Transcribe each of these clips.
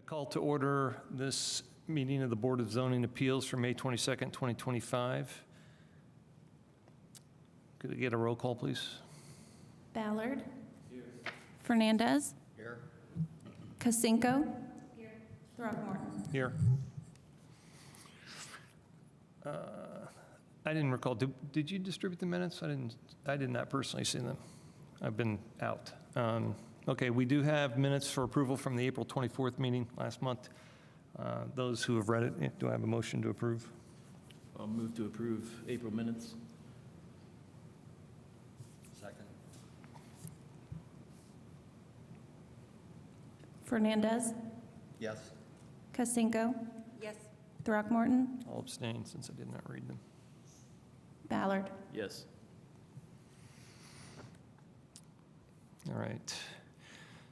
Call to order this meeting of the Board of Zoning Appeals for May 22nd, 2025. Could I get a roll call, please? Ballard. Here. Fernandez. Here. Kasinko. Here. Throckmorton. Here. I didn't recall, did you distribute the minutes? I did not personally see them. I've been out. Okay, we do have minutes for approval from the April 24th meeting last month. Those who have read it, do I have a motion to approve? I'll move to approve April minutes. Second. Fernandez. Yes. Kasinko. Yes. Throckmorton. I'll abstain since I did not read them. Ballard. Yes. All right.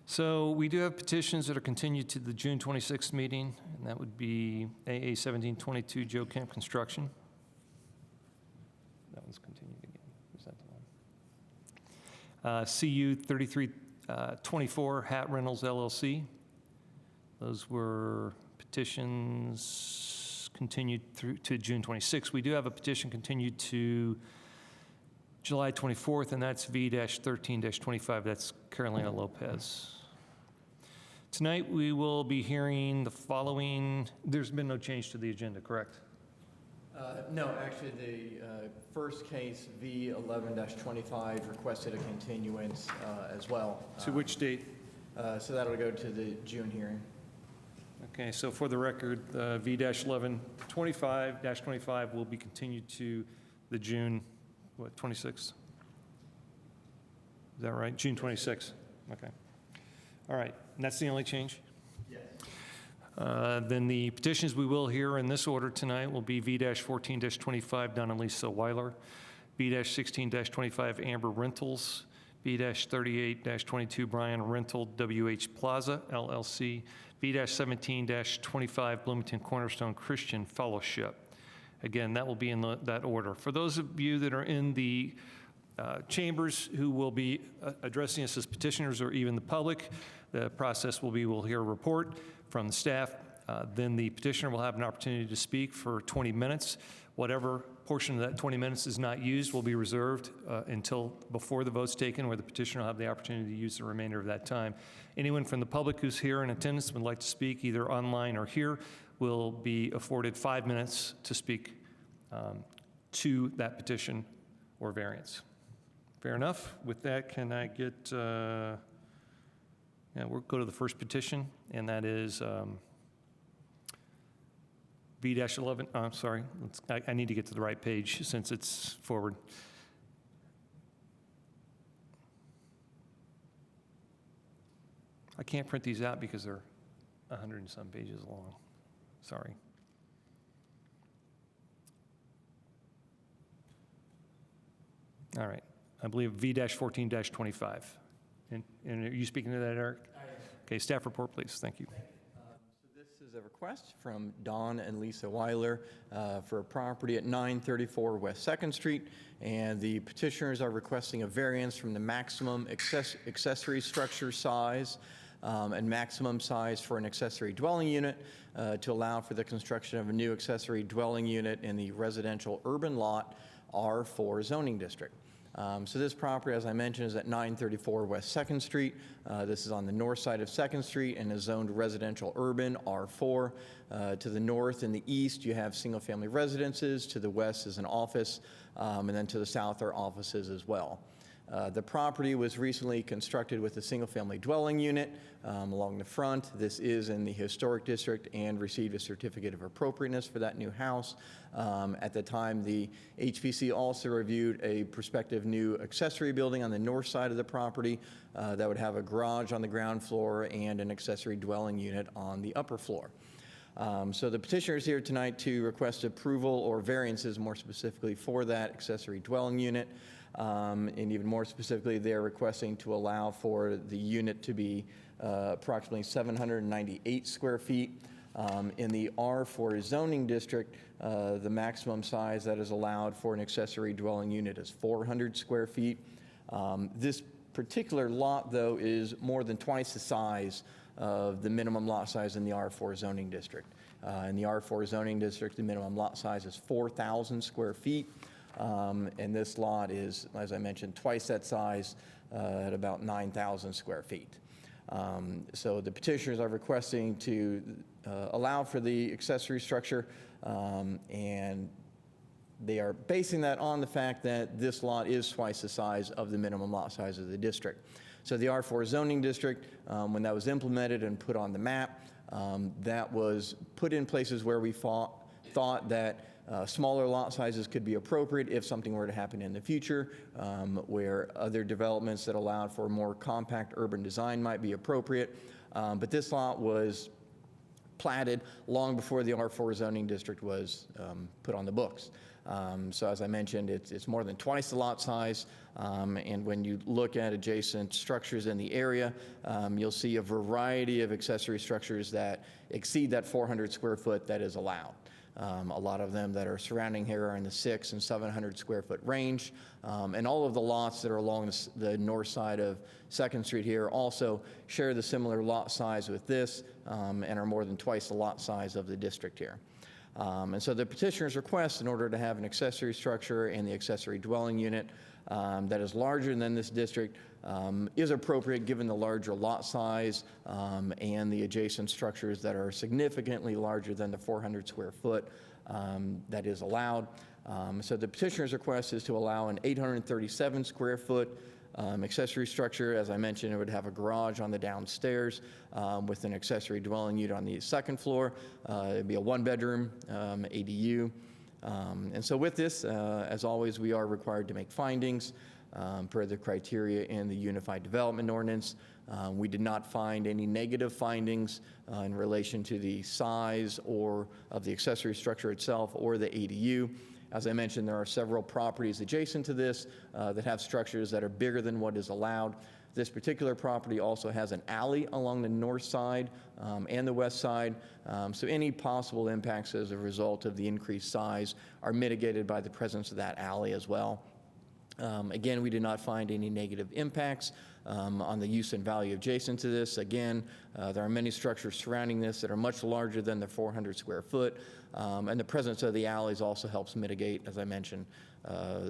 So we do have petitions that are continued to the June 26th meeting, and that would be AA 1722 Joe Camp Construction. That one's continued again. Is that the one? CU 3324 Hat Rentals LLC. Those were petitions continued through to June 26th. We do have a petition continued to July 24th, and that's V-13-25. That's Carolina Lopez. Tonight, we will be hearing the following. There's been no change to the agenda, correct? No, actually, the first case, V11-25, requested a continuance as well. To which date? So that'll go to the June hearing. Okay, so for the record, V-11-25-25 will be continued to the June, 26th? Is that right? June 26th? Okay. All right, and that's the only change? Yes. Then the petitions we will hear in this order tonight will be V-14-25, Donna Lisa Weiler, V-16-25, Amber Rentals, V-38-22, Brian Rental, WH Plaza, LLC, V-17-25, Bloomington Cornerstone Christian Fellowship. Again, that will be in that order. For those of you that are in the chambers who will be addressing us as petitioners or even the public, the process will be we'll hear a report from the staff. Then the petitioner will have an opportunity to speak for 20 minutes. Whatever portion of that 20 minutes is not used will be reserved until before the vote's taken, where the petitioner will have the opportunity to use the remainder of that time. Anyone from the public who's here in attendance would like to speak either online or here will be afforded 5 minutes to speak to that petition or variance. Fair enough? With that, can I get, we'll go to the first petition, and that is V-11, I'm sorry, I need to get to the right page since it's forward. I can't print these out because they're 100 and some pages long. Sorry. All right. I believe V-14-25. And are you speaking to that, Eric? I am. Okay, staff report, please. Thank you. So this is a request from Don and Lisa Weiler for a property at 934 West 2nd Street, and the petitioners are requesting a variance from the maximum accessory structure size and maximum size for an accessory dwelling unit to allow for the construction of a new accessory dwelling unit in the residential urban lot R4 zoning district. So this property, as I mentioned, is at 934 West 2nd Street. This is on the north side of 2nd Street and is zoned residential urban R4. To the north and the east, you have single-family residences. To the west is an office, and then to the south are offices as well. The property was recently constructed with a single-family dwelling unit along the front. This is in the historic district and received a certificate of appropriateness for that new house. At the time, the HPC also reviewed a prospective new accessory building on the north side of the property that would have a garage on the ground floor and an accessory dwelling unit on the upper floor. So the petitioner is here tonight to request approval or variances, more specifically, for that accessory dwelling unit. And even more specifically, they're requesting to allow for the unit to be approximately 798 square feet. In the R4 zoning district, the maximum size that is allowed for an accessory dwelling unit is 400 square feet. This particular lot, though, is more than twice the size of the minimum lot size in the R4 zoning district. In the R4 zoning district, the minimum lot size is 4,000 square feet. And this lot is, as I mentioned, twice that size at about 9,000 square feet. So the petitioners are requesting to allow for the accessory structure, and they are basing that on the fact that this lot is twice the size of the minimum lot size of the district. So the R4 zoning district, when that was implemented and put on the map, that was put in places where we thought that smaller lot sizes could be appropriate if something were to happen in the future, where other developments that allowed for more compact urban design might be appropriate. But this lot was platted long before the R4 zoning district was put on the books. So as I mentioned, it's more than twice the lot size, and when you look at adjacent structures in the area, you'll see a variety of accessory structures that exceed that 400 square foot that is allowed. A lot of them that are surrounding here are in the 600 and 700 square foot range, and all of the lots that are along the north side of 2nd Street here also share the similar lot size with this, and are more than twice the lot size of the district here. And so the petitioner's request, in order to have an accessory structure and the accessory dwelling unit that is larger than this district, is appropriate given the larger lot size and the adjacent structures that are significantly larger than the 400 square foot that is allowed. So the petitioner's request is to allow an 837 square foot accessory structure. As I mentioned, it would have a garage on the downstairs with an accessory dwelling unit on the 2nd floor. It'd be a 1-bedroom ADU. And so with this, as always, we are required to make findings per the criteria in the Unified Development Ordinance. We did not find any negative findings in relation to the size or of the accessory structure itself or the ADU. As I mentioned, there are several properties adjacent to this that have structures that are bigger than what is allowed. This particular property also has an alley along the north side and the west side, so any possible impacts as a result of the increased size are mitigated by the presence of that alley as well. Again, we did not find any negative impacts on the use and value adjacent to this. Again, there are many structures surrounding this that are much larger than the 400 square foot, and the presence of the alleys also helps mitigate, as I mentioned,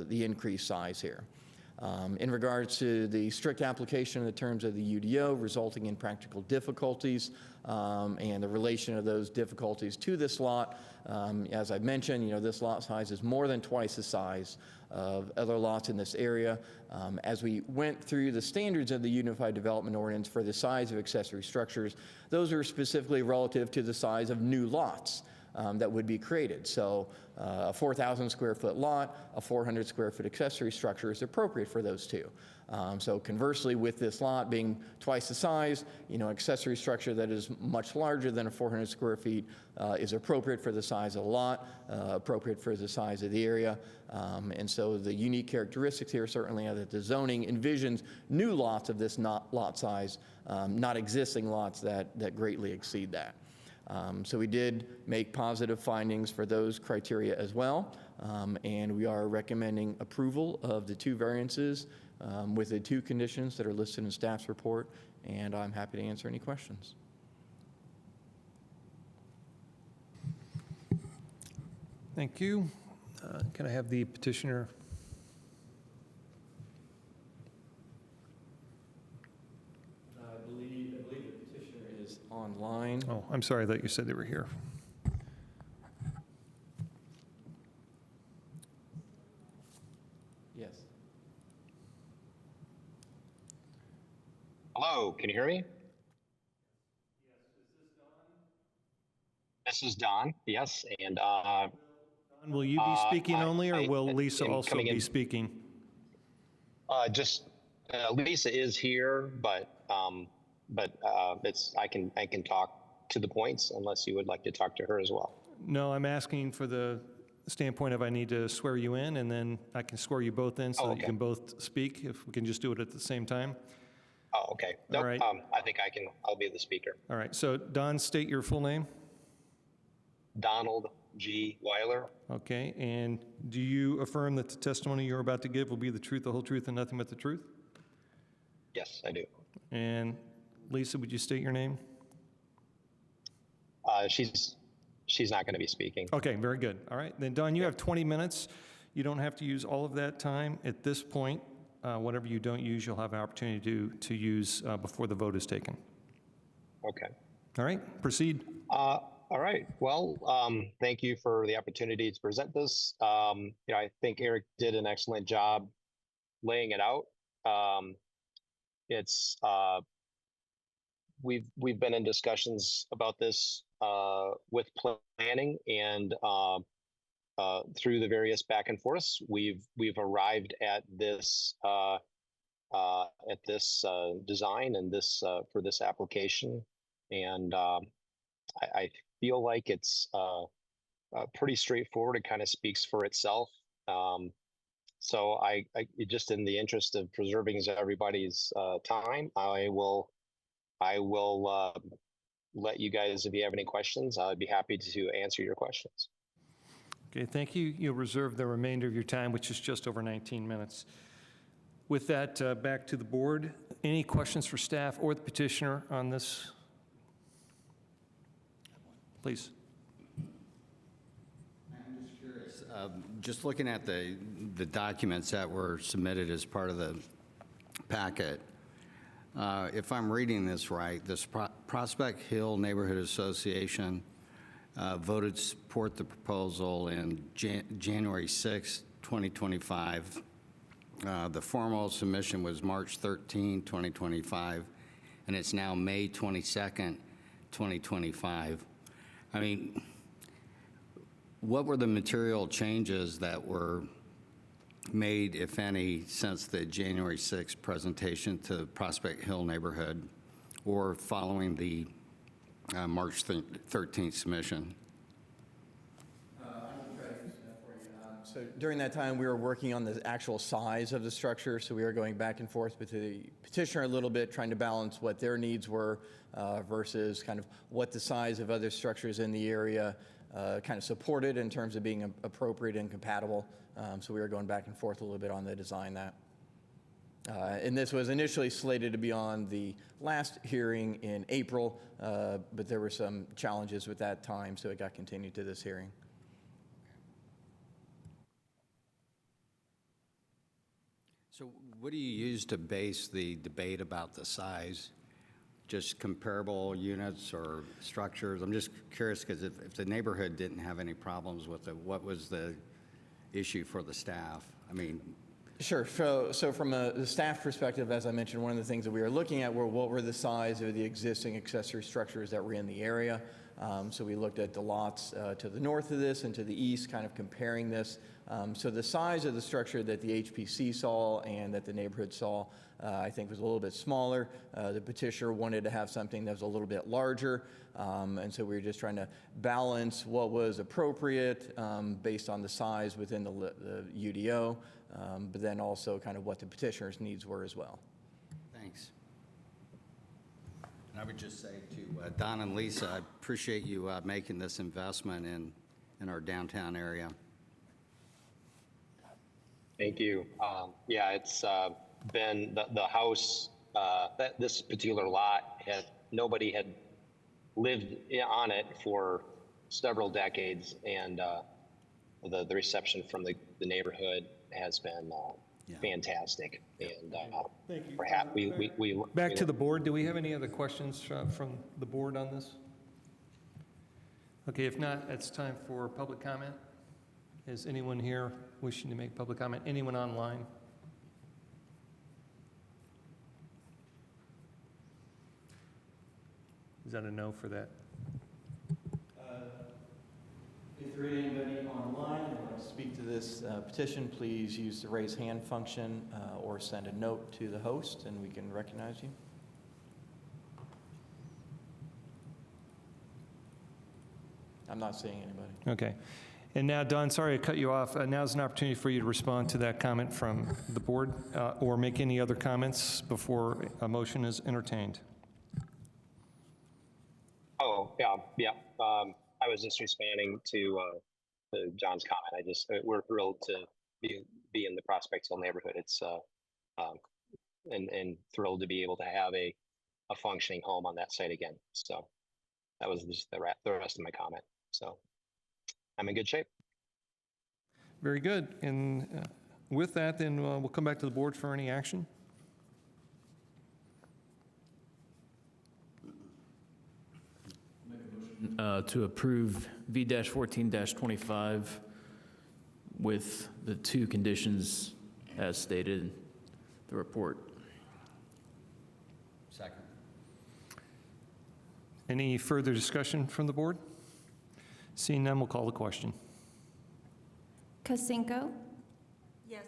the increased size here. In regards to the strict application of the terms of the UDO resulting in practical difficulties and the relation of those difficulties to this lot, as I mentioned, this lot size is more than twice the size of other lots in this area. As we went through the standards of the Unified Development Ordinance for the size of accessory structures, those are specifically relative to the size of new lots that would be created. So a 4,000 square foot lot, a 400 square foot accessory structure is appropriate for those two. So conversely, with this lot being twice the size, accessory structure that is much larger than a 400 square feet is appropriate for the size of the lot, appropriate for the size of the area. And so the unique characteristics here certainly are that the zoning envisions new lots of this lot size, not existing lots that greatly exceed that. So we did make positive findings for those criteria as well, and we are recommending approval of the 2 variances with the 2 conditions that are listed in staff's report, and I'm happy to answer any questions. Thank you. Can I have the petitioner? I believe the petitioner is online. Oh, I'm sorry, I thought you said they were here. Yes. Hello, can you hear me? This is Don, yes, and Will you be speaking only, or will I Lisa am also coming be in. speaking? Lisa is here, but I can talk to the points unless you would like to talk to her as well. No, I'm asking for the standpoint of I need to swear you in, and then I can swear you both in so Oh, that you okay. can both speak, if we can just do it at the same time. Oh, okay. Nope, right. I think I'll be the speaker. All right, so Don, state your full name. Donald G. Weiler. Okay, and do you affirm that the testimony you're about to give will be the truth, the whole truth, and nothing but the truth? Yes, I do. And Lisa, would you state your name? She's not going to be speaking. Okay, very good. All right, then Don, you have 20 minutes. You don't have to use all of that time. At this point, whatever you don't use, you'll have an opportunity to use before the vote is taken. Okay. All right, proceed. All right. Well, thank you for the opportunity to present this. I think Eric did an excellent job laying it out. It's we've been in discussions about this with planning and through the various back and forths, we've arrived at this design and this for this application, and I feel like it's pretty straightforward. It kind of speaks for itself. So I just in the interest of preserving everybody's time, I will let you guys, if you have any questions, I'd be happy to answer your questions. Okay, thank you. You'll reserve the remainder of your time, which is just over 19 minutes. With that, back to the board. Any questions for staff or the petitioner on this? Please. I'm just curious, just looking at the documents that were submitted as part of the packet, if I'm reading this right, this Prospect Hill Neighborhood Association voted to support the proposal in January 6, 2025. The formal submission was March 13, 2025, and it's now May 22nd, 2025. I mean, what were the material changes that were made, if any, since the January 6th presentation to Prospect Hill neighborhood or following the March 13th submission? So during that time, we were working on the actual size of the structure, so we were going back and forth with the petitioner a little bit, trying to balance what their needs were versus kind of what the size of other structures in the area kind of supported in terms of being appropriate and compatible. So we were going back and forth a little bit on the design that. And this was initially slated to be on the last hearing in April, but there were some challenges with that time, so it got continued to this hearing. So what do you use to base the debate about the size? Just comparable units or structures? I'm just curious because if the neighborhood didn't have any problems with it, what was the issue for the staff? I mean, Sure. So from the staff perspective, as I mentioned, one of the things that we were looking at were what were the size of the existing accessory structures that were in the area. So we looked at the lots to the north of this and to the east, kind of comparing this. So the size of the structure that the HPC saw and that the neighborhood saw, I think was a little bit smaller. The petitioner wanted to have something that was a little bit larger. And so we were just trying to balance what was appropriate based on the size within the UDO, but then also kind of what the petitioner's needs were as well. thanks. And I would just say to Don and Lisa, I appreciate you making this investment in our downtown area. Thank you. Yeah, it's been the house, this particular lot, nobody had lived on it for several decades, and the reception from the neighborhood has been fantastic. And we're happy. Back to the board. Do we have any other questions from the board on this? Okay, if not, it's time for public comment. Is anyone here wishing to make public comment? Anyone online? Is that a no for that? If there is anybody online that wants to speak to this petition, please use the raise hand function or send a note to the host and we can recognize you. I'm not seeing anybody. Okay. And now, Don, sorry to cut you off. Now's an opportunity for you to respond to that comment from the board or make any other comments before a motion is entertained. Oh, yeah. I was just responding to John's comment. We're thrilled to be in the Prospect Hill neighborhood. It's and thrilled to be able to have a functioning home on that site again. So That was just the rest of my comment. So I'm in good shape. Very good. And with that, then we'll come back to the board for any action. To approve V-14-25 with the 2 conditions as stated in the report. Second. Any further discussion from the board? Seeing none, we'll call the question. Kasinko? Yes.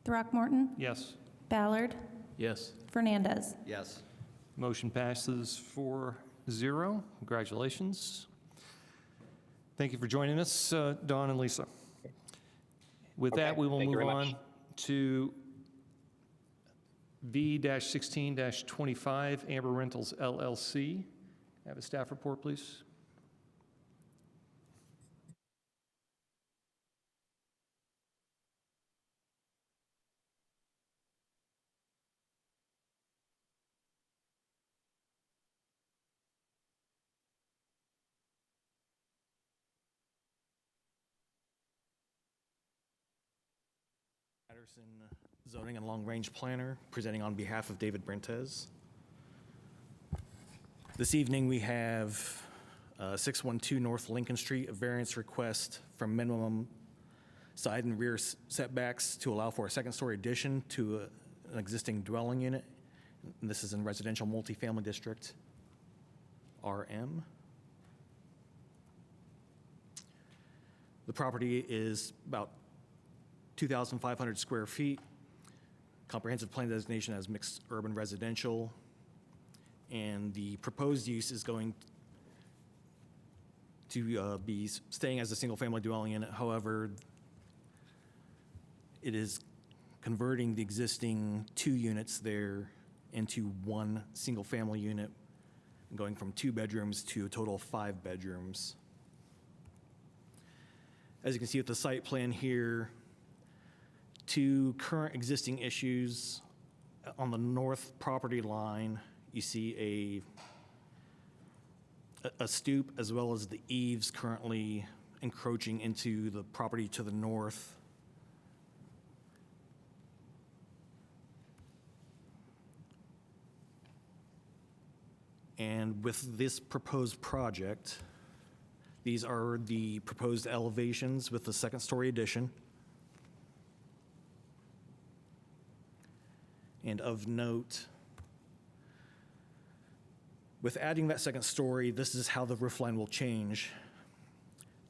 Throckmorton? Yes. Ballard? Yes. Fernandez? Yes. Motion passes 4-0. Congratulations. Thank you for joining us, Dawn and Lisa. With that, Okay, we will thank you move very much. on to V-16-25, Amber Rentals LLC. Have a staff report, please. Patterson, zoning and long-range planner, presenting on behalf of David Brentez. This evening, we have 612 North Lincoln Street, a variance request from minimum side and rear setbacks to allow for a second-story addition to an existing dwelling unit. And this is in residential multifamily district, RM. The property is about 2,500 square feet, comprehensive plan designation as mixed urban residential, and the proposed use is going to be staying as a single-family dwelling unit. However, it is converting the existing 2 units there into 1 single-family unit, going from 2 bedrooms to a total of 5 bedrooms. As you can see with the site plan here, 2 current existing issues. On the north property line, you see a stoop as well as the eaves currently encroaching into the property to the north. And with this proposed project, these are the proposed elevations with the second-story addition. And of note, with adding that second story, this is how the roof line will change.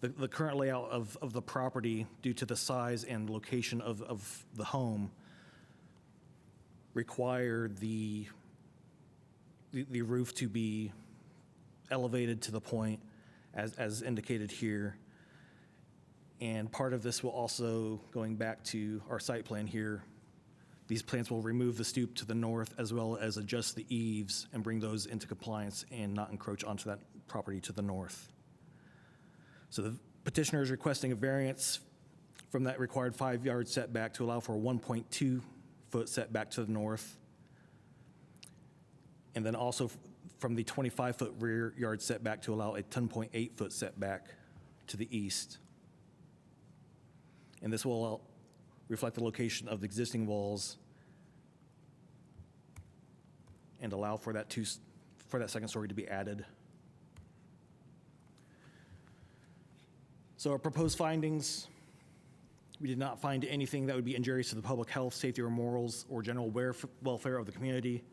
The current layout of the property, due to the size and location of the home, require the roof to be elevated to the point as indicated here. And part of this will also, going back to our site plan here, these plans will remove the stoop to the north as well as adjust the eaves and bring those into compliance and not encroach onto that property to the north. So the petitioner is requesting a variance from that required 5-yard setback to allow for a 1.2-foot setback to the north. And then also from the 25-foot rear yard setback to allow a 10.8-foot setback to the east. And this will reflect the location of the existing walls and allow for that second story to be added. So our proposed findings, we did not find anything that would be injurious to the public health, safety, or morals, or general welfare of the community.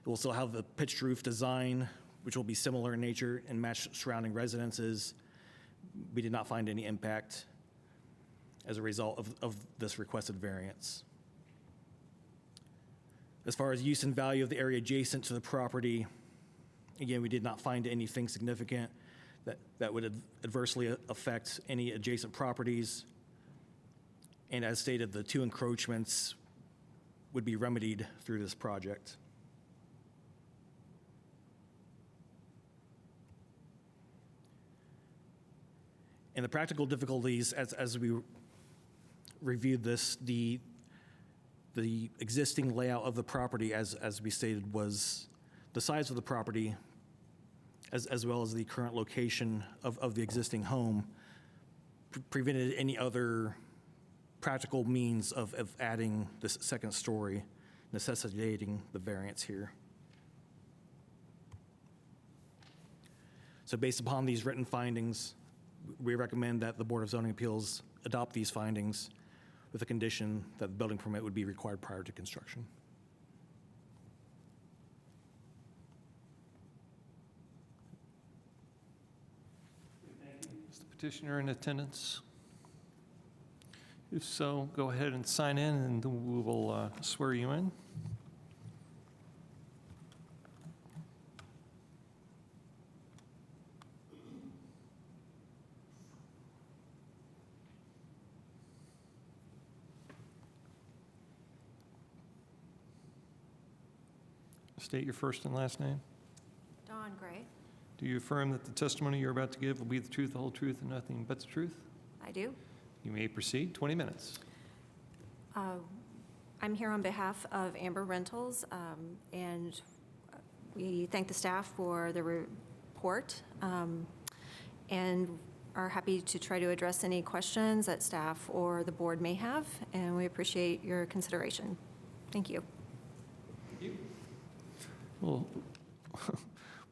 It will still have the pitched roof design, which will be similar in nature and match surrounding residences. We did not find any impact as a result of this requested variance. As far as use and value of the area adjacent to the property, again, we did not find anything significant that would adversely affect any adjacent properties. And as stated, the 2 encroachments would be remedied through this project. And the practical difficulties, as we reviewed this, the existing layout of the property, as we stated, was the size of the property as well as the current location of the existing home, prevented any other practical means of adding this second story, necessitating the variance here. So based upon these written findings, we recommend that the Board of Zoning Appeals adopt these findings with the condition that the building permit would be required prior to construction. Is the petitioner in attendance? If so, go ahead and sign in, and we will swear you in. State your first and last name. Dawn Gray. Do you affirm that the testimony you're about to give will be the truth, the whole truth, and nothing but the truth? I do. You may proceed. 20 minutes. I'm here on behalf of Amber Rentals, and we thank the staff for the report, and are happy to try to address any questions that staff or the board may have, and we appreciate your consideration. Thank you. We'll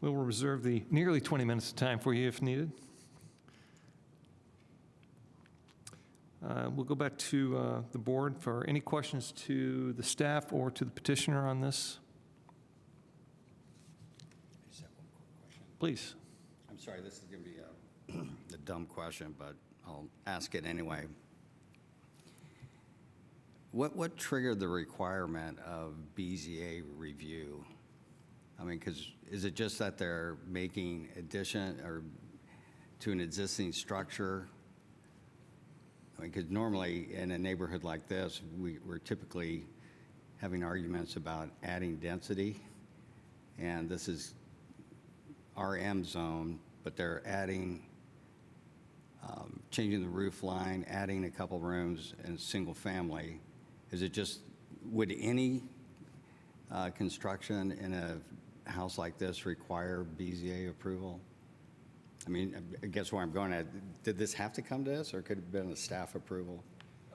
reserve the nearly 20 minutes of time for you if needed. We'll go back to the board for any questions to the staff or to the petitioner on this. I just have one quick question. Please. I'm sorry, this is going to be a dumb question, but I'll ask it anyway. What triggered the requirement of BZA review? I mean, because is it just that they're making addition or to an existing structure? I mean, because normally in a neighborhood like this, we're typically having arguments about adding density, and this is RM zone, but they're adding, changing the roof line, adding a couple rooms and single family. Is it just, would any construction in a house like this require BZA approval? I mean, I guess where I'm going at, did this have to come to us, or could it have been a staff approval?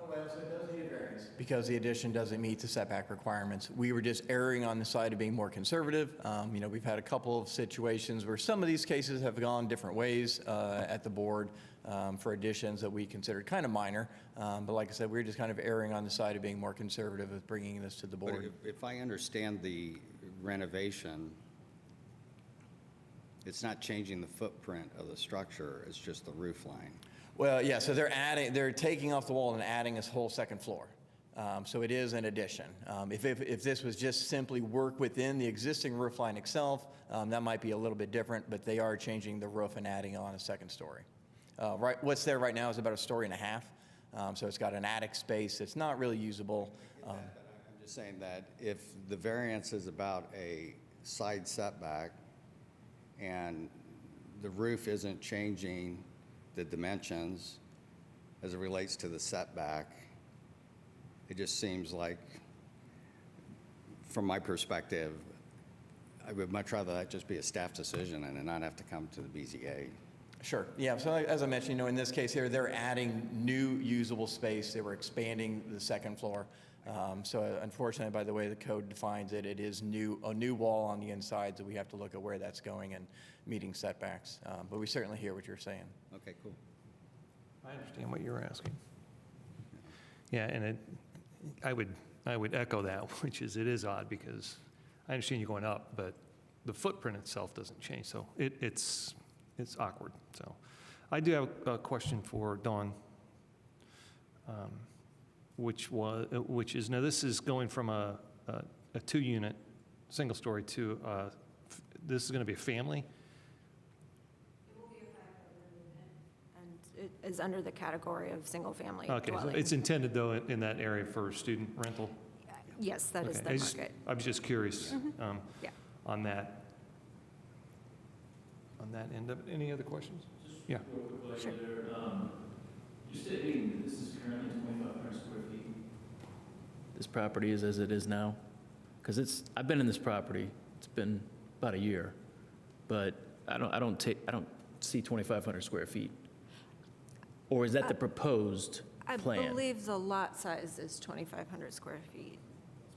Oh, well, so it does need a variance. Because the addition doesn't meet the setback requirements. We were just erring on the side of being more conservative. We've had a couple of situations where some of these cases have gone different ways at the board for additions that we considered kind of minor. But like I said, we're just kind of erring on the side of being more conservative with bringing this to the But board. if I understand the renovation, it's not changing the footprint of the structure, it's just the roof line. Well, yeah, so they're taking off the wall and adding this whole second floor. So it is an addition. If this was just simply work within the existing roof line itself, that might be a little bit different, but they are changing the roof and adding on a second story. What's there right now is about 1.5 stories. So it's got an attic space. It's not really usable. I'm just saying that if the variance is about a side setback and the roof isn't changing the dimensions as it relates to the setback, it just seems like, from my perspective, I would much rather that just be a staff decision and not have to come to the BZA. Sure. Yeah. So as I mentioned, in this case here, they're adding new usable space. They were expanding the second floor. So unfortunately, by the way the code defines it, it is a new wall on the inside, so we have to look at where that's going and meeting setbacks. But we certainly hear what you're saying. Okay, cool. I understand what you're asking. Yeah, and I would echo that, which is, it is odd because I understand you going up, but the footprint itself doesn't change, so it's awkward. So I do have a question for Dawn, which is, now this is going from a 2-unit, single story to, this is going to be a family? It will be a 5-bedroom, and it is under the category of single-family Okay, so dwelling. it's intended though in that area for student rental? Yes, that is Okay, the market. I was just curious Yeah. on that end of it. Any other questions? Yeah. Sure. You're stating this is currently 2,500 square feet? This property is as it is now? Because I've been in this property, it's been about a year, but I don't see 2,500 square feet. Or is that the proposed I plan? believe the lot size is 2,500 square feet.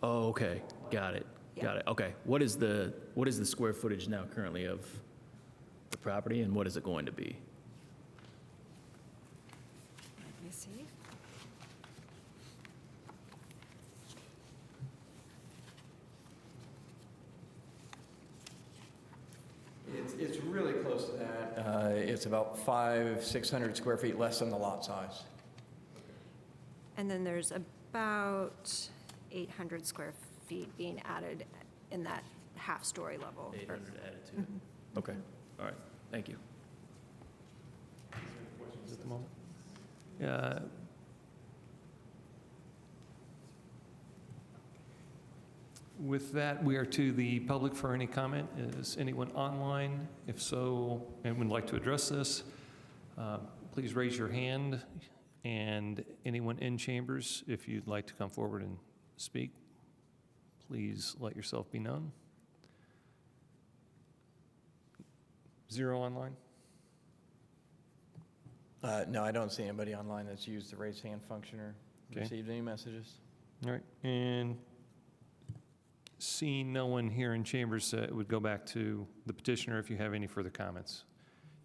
Oh, okay, got it, got Yeah. it, okay. What is the square footage now currently of the property, and what is it going to be? Let me see. It's really close to that. It's about 600 square feet less than the lot size. And then there's about 800 square feet being added in that half-story level. 800 added to it. Okay, all right, thank you. At the moment. Uh, With that, we are to the public for any comment. Is anyone online? If so, and would like to address this, please raise your hand. And anyone in chambers, if you'd like to come forward and speak, please let yourself be known. Zero online? No, I don't see anybody online that's used the raise hand function or Okay. received any messages. All right, and seeing no one here in chambers, it would go back to the petitioner if you have any further comments.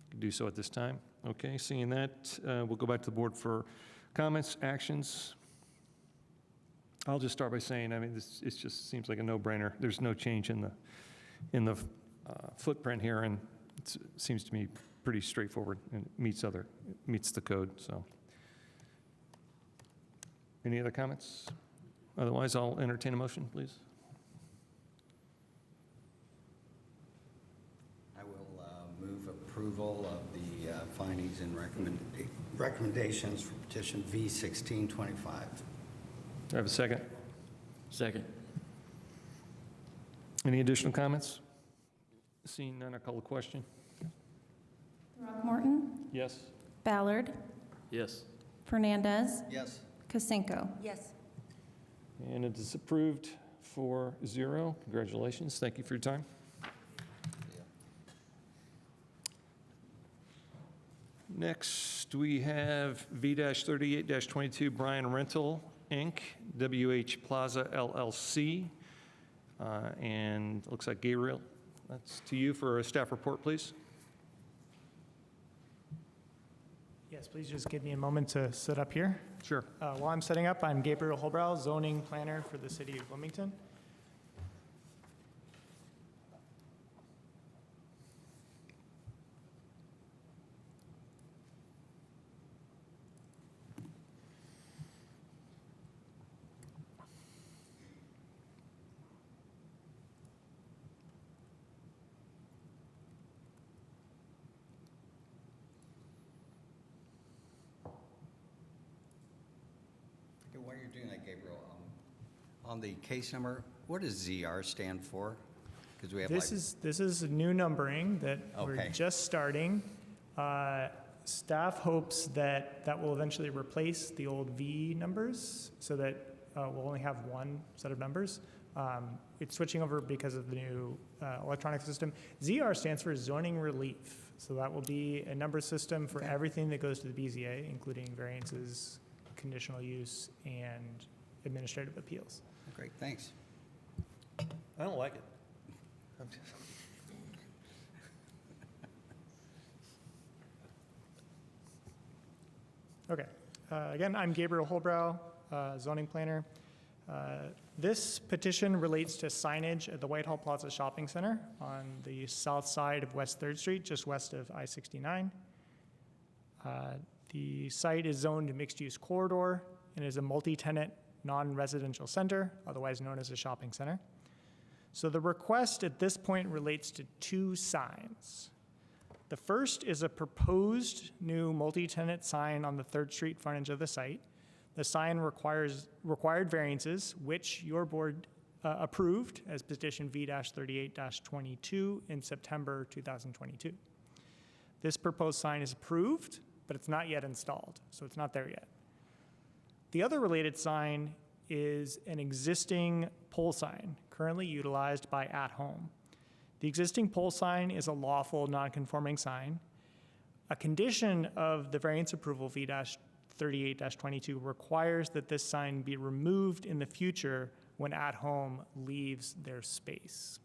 You can do so at this time. Okay, seeing that, we'll go back to the board for comments, actions. I'll just start by saying, I mean, it just seems like a no-brainer. There's no change in the footprint here, and it seems to me pretty straightforward and meets the code, so. Any other comments? Otherwise, I'll entertain a motion, please. I will move approval of the findings and recommendations for petition V1625. Do I have a second? Second. Any additional comments? Seeing none, I'll call the question. Throckmorton, Yes. Ballard, Yes. Fernandez, Yes. Kasinko. Yes. And it is approved 4-0. Congratulations. Thank you for your time. Next, we have V-38-22 Bryan Rental, Inc., WH Plaza LLC. And it looks like Gabriel, that's to you for a staff report, please. Yes, please just give me a moment to sit up here. Sure. While I'm setting up, I'm Gabriel Holbrow, zoning planner for the city of Bloomington. Okay, while you're doing that, Gabriel, on the case number, what does ZR stand for? Because we have like, This is new numbering that we're Okay. just starting. Staff hopes that that will eventually replace the old V numbers so that we'll only have one set of numbers. It's switching over because of the new electronic system. ZR stands for zoning relief. So that will be a number system for Okay. everything that goes to the BZA, including variances, conditional use, and administrative appeals. great, thanks. I don't like it. Okay. Again, I'm Gabriel Holbrow, zoning planner. This petition relates to signage at the Whitehall Plaza Shopping Center on the south side of West 3rd Street, just west of I-69. The site is zoned mixed-use corridor and is a multi-tenant, non-residential center, otherwise known as a shopping center. So the request at this point relates to two signs. The first is a proposed new multi-tenant sign on the 3rd Street frontage of the site. The sign required variances, which your board approved as petition V-38-22 in September 2022. This proposed sign is approved, but it's not yet installed, so it's not there yet. The other related sign is an existing pole sign currently utilized by At Home. The existing pole sign is a lawful non-conforming sign. A condition of the variance approval V-38-22 requires that this sign be removed in the future when At Home leaves their space.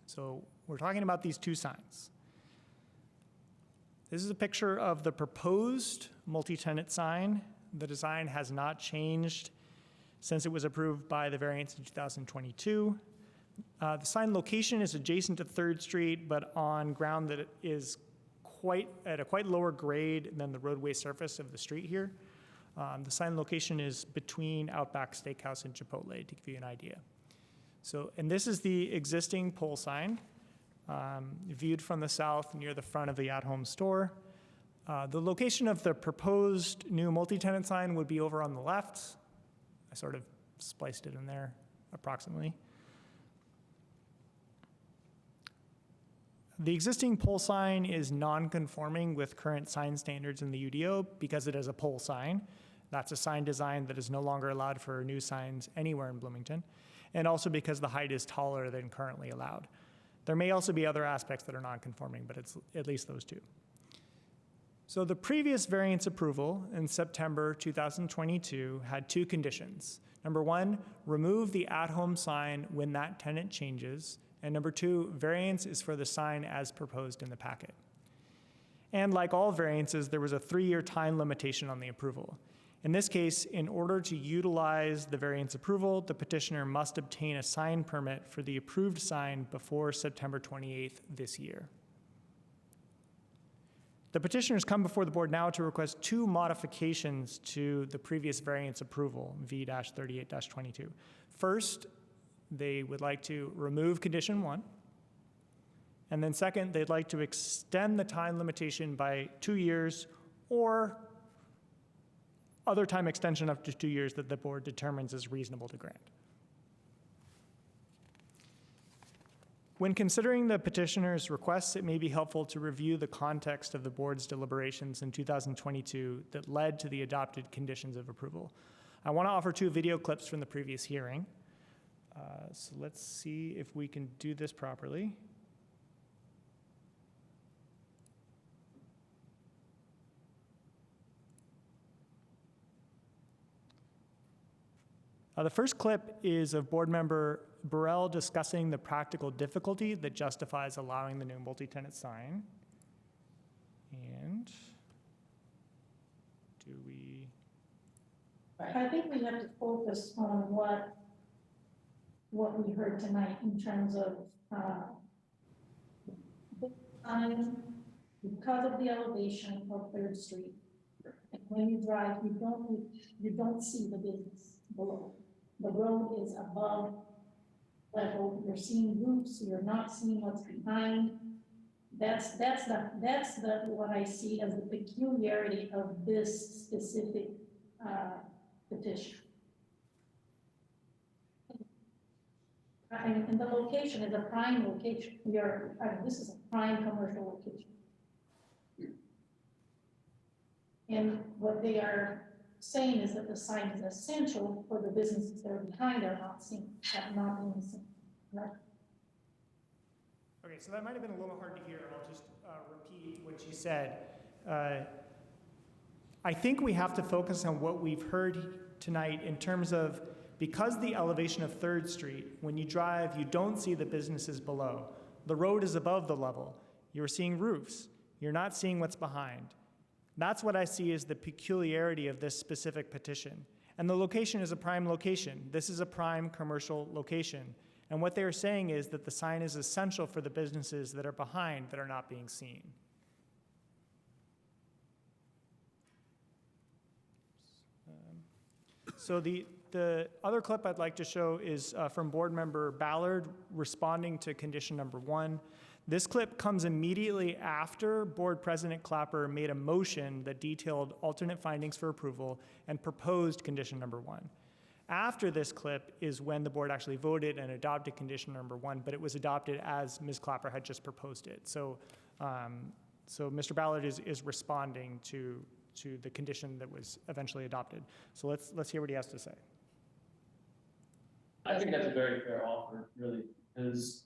So we're talking about these two signs. This is a picture of the proposed multi-tenant sign. The design has not changed since it was approved by the variance in 2022. The sign location is adjacent to 3rd Street, but on ground that is at a quite lower grade than the roadway surface of the street here. The sign location is between Outback Steakhouse and Chipotle, to give you an idea. So, and this is the existing pole sign, viewed from the south near the front of the At Home store. The location of the proposed new multi-tenant sign would be over on the left. I sort of spliced it in there approximately. The existing pole sign is non-conforming with current sign standards in the UDO because it is a pole sign. That's a sign design that is no longer allowed for new signs anywhere in Bloomington, and also because the height is taller than currently allowed. There may also be other aspects that are non-conforming, but it's at least those two. So the previous variance approval in September 2022 had two conditions. Number one, remove the At Home sign when that tenant changes. And number two, variance is for the sign as proposed in the packet. And like all variances, there was a 3-year time limitation on the approval. In this case, in order to utilize the variance approval, the petitioner must obtain a sign permit for the approved sign before September 28th this year. The petitioners come before the board now to request two modifications to the previous variance approval, V-38-22. First, they would like to remove condition 1. And then second, they'd like to extend the time limitation by 2 years or other time extension up to 2 years that the board determines is reasonable to grant. When considering the petitioner's requests, it may be helpful to review the context of the board's deliberations in 2022 that led to the adopted conditions of approval. I want to offer 2 video clips from the previous hearing. So let's see if we can do this properly. The first clip is of board member Burrell discussing the practical difficulty that justifies allowing the new multi-tenant sign. And do we? I think we have to focus on what we heard tonight in terms of the sign, because of the elevation of 3rd Street. And when you drive, you don't see the business below. The road is above level. You're seeing roofs. You're not seeing what's behind. That's what I see as the peculiarity of this specific petition. And the location is a prime location. This is a prime commercial location. And what they are saying is that the sign is essential for the businesses that are behind are not seen, not being seen. Right? Okay, so that might have been a little hard to hear. I'll just repeat what she said. I think we have to focus on what we've heard tonight in terms of, because the elevation of 3rd Street, when you drive, you don't see the businesses below. The road is above the level. You're seeing roofs. You're not seeing what's behind. That's what I see as the peculiarity of this specific petition. And the location is a prime location. This is a prime commercial location. And what they're saying is that the sign is essential for the businesses that are behind that are not being seen. So the other clip I'd like to show is from board member Ballard responding to condition number 1. This clip comes immediately after board president Clapper made a motion that detailed alternate findings for approval and proposed condition number 1. After this clip is when the board actually voted and adopted condition number 1, but it was adopted as Ms. Clapper had just proposed it. So, so Mr. Ballard is responding to the condition that was eventually adopted. So let's hear what he has to say. I think that's a very fair offer, really, because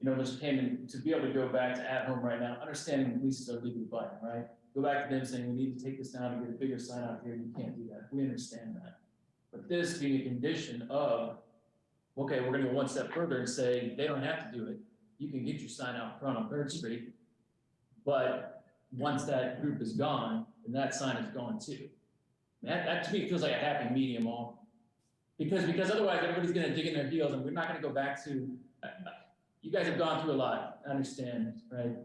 Mr. Kamen, to be able to go back to at home right now, understanding leases are legally binding, right? Go back to them saying, we need to take this down and get a bigger sign out here, you can't do that, we understand that. But this being a condition of, okay, we're gonna go one step further and say, they don't have to do it, you can get your sign out front on 3rd Street, but once that group is gone, then that sign is gone too. That to me feels like a happy medium all. Because otherwise everybody's gonna dig in their heels and we're not gonna go back to, you guys have gone through a lot, I understand, right?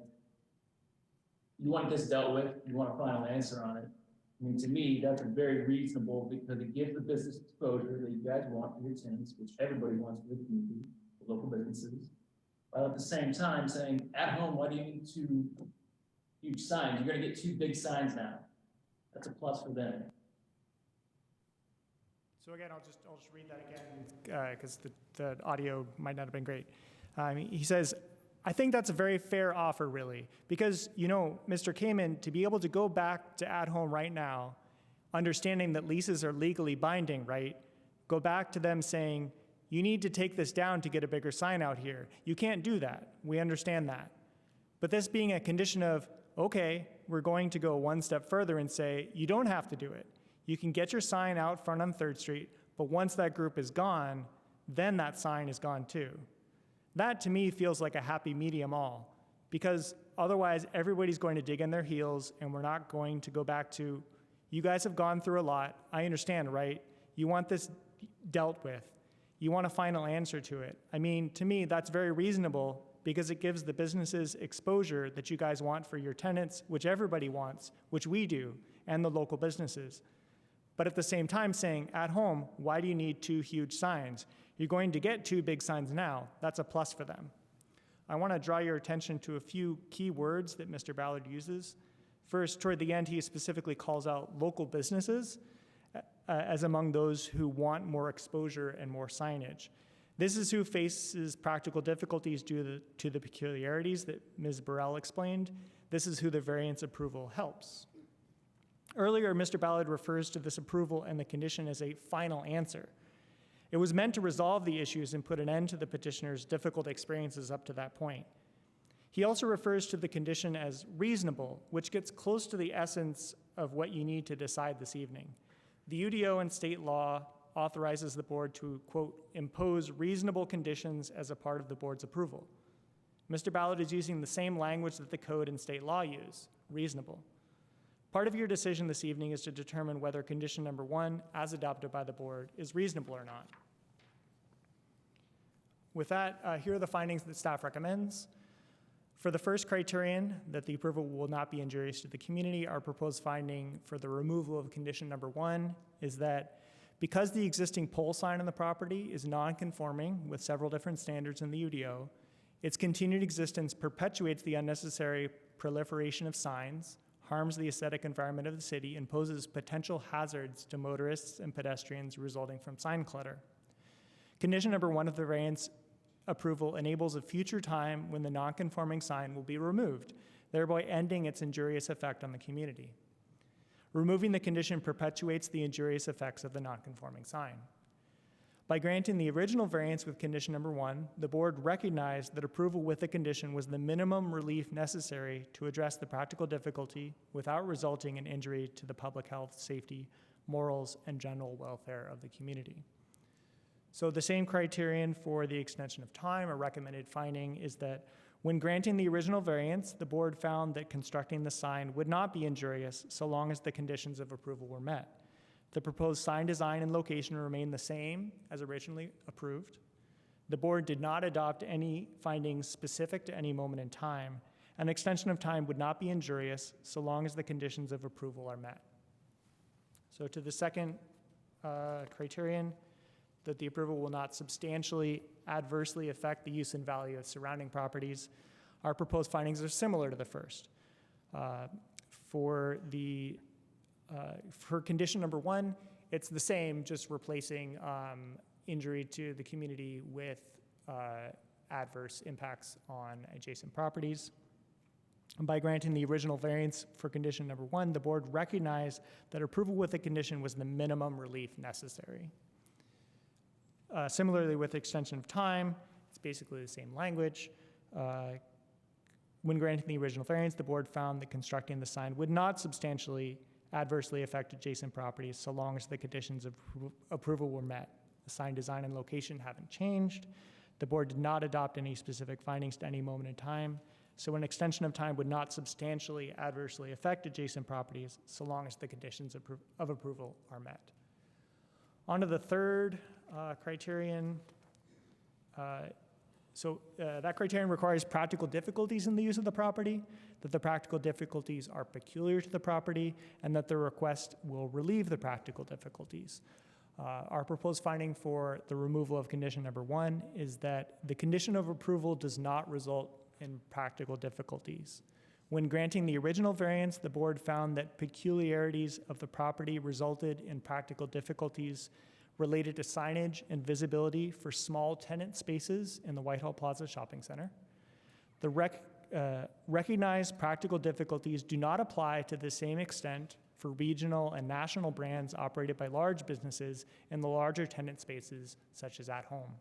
You want this dealt with, you want a final answer on it. I mean, to me, that's very reasonable because it gives the business exposure that you guys want for your tenants, which everybody wants for the community, the local businesses. While at the same time saying, at home, why do you need 2 huge signs? You're gonna get 2 big signs now. That's a plus for them. So again, I'll just read that again because the audio might not have been great. He says, I think that's a very fair offer, really, because, Mr. Kamen, to be able to go back to at home right now, understanding that leases are legally binding, right? Go back to them saying, you need to take this down to get a bigger sign out here. You can't do that. We understand that. But this being a condition of, okay, we're going to go one step further and say, you don't have to do it. You can get your sign out front on 3rd Street, but once that group is gone, then that sign is gone too. That to me feels like a happy medium all, because otherwise everybody's going to dig in their heels and we're not going to go back to, you guys have gone through a lot, I understand, right? You want this dealt with. You want a final answer to it. I mean, to me, that's very reasonable because it gives the businesses exposure that you guys want for your tenants, which everybody wants, which we do, and the local businesses. But at the same time saying, at home, why do you need 2 huge signs? You're going to get 2 big signs now. That's a plus for them. I want to draw your attention to a few key words that Mr. Ballard uses. First, toward the end, he specifically calls out local businesses as among those who want more exposure and more signage. This is who faces practical difficulties due to the peculiarities that Ms. Burrell explained. This is who the variance approval helps. Earlier, Mr. Ballard refers to this approval and the condition as a final answer. It was meant to resolve the issues and put an end to the petitioner's difficult experiences up to that point. He also refers to the condition as reasonable, which gets close to the essence of what you need to decide this evening. The UDO and state law authorizes the board to, quote, impose reasonable conditions as a part of the board's approval. Mr. Ballard is using the same language that the code and state law use, reasonable. Part of your decision this evening is to determine whether condition number 1, as adopted by the board, is reasonable or not. With that, here are the findings that staff recommends. For the first criterion, that the approval will not be injurious to the community, our proposed finding for the removal of condition number 1 is that because the existing pole sign on the property is non-conforming with several different standards in the UDO, its continued existence perpetuates the unnecessary proliferation of signs, harms the aesthetic environment of the city, and poses potential hazards to motorists and pedestrians resulting from sign clutter. Condition number 1 of the variance approval enables a future time when the non-conforming sign will be removed, thereby ending its injurious effect on the community. Removing the condition perpetuates the injurious effects of the non-conforming sign. By granting the original variance with condition number 1, the board recognized that approval with the condition was the minimum relief necessary to address the practical difficulty without resulting in injury to the public health, safety, morals, and general welfare of the community. So the same criterion for the extension of time or recommended finding is that when granting the original variance, the board found that constructing the sign would not be injurious so long as the conditions of approval were met. The proposed sign design and location remain the same as originally approved. The board did not adopt any findings specific to any moment in time. An extension of time would not be injurious so long as the conditions of approval are met. So to the second criterion, that the approval will not substantially adversely affect the use and value of surrounding properties, our proposed findings are similar to the first. For condition number 1, it's the same, just replacing injury to the community with adverse impacts on adjacent properties. By granting the original variance for condition number 1, the board recognized that approval with the condition was the minimum relief necessary. Similarly, with extension of time, it's basically the same language. when granting the original variance, the board found that constructing the sign would not substantially adversely affect adjacent properties so long as the conditions of approval were met. The sign design and location haven't changed. The board did not adopt any specific findings to any moment in time, so an extension of time would not substantially adversely affect adjacent properties so long as the conditions of approval are met. On to the third criterion. That criterion requires practical difficulties in the use of the property, that the practical difficulties are peculiar to the property, and that the request will relieve the practical difficulties. Our proposed finding for the removal of condition number 1 is that the condition of approval does not result in practical difficulties. When granting the original variance, the board found that peculiarities of the property resulted in practical difficulties related to signage and visibility for small tenant spaces in the Whitehall Plaza Shopping Center. The recognized practical difficulties do not apply to the same extent for regional and national brands operated by large businesses in the larger tenant spaces, such as at home.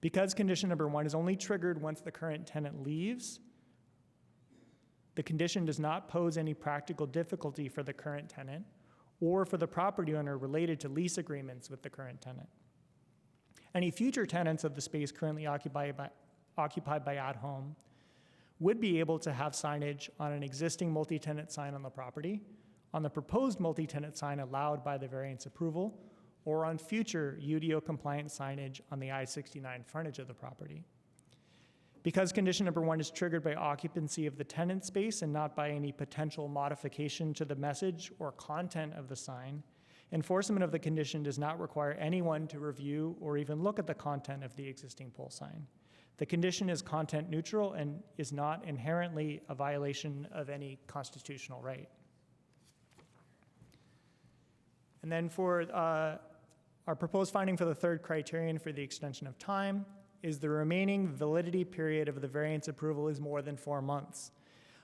Because condition number 1 is only triggered once the current tenant leaves, the condition does not pose any practical difficulty for the current tenant or for the property owner related to lease agreements with the current tenant. Any future tenants of the space currently occupied by At Home would be able to have signage on an existing multi-tenant sign on the property, on the proposed multi-tenant sign allowed by the variance approval, or on future UDO-compliant signage on the I-69 frontage of the property. Because condition number 1 is triggered by occupancy of the tenant space and not by any potential modification to the message or content of the sign, enforcement of the condition does not require anyone to review or even look at the content of the existing pole sign. The condition is content neutral and is not inherently a violation of any constitutional right. And then for our proposed finding for the third criterion for the extension of time is the remaining validity period of the variance approval is more than 4 months.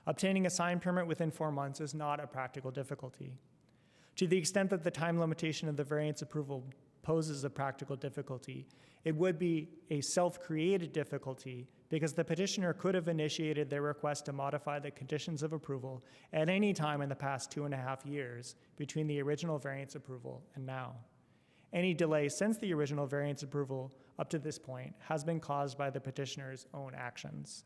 Obtaining a sign permit within 4 months is not a practical difficulty. To the extent that the time limitation of the variance approval poses a practical difficulty, it would be a self-created difficulty because the petitioner could have initiated their request to modify the conditions of approval at any time in the past 2.5 years between the original variance approval and now. Any delay since the original variance approval up to this point has been caused by the petitioner's own actions.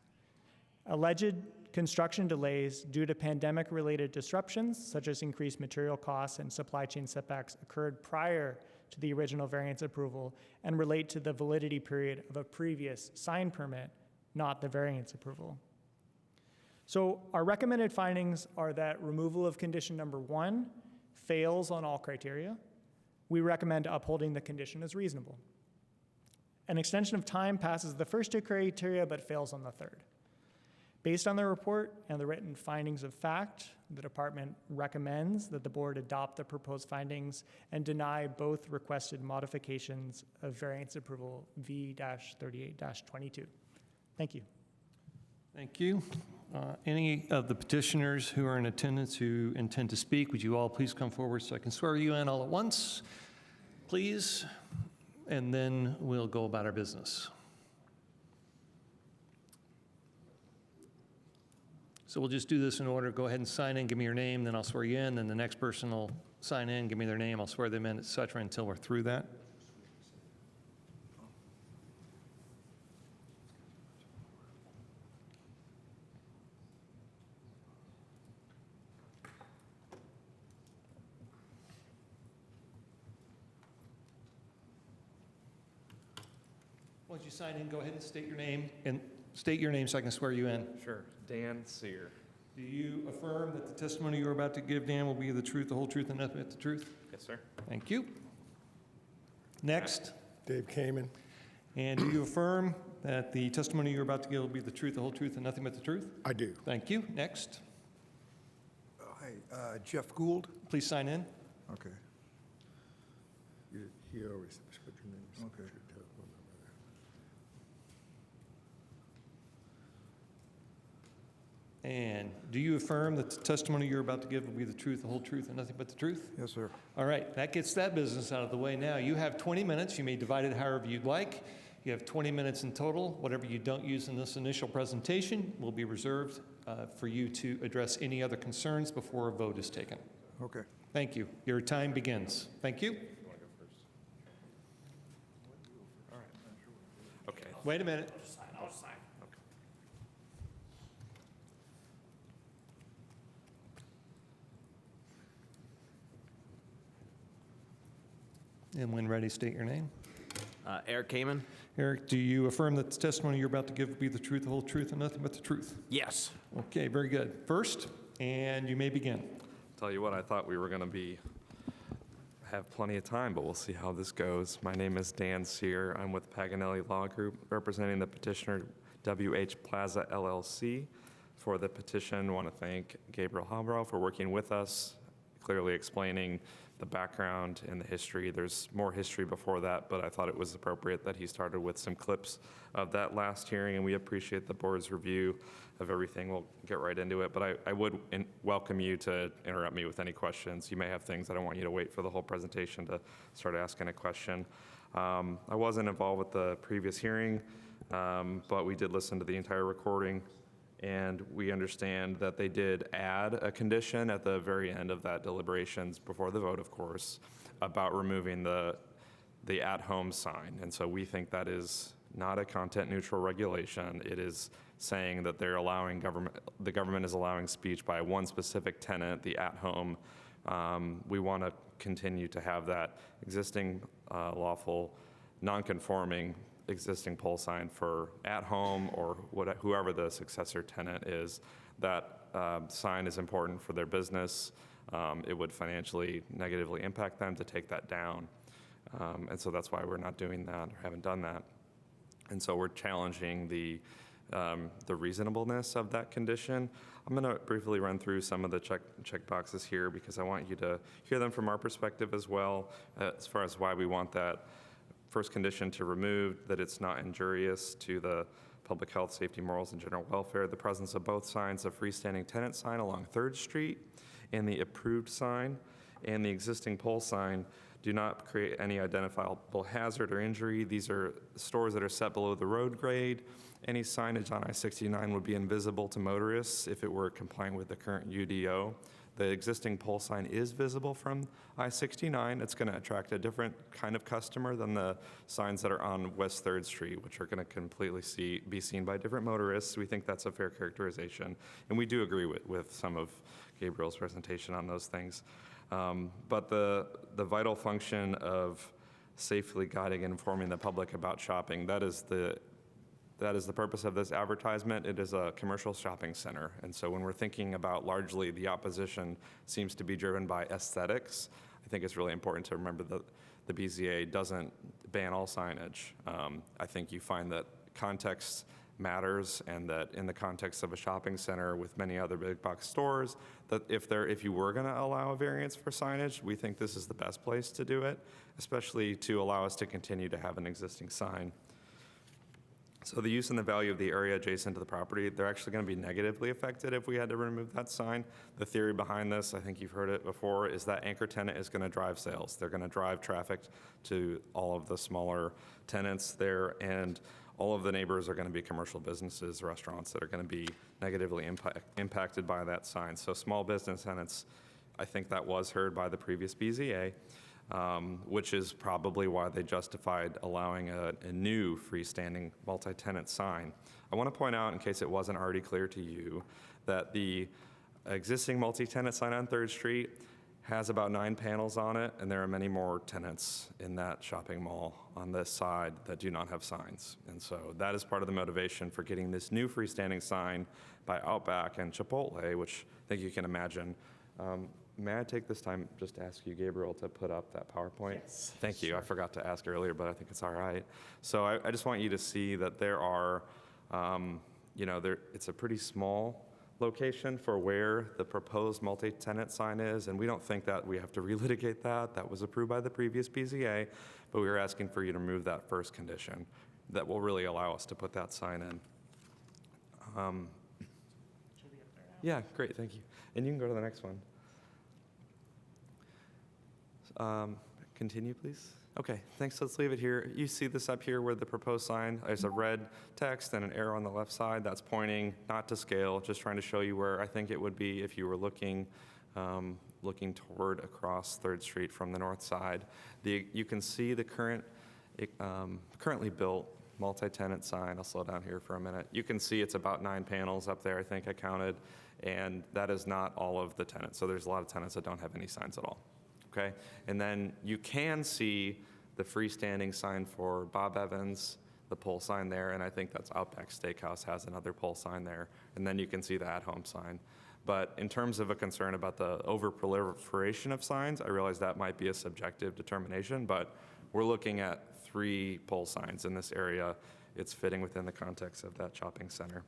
Alleged construction delays due to pandemic-related disruptions, such as increased material costs and supply chain setbacks, occurred prior to the original variance approval and relate to the validity period of a previous sign permit, not the variance approval. So our recommended findings are that removal of condition number 1 fails on all criteria. We recommend upholding the condition as reasonable. An extension of time passes the first 2 criteria but fails on the third. Based on the report and the written findings of fact, the department recommends that the board adopt the proposed findings and deny both requested modifications of variance approval V-38-22. Thank you. Thank you. Any of the petitioners who are in attendance who intend to speak, would you all please come forward so I can swear you in all at once, please? And then we'll go about our business. So we'll just do this in order. Go ahead and sign in, give me your name, then I'll swear you in, then the next person will sign in, give me their name, I'll swear them in, et cetera, until we're through that. Once you sign in, go ahead and state your name so I can swear you in. Sure. Dan Sear. Do you affirm that the testimony you're about to give, Dan, will be the truth, the whole truth, and nothing but the truth? Yes, sir. Thank you. Next. Dave Kamen. And do you affirm that the testimony you're about to give will be the truth, the whole truth, and nothing but the truth? I do. Thank you. Next. Hi, Jeff Gould. Please sign in. Okay. He always put your name. Okay. And do you affirm that the testimony you're about to give will be the truth, the whole truth, and nothing but the truth? Yes, sir. All right, that gets that business out of the way now. You have 20 minutes. You may divide it however you'd like. You have 20 minutes in total. Whatever you don't use in this initial presentation will be reserved for you to address any other concerns before a vote is taken. Okay. Thank you. Your time begins. Thank you. Okay. Wait a minute. And when ready, state your name. Eric Kamen? Eric, do you affirm that the testimony you're about to give will be the truth, the whole truth, and nothing but the truth? Yes. Okay, very good. First, and you may begin. Tell you what, I thought we were going to have plenty of time, but we'll see how this goes. My name is Dan Sear. I'm with Paganelli Law Group, representing the petitioner WH Plaza LLC. For the petition, I want to thank Gabriel Habrow for working with us, clearly explaining the background and the history. There's more history before that, but I thought it was appropriate that he started with some clips of that last hearing, and we appreciate the board's review of everything. We'll get right into it, but I would welcome you to interrupt me with any questions. You may have things. I don't want you to wait for the whole presentation to start asking a question. I wasn't involved with the previous hearing, but we did listen to the entire recording, and we understand that they did add a condition at the very end of that deliberations, before the vote, of course, about removing the at-home sign. And so we think that is not a content-neutral regulation. It is saying that they're allowing the government is allowing speech by one specific tenant, the at-home. We want to continue to have that existing lawful, non-conforming existing pole sign for at home or whoever the successor tenant is. That sign is important for their business. It would financially negatively impact them to take that down. And so that's why we're not doing that or haven't done that. And so we're challenging the reasonableness of that condition. I'm going to briefly run through some of the check boxes here because I want you to hear them from our perspective as well, as far as why we want that first condition to remove, that it's not injurious to the public health, safety, morals, and general welfare. The presence of both signs, the freestanding tenant sign along 3rd Street and the approved sign and the existing pole sign do not create any identifiable hazard or injury. These are stores that are set below the road grade. Any signage on I-69 would be invisible to motorists if it were compliant with the current UDO. The existing pole sign is visible from I-69. It's going to attract a different kind of customer than the signs that are on West 3rd Street, which are going to completely be seen by different motorists. We think that's a fair characterization. And we do agree with some of Gabriel's presentation on those things. But the vital function of safely guiding and informing the public about shopping, that is the purpose of this advertisement. It is a commercial shopping center. And so when we're thinking about largely the opposition seems to be driven by aesthetics, I think it's really important to remember that the BZA doesn't ban all signage. I think you find that context matters, and that in the context of a shopping center with many other big box stores, that if you were going to allow a variance for signage, we think this is the best place to do it, especially to allow us to continue to have an existing sign. So the use and the value of the area adjacent to the property, they're actually going to be negatively affected if we had to remove that sign. The theory behind this, I think you've heard it before, is that anchor tenant is going to drive sales. They're going to drive traffic to all of the smaller tenants there, and all of the neighbors are going to be commercial businesses, restaurants that are going to be negatively impacted by that sign. So small business tenants, I think that was heard by the previous BZA. Which is probably why they justified allowing a new freestanding multi-tenant sign. I want to point out, in case it wasn't already clear to you, that the existing multi-tenant sign on 3rd Street has about 9 panels on it, and there are many more tenants in that shopping mall on this side that do not have signs. And so that is part of the motivation for getting this new freestanding sign by Outback and Chipotle, which I think you can imagine. May I take this time just to ask you, Gabriel, to put up that PowerPoint? Yes. Thank you. I forgot to ask earlier, but I think it's all right. So I just want you to see that there are, it's a pretty small location for where the proposed multi-tenant sign is, and we don't think that we have to relitigate that. That was approved by the previous BZA, but we were asking for you to remove that first condition that will really allow us to put that sign in. Yeah, great, thank you. And you can go to the next one. Continue, please. Okay, thanks. Let's leave it here. You see this up here where the proposed sign, there's a red text and an arrow on the left side that's pointing not to scale, just trying to show you where I think it would be if you were looking toward across 3rd Street from the north side. You can see the currently built multi-tenant sign. I'll slow down here for a minute. You can see it's about 9 panels up there, I think I counted, and that is not all of the tenants. So there's a lot of tenants that don't have any signs at all. Okay, and then you can see the freestanding sign for Bob Evans, the pole sign there, and I think that's Outback Steakhouse has another pole sign there, and then you can see the at-home sign. But in terms of a concern about the over-proliferation of signs, I realize that might be a subjective determination, but we're looking at 3 pole signs in this area. It's fitting within the context of that shopping center.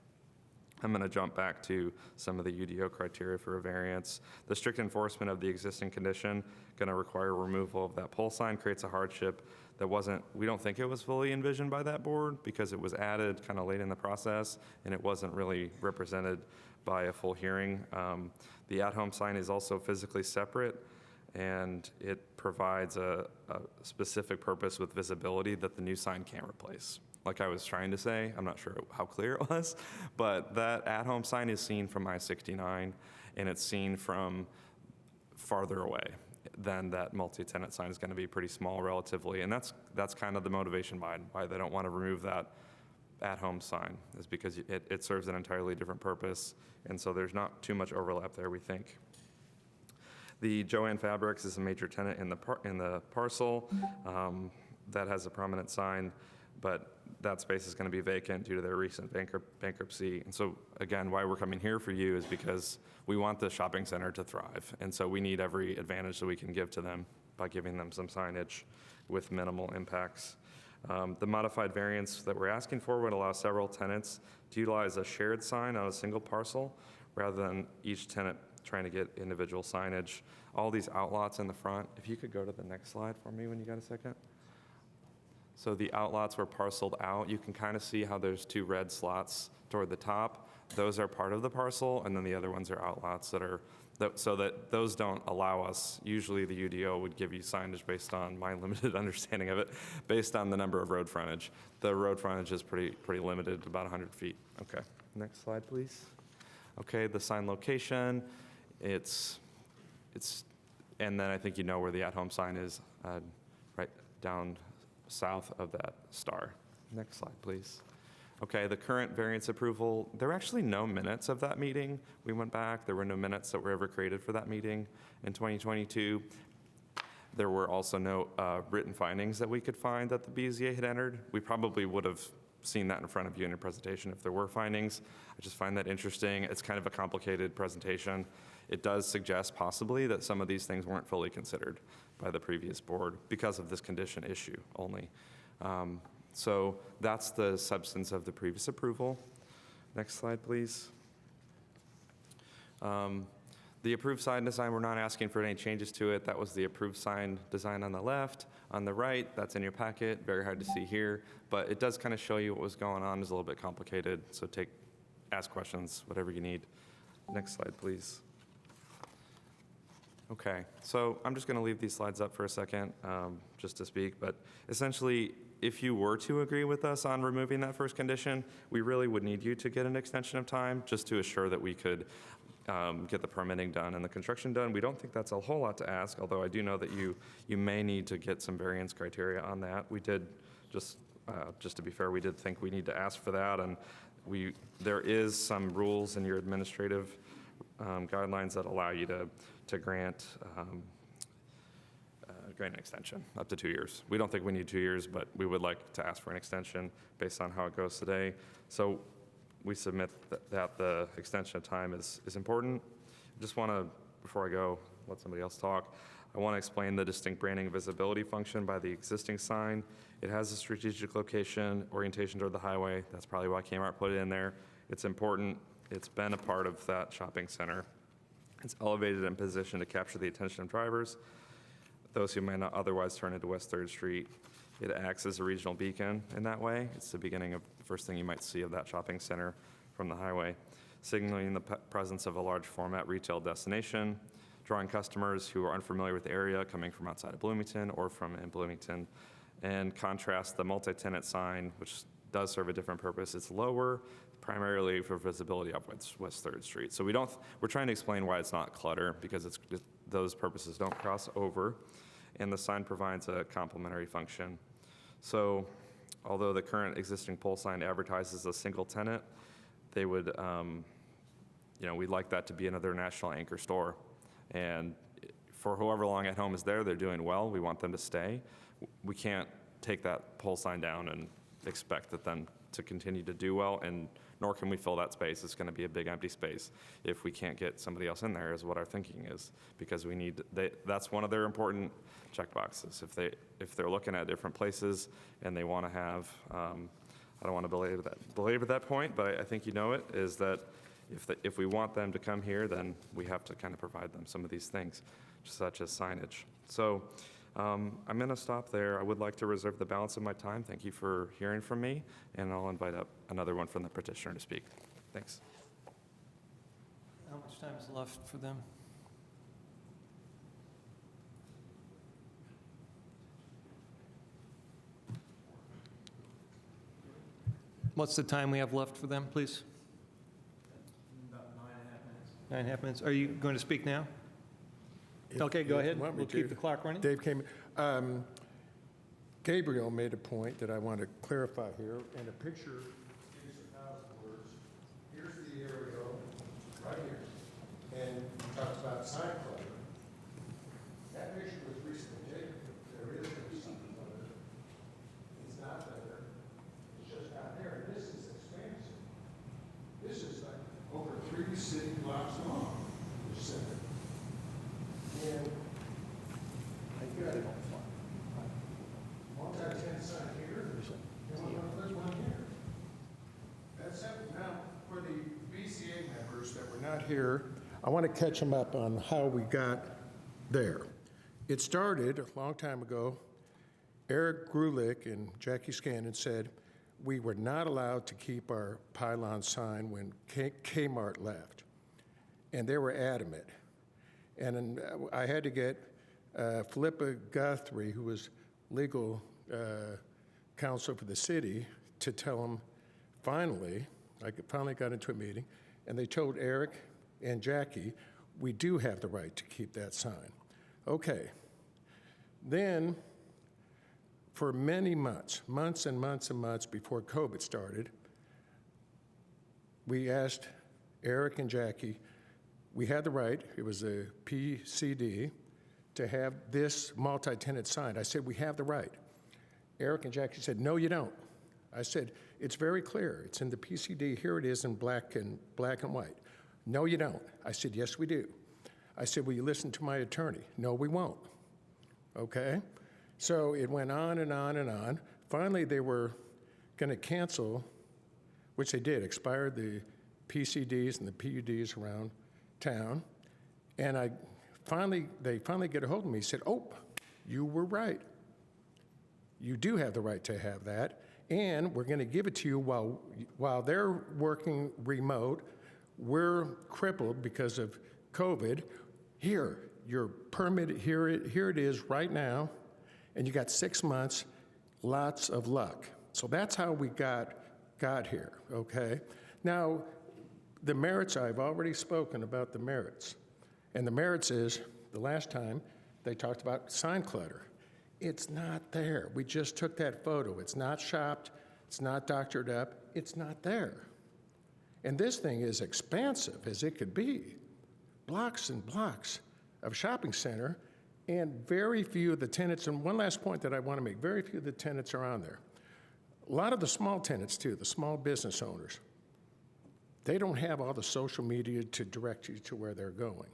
I'm going to jump back to some of the UDO criteria for a variance. The strict enforcement of the existing condition going to require removal of that pole sign creates a hardship that we don't think it was fully envisioned by that board because it was added kind of late in the process and it wasn't really represented by a full hearing. The at-home sign is also physically separate and it provides a specific purpose with visibility that the new sign can't replace. Like I was trying to say, I'm not sure how clear it was, but that at-home sign is seen from I-69, and it's seen from farther away than that multi-tenant sign is going to be pretty small relatively, and that's kind of the motivation behind why they don't want to remove that at-home sign, is because it serves an entirely different purpose, and so there's not too much overlap there, we think. The Joanne Fabrics is a major tenant in the parcel that has a prominent sign, but that space is going to be vacant due to their recent bankruptcy. And so, again, why we're coming here for you is because we want the shopping center to thrive. And so we need every advantage that we can give to them by giving them some signage with minimal impacts. The modified variance that we're asking for would allow several tenants to utilize a shared sign on a single parcel rather than each tenant trying to get individual signage. All these outlots in the front, if you could go to the next slide for me when you got a second. So the outlots were parceled out. You can kind of see how there's 2 red slots toward the top. Those are part of the parcel, and then the other ones are outlots so that those don't allow us. Usually the UDO would give you signage based on my limited understanding of it, based on the number of road frontage. The road frontage is pretty limited, about 100 feet. Okay, next slide, please. Okay, the sign location, and then I think you know where the at-home sign is, right down south of that star. Next slide, please. Okay, the current variance approval, there were actually no minutes of that meeting. We went back, there were no minutes that were ever created for that meeting in 2022. There were also no written findings that we could find that the BZA had entered. We probably would have seen that in front of you in your presentation if there were findings. I just find that interesting. It's kind of a complicated presentation. It does suggest possibly that some of these things weren't fully considered by the previous board because of this condition issue only. So that's the substance of the previous approval. Next slide, please. The approved sign design, we're not asking for any changes to it. That was the approved sign design on the left. On the right, that's in your packet, very hard to see here, but it does kind of show you what was going on. It's a little bit complicated, so ask questions, whatever you need. Next slide, please. Okay, so I'm just going to leave these slides up for a second just to speak, but essentially, if you were to agree with us on removing that first condition, we really would need you to get an extension of time just to assure that we could get the permitting done and the construction done. We don't think that's a whole lot to ask, although I do know that you may need to get some variance criteria on that. We did, just to be fair, we did think we need to ask for that, and there is some rules in your administrative guidelines that allow you to grant an extension up to 2 years. We don't think we need 2 years, but we would like to ask for an extension based on how it goes today. So we submit that the extension of time is important. Just want to, before I go, let somebody else talk. I want to explain the distinct branding and visibility function by the existing sign. It has a strategic location, orientation toward the highway. That's probably why Kmart put it in there. It's important. It's been a part of that shopping center. It's elevated and positioned to capture the attention of drivers, those who might not otherwise turn into West 3rd Street. It acts as a regional beacon in that way. It's the beginning of the first thing you might see of that shopping center from the highway, signaling the presence of a large format retail destination. drawing customers who are unfamiliar with the area coming from outside of Bloomington or from in Bloomington, and contrast the multi-tenant sign, which does serve a different purpose. It's lower, primarily for visibility up West 3rd Street. So we're trying to explain why it's not clutter, because those purposes don't cross over, and the sign provides a complementary function. So although the current existing pole sign advertises a single tenant, they would, we'd like that to be another national anchor store. And for however long At Home is there, they're doing well. We want them to stay. We can't take that pole sign down and expect them to continue to do well, and nor can we fill that space. It's going to be a big empty space if we can't get somebody else in there, is what our thinking is, because that's one of their important checkboxes. If they're looking at different places and they want to have, I don't want to belabor that point, but I think you know it, is that if we want them to come here, then we have to kind of provide them some of these things, such as signage. So I'm going to stop there. I would like to reserve the balance of my time. Thank you for hearing from me, and I'll invite up another one from the petitioner to speak. Thanks. How much time is left for them? What's the time we have left for them, please? About 9.5 minutes. 9.5 minutes. Are you going to speak now? Okay, go ahead. We'll keep the clock running. Dave came, Gabriel made a point that I want to clarify here, and a picture is 1,000 words. Here's the aerial, right here, and he talks about sign clutter. That picture was recently taken. There is no sign clutter. It's not there. It's just out there, and this is expansive. This is like over 3 city blocks long, this center. And I got it. Multi-tenant sign here, and there's one here. That's it. Now, for the BCA members that were not here, I want to catch them up on how we got there. It started a long time ago. Eric Grulick and Jackie Scannon said we were not allowed to keep our pylon sign when Kmart left, and they were adamant. And I had to get Philippa Guthrie, who was legal counsel for the city, to tell them finally, I finally got into a meeting, and they told Eric and Jackie, we do have the right to keep that sign. Okay. Then, for many months and months and months before COVID started, we asked Eric and Jackie, we had the right, it was a PCD, to have this multi-tenant sign. I said, we have the right. Eric and Jackie said, no, you don't. I said, it's very clear. It's in the PCD. Here it is in black and white. No, you don't. I said, yes, we do. I said, will you listen to my attorney? No, we won't. Okay? So it went on and on and on. Finally, they were going to cancel, which they did, expired the PCDs and the PUDs around town, and they finally get a hold of me. He said, oh, you were right. You do have the right to have that, and we're going to give it to you while they're working remote. We're crippled because of COVID. Here, your permit, here it is right now, and you got 6 months, lots of luck. So that's how we got here, okay? Now, the merits, I've already spoken about the merits. And the merits is, the last time, they talked about sign clutter. It's not there. We just took that photo. It's not shopped. It's not doctored up. It's not there. And this thing is expansive as it could be. Blocks and blocks of shopping center, and very few of the tenants, and one last point that I want to make, very few of the tenants are on there. A lot of the small tenants too, the small business owners, they don't have all the social media to direct you to where they're going.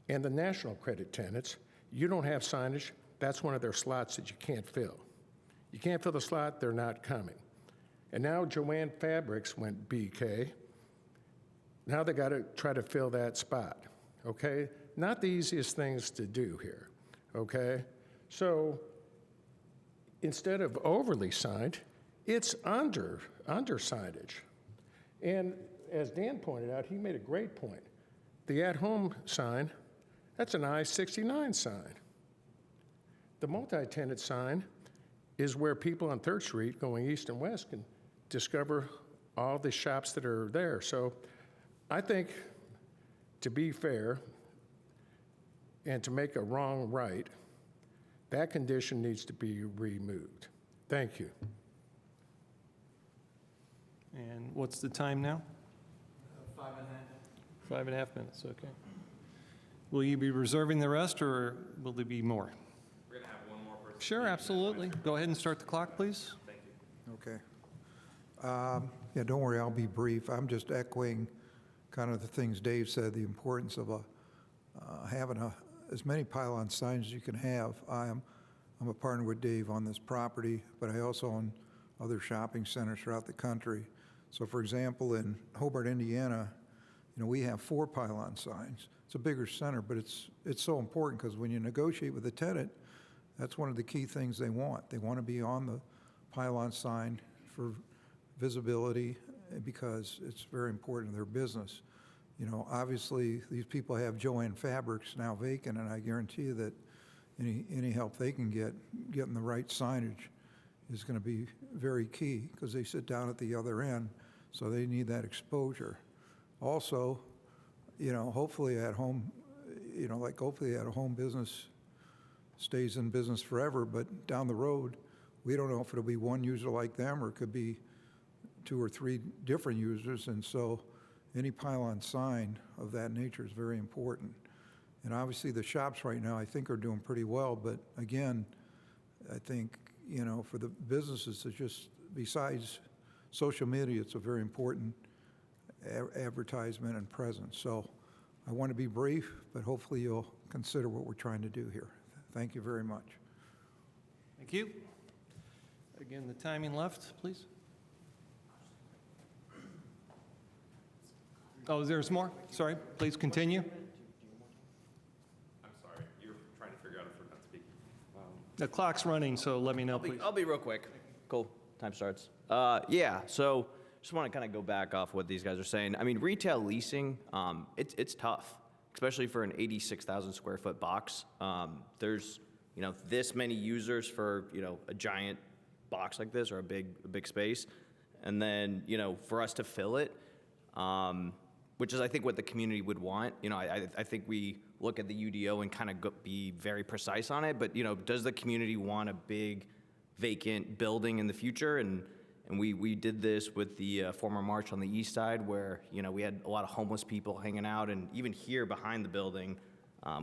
And the national credit tenants, you don't have signage, that's one of their slots that you can't fill. You can't fill the slot, they're not coming. And now Joanne Fabrics went BK. Now they got to try to fill that spot, okay? Not the easiest things to do here, okay? So instead of overly signed, it's under signage. And as Dan pointed out, he made a great point. The at-home sign, That's an I-69 sign. The multi-tenant sign is where people on 3rd Street going east and west can discover all the shops that are there. So I think, to be fair and to make a wrong right, that condition needs to be removed. Thank you. And what's the time now? 5.5 minutes, okay. Will you be reserving the rest, or will there be more? We're going to have one more person. Sure, absolutely. Go ahead and start the clock, please. Thank you. Okay. Yeah, don't worry, I'll be brief. I'm just echoing kind of the things Dave said, the importance of having as many pylon signs as you can have. I'm a partner with Dave on this property, but I also own other shopping centers throughout the country. So for example, in Hobart, Indiana, we have 4 pylon signs. It's a bigger center, but it's so important because when you negotiate with a tenant, that's one of the key things they want. They want to be on the pylon sign for visibility because it's very important to their business. Obviously, these people have Joann Fabrics now vacant, and I guarantee you that any help they can getting the right signage is going to be very key because they sit down at the other end, so they need that exposure. Also, hopefully at home, hopefully at a home business stays in business forever, but down the road, we don't know if it'll be one user like them or it could be 2 or 3 different users, and so any pylon sign of that nature is very important. And obviously the shops right now I think are doing pretty well, but again, I think, for the businesses to just, besides social media, it's a very important advertisement and presence. So I want to be brief, but hopefully you'll consider what we're trying to do here. Thank you very much. Thank you. Again, the timing left, please. Oh, there's more? Sorry, please continue. I'm sorry, you were trying to figure out if we're not speaking. The clock's running, so let me know, please. I'll be real quick. Cool. Time starts. Yeah, so just want to kind of go back off what these guys are saying. I mean, retail leasing, it's tough, especially for an 86,000 square foot box. There's, this many users for, a giant box like this or a big space. And then, for us to fill it, which is, I think, what the community would want. I think we look at the UDO and kind of be very precise on it, but, does the community want a big vacant building in the future? And we did this with the former march on the east side where, we had a lot of homeless people hanging out, and even here behind the building,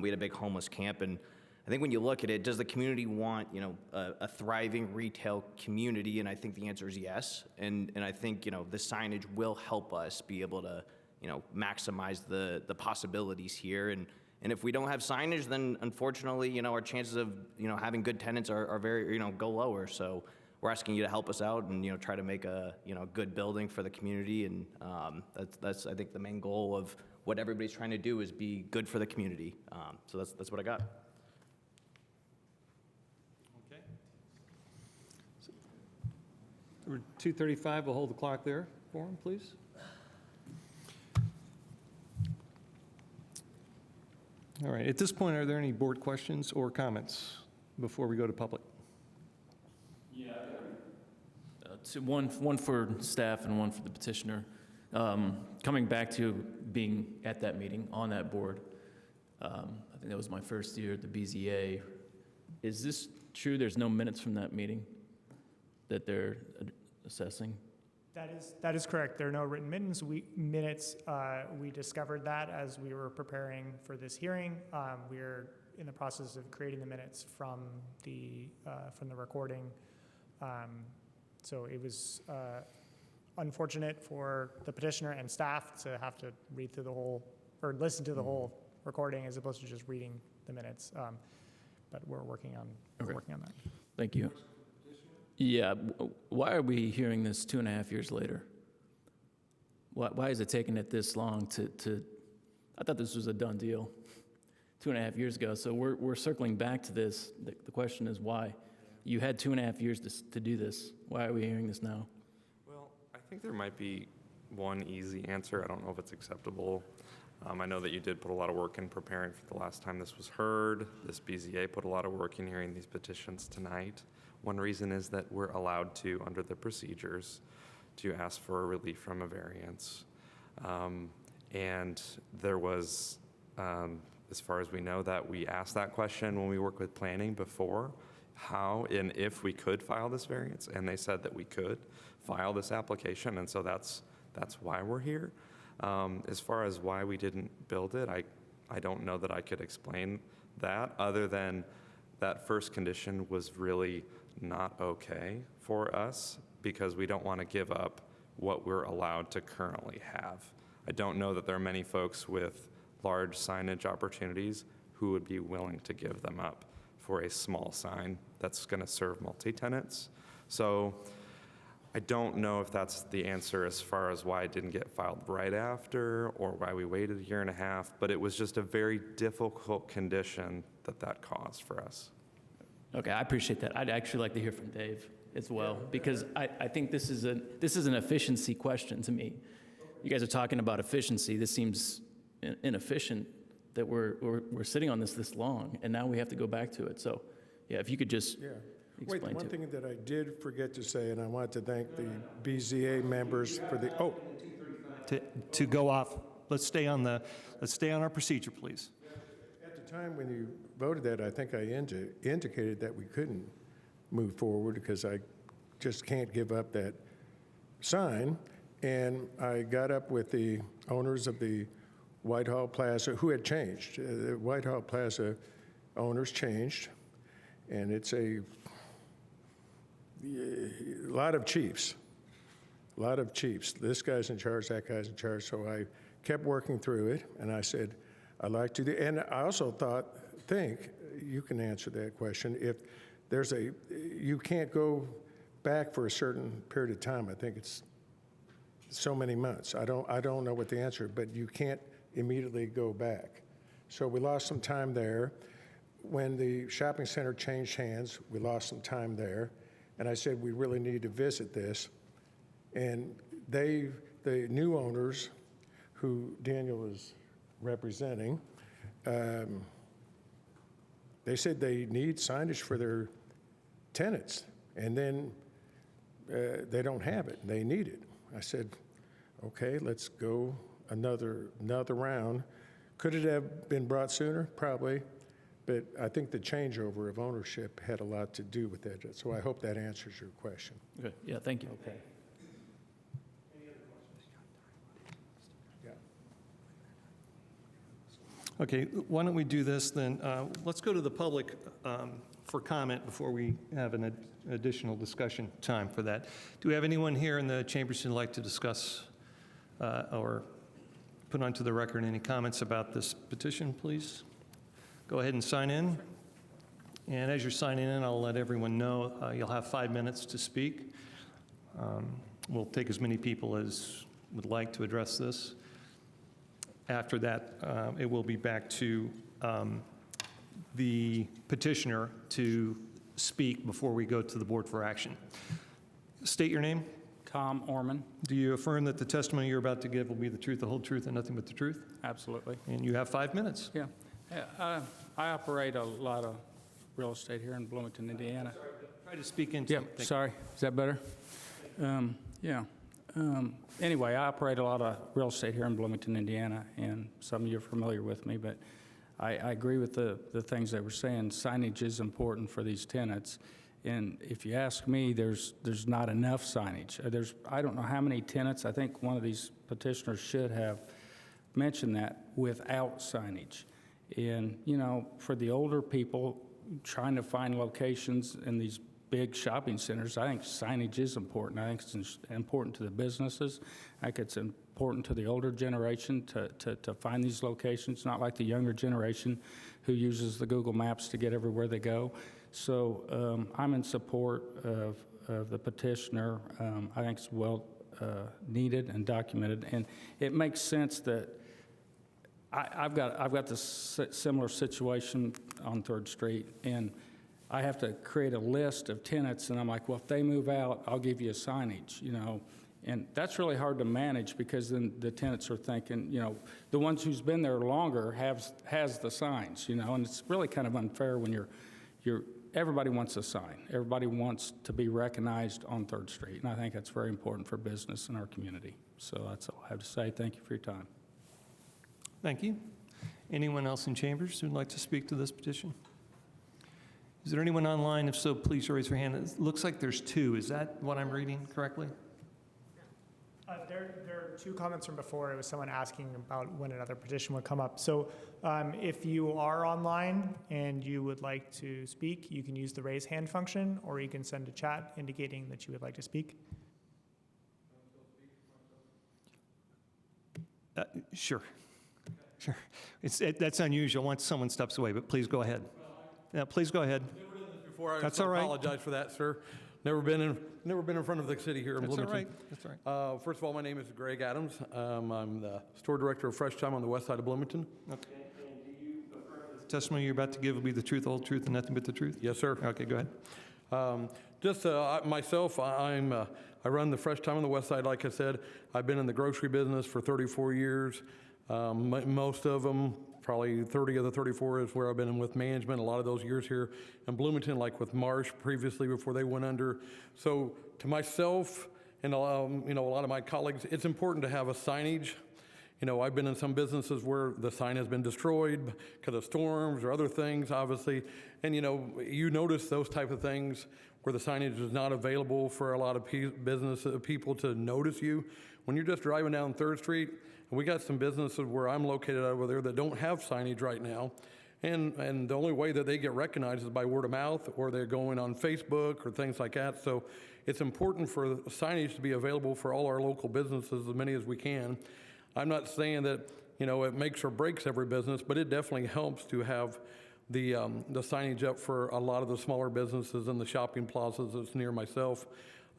we had a big homeless camp. And I think when you look at it, does the community want, a thriving retail community? And I think the answer is yes. And I think, the signage will help us be able to, maximize the possibilities here. And if we don't have signage, then unfortunately, our chances of, having good tenants are very, go lower. So we're asking you to help us out and, try to make a, good building for the community. And that's, I think, the main goal of what everybody's trying to do is be good for the community. So that's what I got. Okay. We're 2:35, we'll hold the clock there for him, please. All right, at this point, are there any board questions or comments before we go to public? One for staff and one for the petitioner. Coming back to being at that meeting, on that board, I think that was my first year at the BZA. Is this true? There's no minutes from that meeting that they're assessing? That is correct. There are no written minutes. We discovered that as we were preparing for this hearing. We're in the process of creating the minutes from the recording. So it was unfortunate for the petitioner and staff to have to read through the whole, or listen to the whole recording as opposed to just reading the minutes. But we're working on that. Thank you. Yeah, why are we hearing this 2.5 years later? Why is it taking it this long to I thought this was a done deal 2.5 years ago. So we're circling back to this. The question is why? You had 2.5 years to do this. Why are we hearing this now? Well, I think there might be one easy answer. I don't know if it's acceptable. I know that you did put a lot of work in preparing for the last time this was heard. This BZA put a lot of work in hearing these petitions tonight. One reason is that we're allowed to, under the procedures, to ask for a relief from a variance. And there was, as far as we know, that we asked that question when we worked with planning before, how and if we could file this variance, and they said that we could file this application, and so that's why we're here. As far as why we didn't build it, I don't know that I could explain that, other than that first condition was really not okay for us, because we don't want to give up what we're allowed to currently have. I don't know that there are many folks with large signage opportunities who would be willing to give them up for a small sign that's going to serve multi-tenants. So I don't know if that's the answer as far as why it didn't get filed right after or why we waited a year and a half, but it was just a very difficult condition that caused for us. Okay, I appreciate that. I'd actually like to hear from Dave as well, because I think this is an efficiency question to me. You guys are talking about efficiency. This seems inefficient that we're sitting on this long, and now we have to go back to it. So, yeah, if you could just Wait, explain one to thing that I did forget to say, and I want to thank the BZA members for the, To go off, let's stay on our procedure, please. at the time when you voted that, I think I indicated that we couldn't move forward because I just can't give up that sign. And I got up with the owners of the Whitehall Plaza, who had changed. The Whitehall Plaza owners changed, and it's a lot of chiefs, This guy's in charge, that guy's in charge. So I kept working through it, and I said, I'd like to do, and I also think, you can answer that question, if there's you can't go back for a certain period of time. I think it's so many months. I don't know what the answer, but you can't immediately go back. So we lost some time there. When the shopping center changed hands, we lost some time there. And I said, we really need to visit this. And the new owners, who Daniel is representing, they said they need signage for their tenants. And then they don't have it. They need it. I said, okay, let's go another round. Could it have been brought sooner? Probably. But I think the changeover of ownership had a lot to do with that. So I hope that answers your question. Okay. Yeah, thank you. Okay. Yeah. Okay, why don't we do this then? Let's go to the public for comment before we have an additional discussion time for that. Do we have anyone here in the chambers who'd like to discuss or put onto the record any comments about this petition, please? Go ahead and sign in. And as you're signing in, I'll let everyone know you'll have 5 minutes to speak. We'll take as many people as would like to address this. After that, it will be back to the petitioner to speak before we go to the board for action. State your name. Tom Orman. Do you affirm that the testimony you're about to give will be the truth, the whole truth, and nothing but the truth? Absolutely. And you have 5 minutes. Yeah. I operate a lot of real estate here in Bloomington, Indiana. Try to speak into Yep, sorry. Is that better? Yeah. Anyway, I operate a lot of real estate here in Bloomington, Indiana, and some of you are familiar with me, but I agree with the things they were saying. Signage is important for these tenants. And if you ask me, there's not enough signage. I don't know how many tenants. I think one of these petitioners should have mentioned that without signage. And, you know, for the older people trying to find locations in these big shopping centers, I think signage is important. I think it's important to the businesses. I think it's important to the older generation to find these locations, not like the younger generation who uses the Google Maps to get everywhere they go. So I'm in support of the petitioner. I think it's well needed and documented. And it makes sense that I've got this similar situation on 3rd Street, and I have to create a list of tenants, and I'm like, well, if they move out, I'll give you a signage, you know. And that's really hard to manage because then the tenants are thinking, you know, the ones who's been there longer has the signs, you know, and it's really kind of unfair when everybody wants a sign. Everybody wants to be recognized on 3rd Street, and I think that's very important for business in our community. So that's all I have to say. Thank you for your time. Thank you. Anyone else in chambers who'd like to speak to this petition? Is there anyone online? If so, please raise your hand. It looks like there's 2. Is that what I'm reading correctly? There are 2 comments from before. It was someone asking about when another petition would come up. So if you are online and you would like to speak, you can use the raise hand function, or you can send a chat indicating that you would like to speak. Sure. Sure. That's unusual once someone steps away, but please go ahead. Yeah, please go ahead. Before, That's I all right. apologize for that, sir. Never been in front of the city here in That's all Bloomington. right. That's all right. First of all, my name is Greg Adams. I'm the store director of Fresh Time on the west side of Bloomington. Okay. And do you affirm that the testimony you're about to give will be the truth, the whole truth, and nothing but the truth? Yes, sir. Okay, go ahead. Myself, I run the Fresh Time on the west side. Like I said, I've been in the grocery business for 34 years. Most of them, probably 30 of the 34 is where I've been in with management, a lot of those years here in Bloomington, like with Marsh previously before they went under. So to myself and a lot of my colleagues, it's important to have a signage. You know, I've been in some businesses where the sign has been destroyed because of storms or other things, obviously. And, you notice those type of things where the signage is not available for a lot of business people to notice you. When you're just driving down 3rd Street, and we got some businesses where I'm located over there that don't have signage right now. And the only way that they get recognized is by word of mouth, or they're going on Facebook or things like that. So it's important for signage to be available for all our local businesses, as many as we can. I'm not saying that, it makes or breaks every business, but it definitely helps to have the signage up for a lot of the smaller businesses and the shopping plazas that's near myself.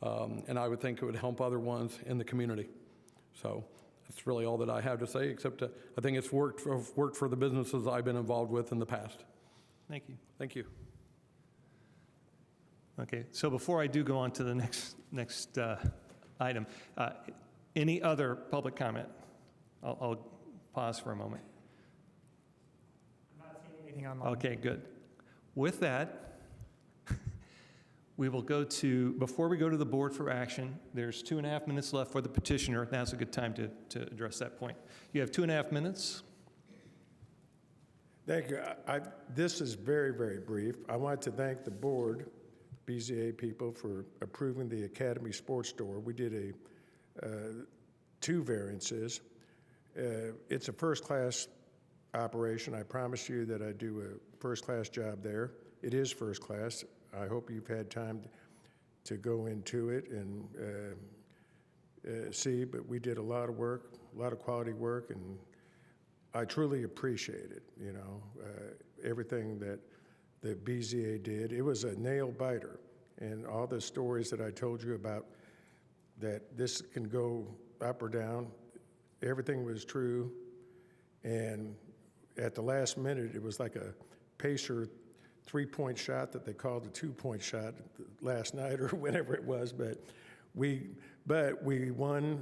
And I would think it would help other ones in the community. So that's really all that I have to say, except I think it's worked for the businesses I've been involved with in the past. Thank you. Thank you. Okay, so before I do go on to the next item, any other public comment? I'll pause for a moment. I'm not seeing anything online. Okay, good. With that, we will before we go to the board for action, there's 2.5 minutes left for the petitioner. Now's a good time to address that point. You have 2.5 minutes. Thank you. This is very, very brief. I want to thank the board, BZA people, for approving the Academy Sports Store. We did 2 variances. It's a first-class operation. I promise you that I do a first-class job there. It is first class. I hope you've had time to go into it and see, but we did a lot of work, a lot of quality work, and I truly appreciate it, everything that the BZA did. It was a nail biter, and all the stories that I told you about, that this can go up or down, everything was true, and at the last minute, it was like a Pacer 3-point shot that they called a 2-point shot last night or whenever it was, but we won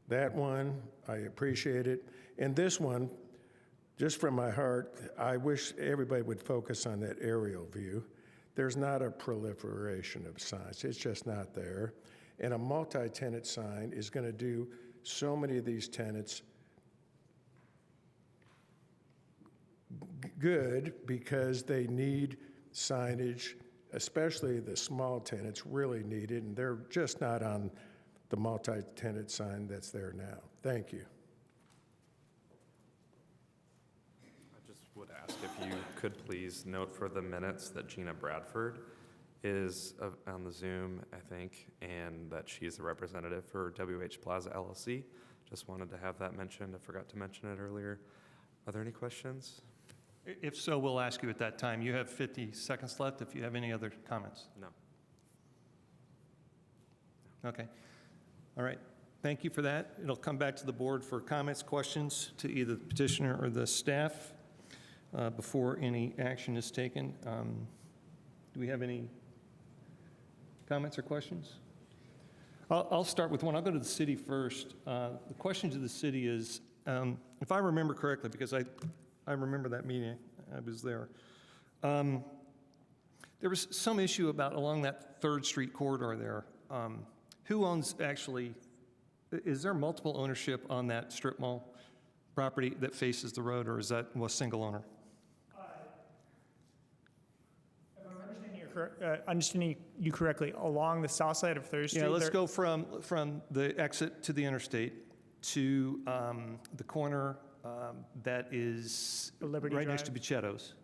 that one. I appreciate it. And this one, just from my heart, I wish everybody would focus on that aerial view. There's not a proliferation of signs. It's just not there. And a multi-tenant sign is going to do so many of these tenants good, because they need signage, especially the small tenants really need it, and they're just not on the multi-tenant sign that's there now. Thank you. I just would ask if you could please note for the minutes that Gina Bradford is on the Zoom, I think, and that she's a representative for WH Plaza LLC. Just wanted to have that mentioned. I forgot to mention it earlier. Are there any questions? If so, we'll ask you at that time. You have 50 seconds left if you have any other comments. No. Okay. All right. Thank you for that. It'll come back to the board for comments, questions to either the petitioner or the staff before any action is taken. Do we have any comments or questions? I'll start with one. I'll go to the city first. The question to the city is, if I remember correctly, because I remember that meeting, I was there. There was some issue about along that 3rd Street corridor there. Who owns actually, is there multiple ownership on that strip mall property that faces the road, or is that a single owner? If I'm understanding you correctly, along the south side of 3rd Street? Yeah, let's go from the exit to the interstate to the corner that is Liberty right next to Drive. Bichetto's.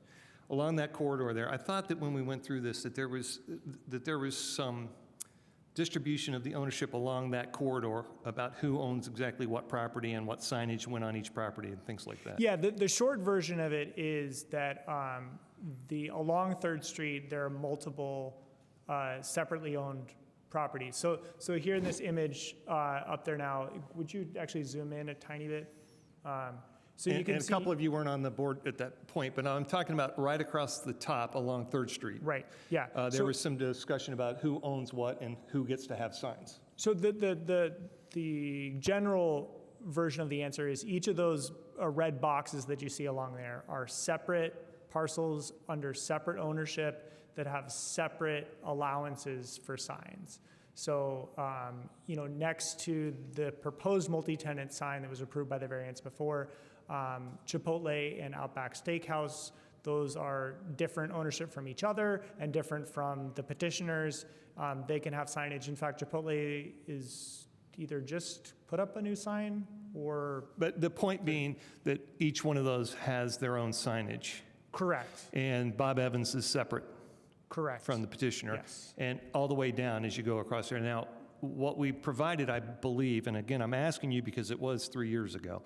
Along that corridor there, I thought that when we went through this, that there was some distribution of the ownership along that corridor about who owns exactly what property and what signage went on each property and things like that. Yeah, the short version of it is that along 3rd Street, there are multiple separately owned properties. So here in this image up there now, would you actually zoom in a tiny bit? So you can and see, a couple of you weren't on the board at that point, but I'm talking about right across the top along 3rd Street. right, yeah. There was some discussion about who owns what and who gets to have signs. So the general version of the answer is each of those red boxes that you see along there are separate parcels under separate ownership that have separate allowances for signs. So, next to the proposed multi-tenant sign that was approved by the variance before, Chipotle and Outback Steakhouse, those are different ownership from each other and different from the petitioners. They can have signage. In fact, Chipotle is either just put up a new sign or... But the point being that each one of those has their own signage. Correct. And Bob Evans is separate. Correct. From the petitioner. Yes. And all the way down as you go across there. Now, what we provided, I believe, and again, I'm asking you because it was 3 years ago,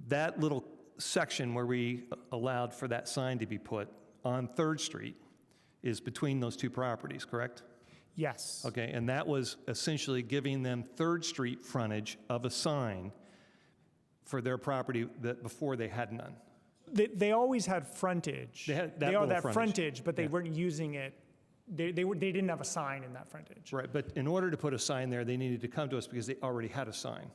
that little section where we allowed for that sign to be put on 3rd Street is between those two properties, correct? Yes. Okay, and that was essentially giving them 3rd Street frontage of a sign for their property that before they had none. They always had frontage. They had that They all little that frontage. but they Yeah. weren't using it. They didn't have a sign in that frontage. Right, but in order to put a sign there, they needed to come to us because they already had a sign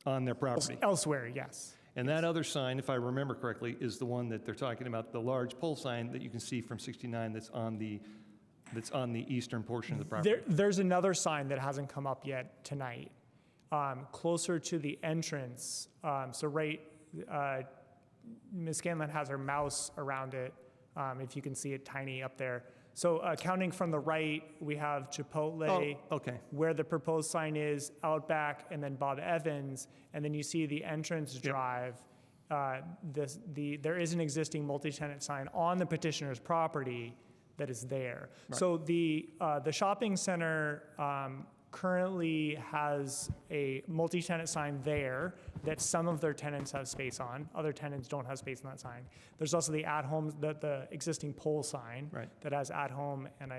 on their property. Elsewhere, yes. And that other sign, if I remember correctly, is the one that they're talking about, the large pole sign that you can see from 69 that's on the eastern portion of the property. There's another sign that hasn't come up yet tonight, closer to the entrance. Ms. Scanlon has her mouse around it, if you can see it tiny up there. So counting from the right, we have Chipotle, okay. where the proposed sign is, Outback, and then Bob Evans, and then you see the entrance drive. There is an existing multi-tenant sign on the petitioner's property that is there. Right. So the shopping center currently has a multi-tenant sign there that some of their tenants have space on. Other tenants don't have space on that sign. There's also the at-home, the existing pole sign Right. that has at-home, and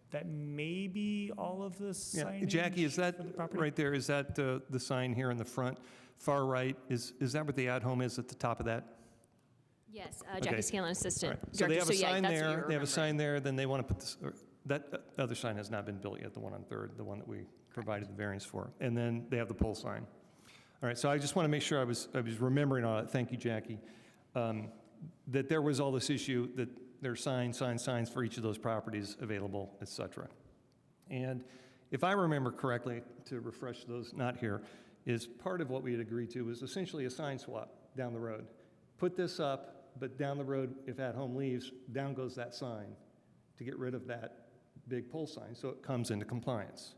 that may be all of the signage. Yeah, Jackie, is that for the property? right there? Is that the sign here in the front, far right? Is that what the at-home is at the top of that? Yes, Okay. Jackie Scanlon, Assistant All right. So they Director. have a yeah, sign that's what there, you're they have a sign remembering. there, then they want to put this, that other sign has not been built yet, the one on 3rd, the one that we provided the variance for. And then they have the pole sign. All right, so I just want to make sure I was remembering all that, thank you, Jackie, that there was all this issue that there are signs for each of those properties available, et cetera. And if I remember correctly, to refresh those not here, is part of what we had agreed to was essentially a sign swap down the road. Put this up, but down the road, if At Home leaves, down goes that sign to get rid of that big pole sign, so it comes into compliance.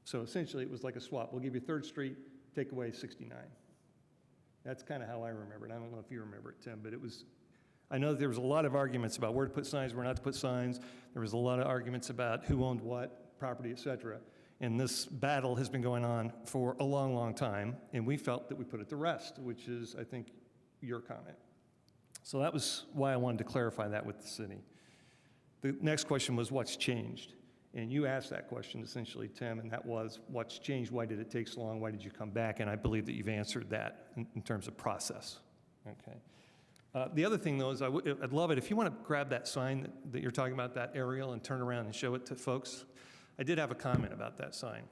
So essentially, it was like a swap. We'll give you 3rd Street, take away 69. That's kind of how I remember it. I don't know if you remember it, Tim, but it was, I know that there was a lot of arguments about where to put signs, where not to put signs. There was a lot of arguments about who owned what, property, et cetera. And this battle has been going on for a long, long time, and we felt that we put it to rest, which is, I think, your comment. So that was why I wanted to clarify that with the city. The next question was, what's changed? And you asked that question essentially, Tim, and that was, what's changed? Why did it take so long? Why did you come back? And I believe that you've answered that in terms of process. Okay. The other thing, though, is I'd love it if you want to grab that sign that you're talking about, that aerial, and turn around and show it to folks. I did have a comment about that sign.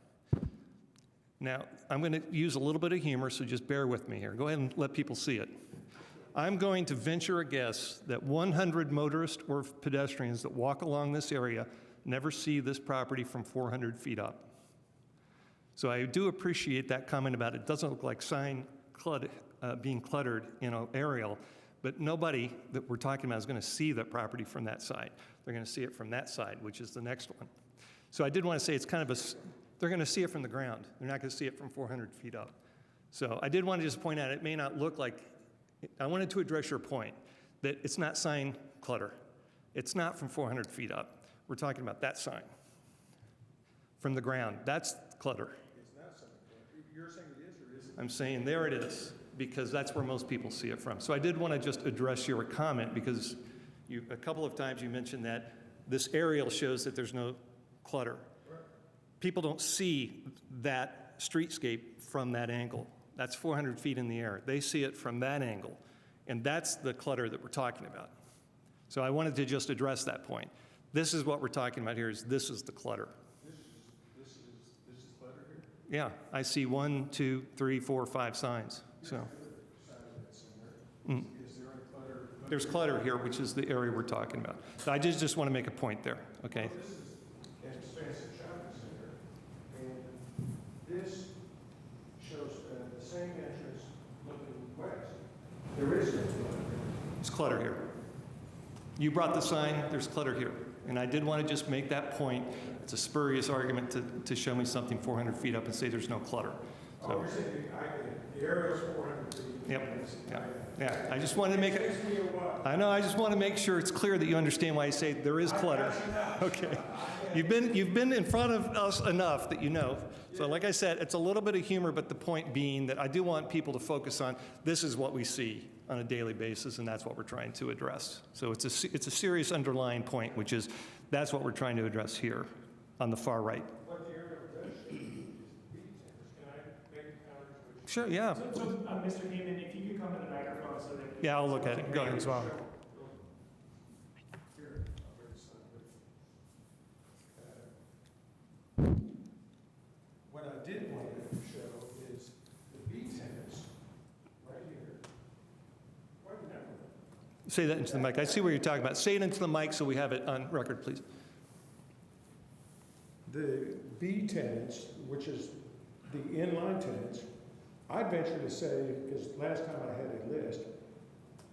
Now, I'm going to use a little bit of humor, so just bear with me here. Go ahead and let people see it. I'm going to venture a guess that 100 motorists or pedestrians that walk along this area never see this property from 400 feet up. So I do appreciate that comment about it doesn't look like being cluttered in an aerial, but nobody that we're talking about is going to see the property from that side. They're going to see it from that side, which is the next one. So I did want to say it's kind of they're going to see it from the ground. They're not going to see it from 400 feet up. So I did want to just point out, it may not look like, I wanted to address your point that it's not sign clutter. It's not from 400 feet up. We're talking about that sign from the ground. That's clutter. It's not something, you're saying it is or isn't? I'm saying there it is, because that's where most people see it from. So I did want to just address your comment, because a couple of times you mentioned that this aerial shows that there's no clutter. People don't see that streetscape from that angle. That's 400 feet in the air. They see it from that angle, and that's the clutter that we're talking about. So I wanted to just address that point. This is what we're talking about here, this is the clutter. This is clutter here? Yeah, I see 1, 2, 3, 4, 5 signs, so. Is there any clutter? There's clutter here, which is the area we're talking about. So I just want to make a point there, okay? This is an expansive shopping center, and this shows the same entrance looking west. There is no clutter. There's clutter here. You brought the sign, there's clutter here. And I did want to just make that point. It's a spurious argument to show me something 400 feet up and say there's no clutter. So, Oh, you're saying the area's 400 feet? yep, yeah. I just wanted to make it, I know, I just want to make sure it's clear that you understand why I say there is clutter. Okay. You've been in front of us enough that you know. So like I said, it's a little bit of humor, but the point being that I do want people to focus on this is what we see on a daily basis, and that's what we're trying to address. So it's a serious underlying point, which is that's what we're trying to address here on the far right. What the area does show is B-tenders. Can I make a comment? Sure, yeah. So Mr. Heyman, if you could come to the microphone so that. Yeah, I'll look at it. Go ahead as well. Here, I'll bring the sign with me. What I did want to show is the B-tenders right here. Right now. Say that into the mic. I see what you're talking about. Say it into the mic so we have it on record, please. The B tenants, which is the inline tenants, I'd venture to say, because last time I had a list,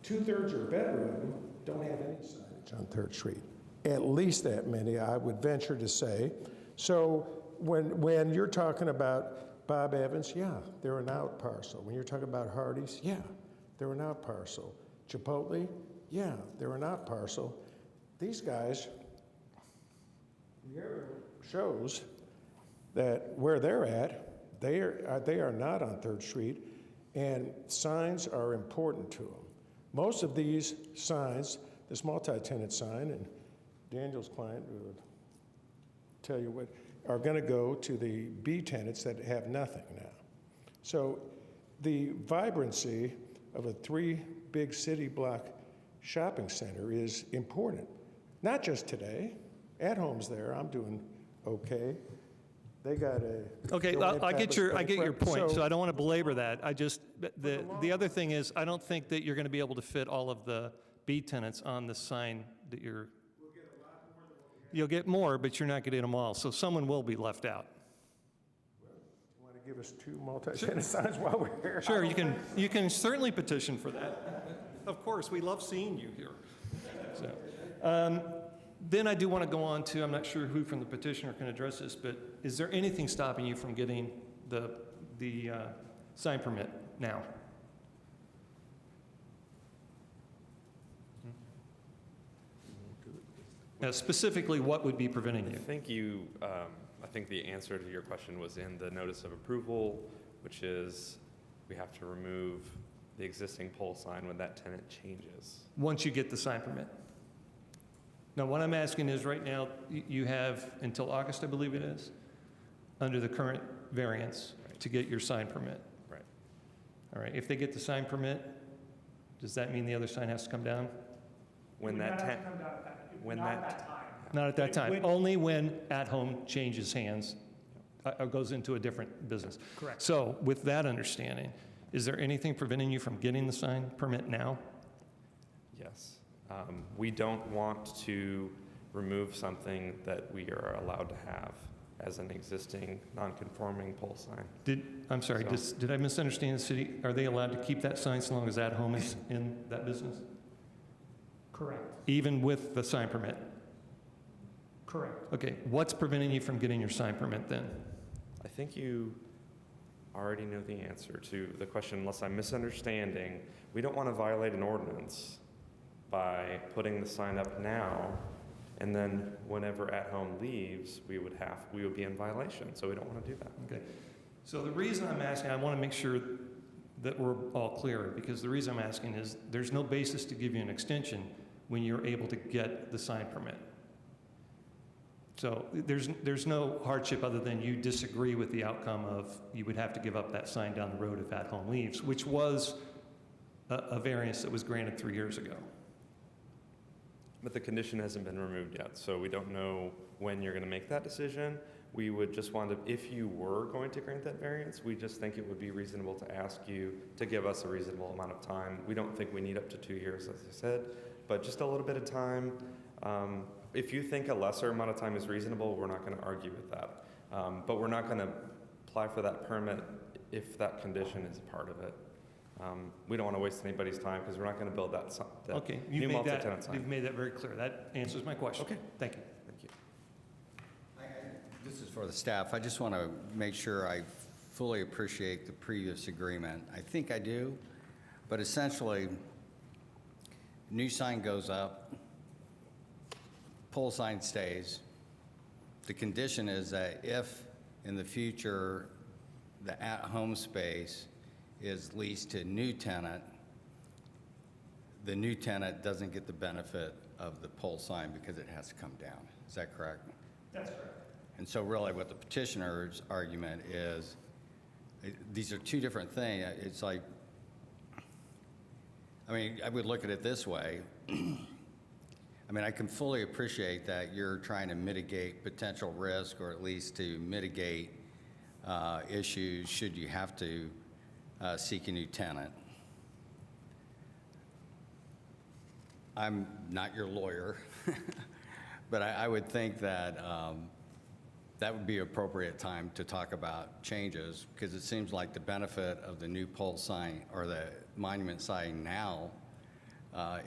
2/3 or better of them don't have any signage on 3rd Street. At least that many, I would venture to say. So when you're talking about Bob Evans, yeah, they're an out parcel. When you're talking about Hardee's, yeah, they're an out parcel. Chipotle, yeah, they're an out parcel. These guys, the area shows that where they're at, they are not on 3rd Street, and signs are important to them. Most of these signs, this multi-tenant sign, and Daniel's client would tell you what, are going to go to the B tenants that have nothing now. So the vibrancy of a 3 big city block shopping center is important. Not just today. At Home's there, I'm doing okay. They got a. Okay, I get your point, so I don't want to belabor that. I just, the other thing is, I don't think that you're going to be able to fit all of the B tenants on the sign that you're. We'll get a lot more than what we have. You'll get more, but you're not getting them all, so someone will be left out. Well, you want to give us 2 multi-tenant signs while we're here? Sure, you can certainly petition for that. Of course, we love seeing you here. So, then I do want to go on to, I'm not sure who from the petitioner can address this, but is there anything stopping you from getting the sign permit now? Specifically, what would be preventing you? I think the answer to your question was in the notice of approval, which is we have to remove the existing pole sign when that tenant changes. Once you get the sign permit? Now, what I'm asking is, right now, you have until August, I believe it is, under the current variance, to get your sign permit. Right. All right, if they get the sign permit, does that mean the other sign has to come down? When Not that at tenant, that time. Not at that time, only when At Home changes hands goes into a different business. Correct. So with that understanding, is there anything preventing you from getting the sign permit now? Yes. We don't want to remove something that we are allowed to have as an existing non-conforming pole sign. I'm sorry, So- did I misunderstand the city? Are they allowed to keep that sign so long as At Home is in that business? Correct. Even with the sign permit? Correct. Okay, what's preventing you from getting your sign permit then? I think you already know the answer to the question, unless I'm misunderstanding. We don't want to violate an ordinance by putting the sign up now, and then whenever At Home leaves, we would be in violation, so we don't want to do that. Okay, so the reason I'm asking, I want to make sure that we're all clear, because the reason I'm asking is there's no basis to give you an extension when you're able to get the sign permit. So there's no hardship other than you disagree with the outcome of you would have to give up that sign down the road if At Home leaves, which was a variance that was granted 3 years ago. But the condition hasn't been removed yet, so we don't know when you're going to make that decision. We would just want to, if you were going to grant that variance, we just think it would be reasonable to ask you to give us a reasonable amount of time. We don't think we need up to 2 years, as I said, but just a little bit of time. If you think a lesser amount of time is reasonable, we're not going to argue with that. But we're not going to apply for that permit if that condition is a part of it. We don't want to waste anybody's time because we're not going to build that Okay, new multi-tenant sign. you've made that very clear. That answers my question. Okay. Thank you. Thank you. This is for the staff. I just want to make sure I fully appreciate the previous agreement. I think I do, but essentially, new sign goes up, pole sign stays. The condition is that if in the future the at-home space is leased to a new tenant, the new tenant doesn't get the benefit of the pole sign because it has to come down. Is that correct? That's correct. And so really what the petitioner's argument is, these are two different things. It's like, I mean, I would look at it this way. I mean, I can fully appreciate that you're trying to mitigate potential risk, or at least to mitigate issues should you have to seek a new tenant. I'm not your lawyer, but I would think that that would be an appropriate time to talk about changes, because it seems like the benefit of the new pole sign or the monument sign now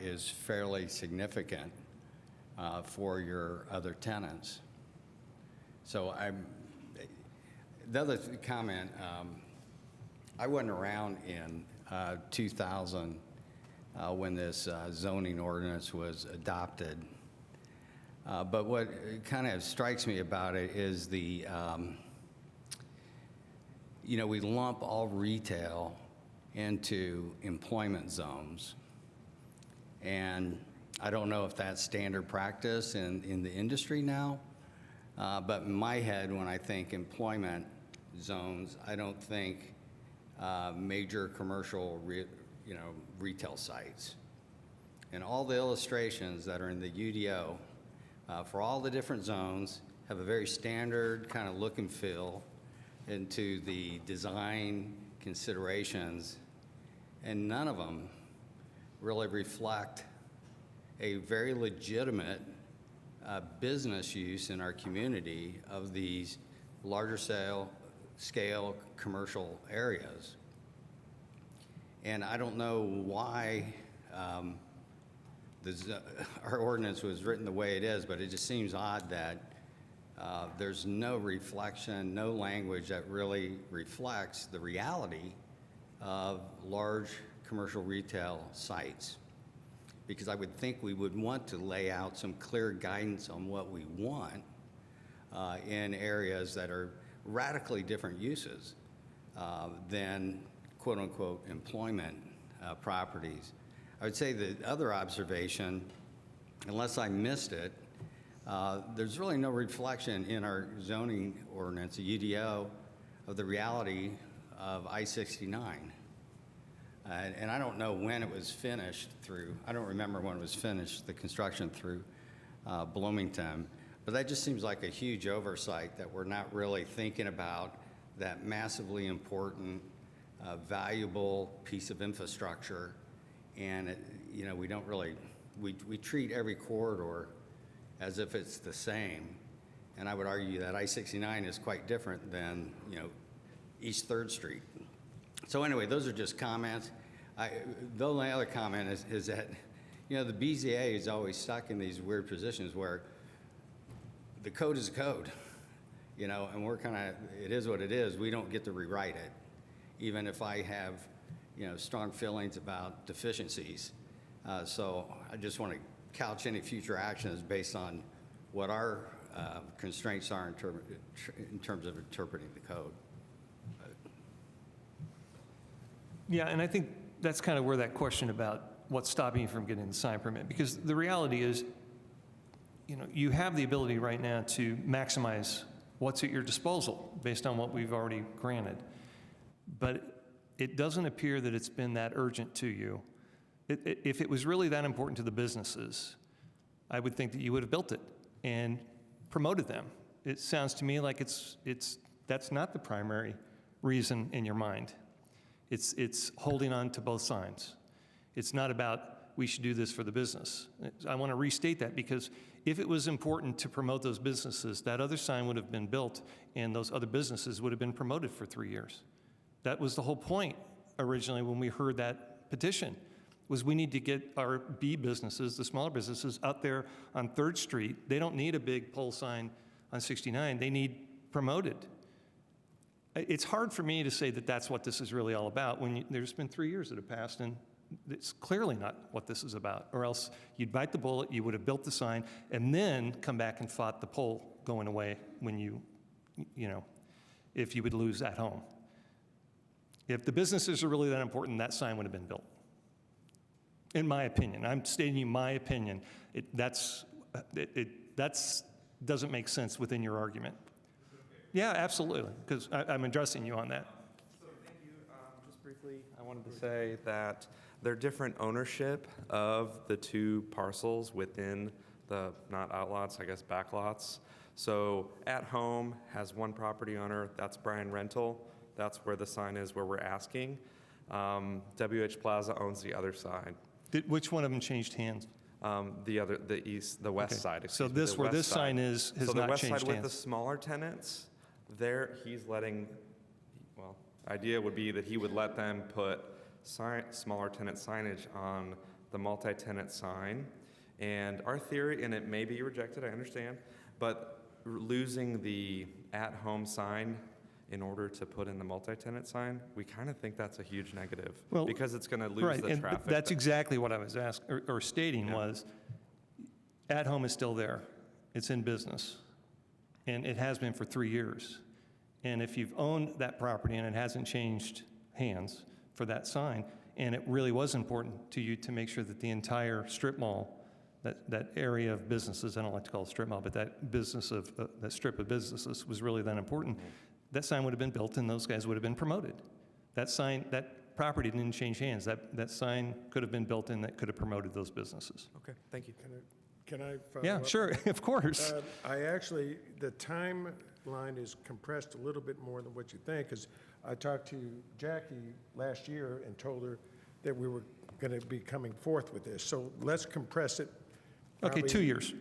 is fairly significant for your other tenants. So the other comment, I wasn't around in 2000 when this zoning ordinance was adopted. But what kind of strikes me about it is we lump all retail into employment zones. And I don't know if that's standard practice in the industry now, but in my head, when I think employment zones, I don't think major commercial retail sites. And all the illustrations that are in the UDO for all the different zones have a very standard kind of look and feel into the design considerations, and none of them really reflect a very legitimate business use in our community of these larger scale commercial areas. And I don't know why our ordinance was written the way it is, but it just seems odd that there's no reflection, no language that really reflects the reality of large commercial retail sites. Because I would think we would want to lay out some clear guidance on what we want in areas that are radically different uses than quote-unquote employment properties. I would say the other observation, unless I missed it, there's really no reflection in our zoning ordinance, the UDO, of the reality of I-69. And I don't know when it was finished through, I don't remember when it was finished, the construction through Bloomington, But that just seems like a huge oversight that we're not really thinking about that massively important, valuable piece of infrastructure. And, we don't really, we treat every corridor as if it's the same. And I would argue that I-69 is quite different than, East 3rd Street. So anyway, those are just comments. The only other comment is that, the BZA is always stuck in these weird positions where the code is a code, and we're it is what it is. We don't get to rewrite it, even if I have, strong feelings about deficiencies. So I just want to couch any future actions based on what our constraints are in terms of interpreting the code. Yeah, and I think that's kind of where that question about what's stopping you from getting the sign permit, because the reality is, you have the ability right now to maximize what's at your disposal based on what we've already granted. But it doesn't appear that it's been that urgent to you. If it was really that important to the businesses, I would think that you would have built it and promoted them. It sounds to me like that's not the primary reason in your mind. It's holding on to both signs. It's not about we should do this for the business. I want to restate that, because if it was important to promote those businesses, that other sign would have been built and those other businesses would have been promoted for 3 years. That was the whole point originally when we heard that petition, was we need to get our B businesses, the smaller businesses, out there on 3rd Street. They don't need a big pole sign on 69. They need promoted. It's hard for me to say that that's what this is really all about when there's been 3 years that have passed, and it's clearly not what this is about, or else you'd bite the bullet, you would have built the sign, and then come back and fought the pole going away when if you would lose at home. If the businesses are really that important, that sign would have been built. In my opinion, I'm stating you my opinion. That doesn't make sense within your argument. Yeah, absolutely, because I'm addressing you on that. So thank you. Just briefly, I wanted to say that they're different ownership of the two parcels within the, not outlots, I guess backlots. So At Home has one property owner, that's Brian Rental. That's where the sign is where we're asking. WH Plaza owns the other side. Which one of them changed hands? The west side. So this, where this sign is, has not changed hands. So the west side with the smaller tenants, there he's letting, well, idea would be that he would let them put smaller tenant signage on the multi-tenant sign. And our theory, and it may be rejected, I understand, but losing the At-Home sign in order to put in the multi-tenant sign, we kind of think that's a huge negative, because it's going to lose the traffic. And that's exactly what I was asking or stating was, At Home is still there. It's in business, and it has been for 3 years. And if you've owned that property and it hasn't changed hands for that sign, and it really was important to you to make sure that the entire strip mall, that area of businesses, I don't like to call it strip mall, but that business of that strip of businesses was really that important. That sign would have been built and those guys would have been promoted. That sign, that property didn't change hands. That sign could have been built and that could have promoted those businesses. Okay, thank you. Can I follow Yeah, up? sure, of course. The timeline is compressed a little bit more than what you think, because I talked to Jackie last year and told her that we were going to be coming forth with this. So let's compress it. Okay, probably- 2 years.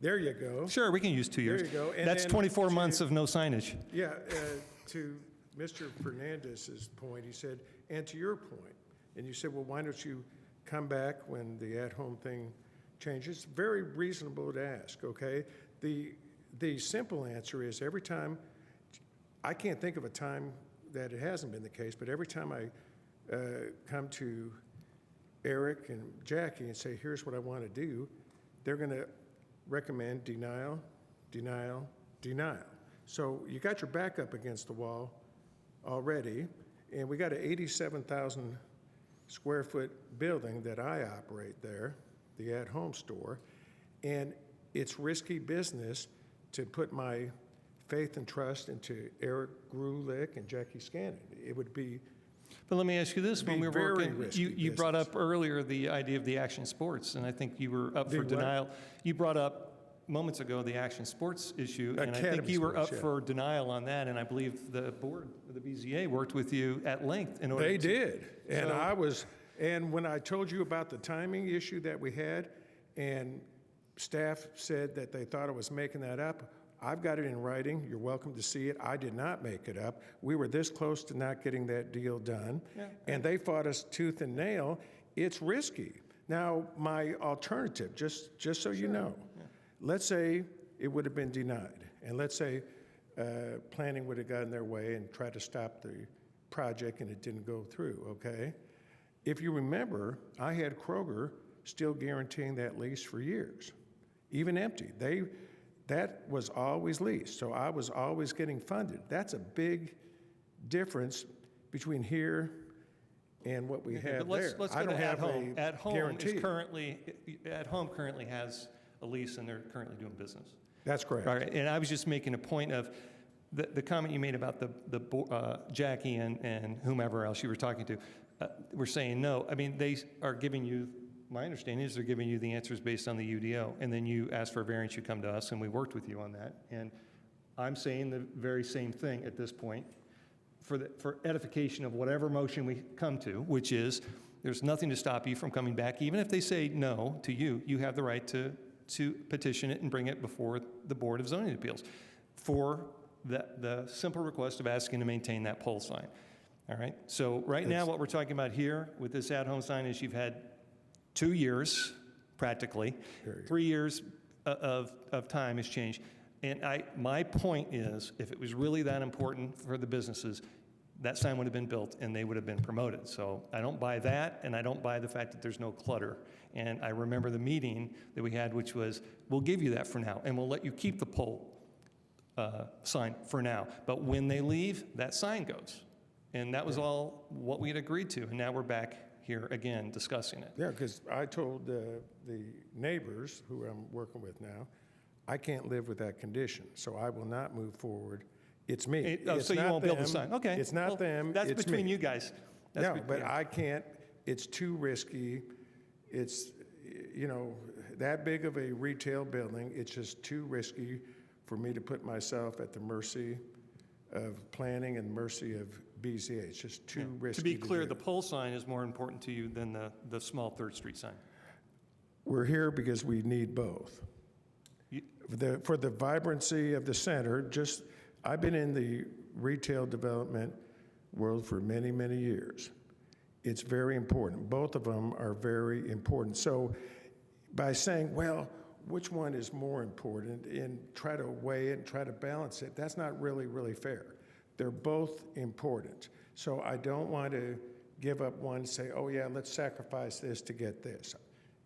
There you go. Sure, we can use 2 years. There you go. And That's then 24 months of no signage. Yeah, to Mr. Fernandez's point, he said, and to your point, and you said, well, why don't you come back when the at-home thing changes? Very reasonable to ask, okay? The simple answer is every time, I can't think of a time that it hasn't been the case, but every time I come to Eric and Jackie and say, here's what I want to do, they're going to recommend denial, denial, denial. So you got your back up against the wall already, and we got an 87,000 square foot building that I operate there, the at-home store, and it's risky business to put my faith and trust into Eric Grulick and Jackie Scannon. It would be. But let me ask you this, when we were working, risky you brought up earlier the idea of the action sports, and I think you were up The for what? denial. You brought up moments ago, the action sports issue, and I think Academy you were up sports, yeah. for denial on that, and I believe the board, the BZA, worked with you at length in order They to... did, and So- and when I told you about the timing issue that we had, and staff said that they thought I was making that up, I've got it in writing, you're welcome to see it, I did not make it up. We were this close to not getting that deal done, and they fought us tooth and nail. It's risky. Now, my alternative, just so you know, let's say it would have been denied, and let's say planning would have gotten their way and tried to stop the project and it didn't go through, okay? If you remember, I had Kroger still guaranteeing that lease for years, even empty. That was always leased, so I was always getting funded. That's a big difference between here and what we have But there. let's I go don't to have at-home. a At-home guarantee. is currently, at-home currently has a lease, and they're currently doing business. That's correct. All right, and I was just making a point of the comment you made about Jackie and whomever else you were talking to. Were saying no. I mean, they are giving you, my understanding is they're giving you the answers based on the UDO, and then you ask for a variance, you come to us, and we worked with you on that. And I'm saying the very same thing at this point for edification of whatever motion we come to, which is there's nothing to stop you from coming back. Even if they say no to you, you have the right to petition it and bring it before the Board of Zoning Appeals for the simple request of asking to maintain that pole sign. All right, so right now what we're talking about here with this at-home sign is you've had 2 years, practically, 3 years of time has changed. And my point is, if it was really that important for the businesses, that sign would have been built and they would have been promoted. So I don't buy that, and I don't buy the fact that there's no clutter. And I remember the meeting that we had, which was, we'll give you that for now, and we'll let you keep the pole sign for now. But when they leave, that sign goes. And that was all what we had agreed to, and now we're back here again discussing it. Yeah, because I told the neighbors, who I'm working with now, I can't live with that condition, so I will not move forward. It's me. It's So you not won't build the them. sign? Okay. It's not Well, them, That's it's between me. you guys. No, but I can't, it's too risky. It's, that big of a retail building, it's just too risky for me to put myself at the mercy of planning and mercy of BZA. It's just too risky. To be clear, do. the pole sign is more important to you than the small Third Street sign. We're here because we need both. For the vibrancy of the center, I've been in the retail development world for many, many years. It's very important. Both of them are very important. So by saying, well, which one is more important, and try to weigh it and try to balance it, that's not really, really fair. They're both important. So I don't want to give up one and say, oh yeah, let's sacrifice this to get this.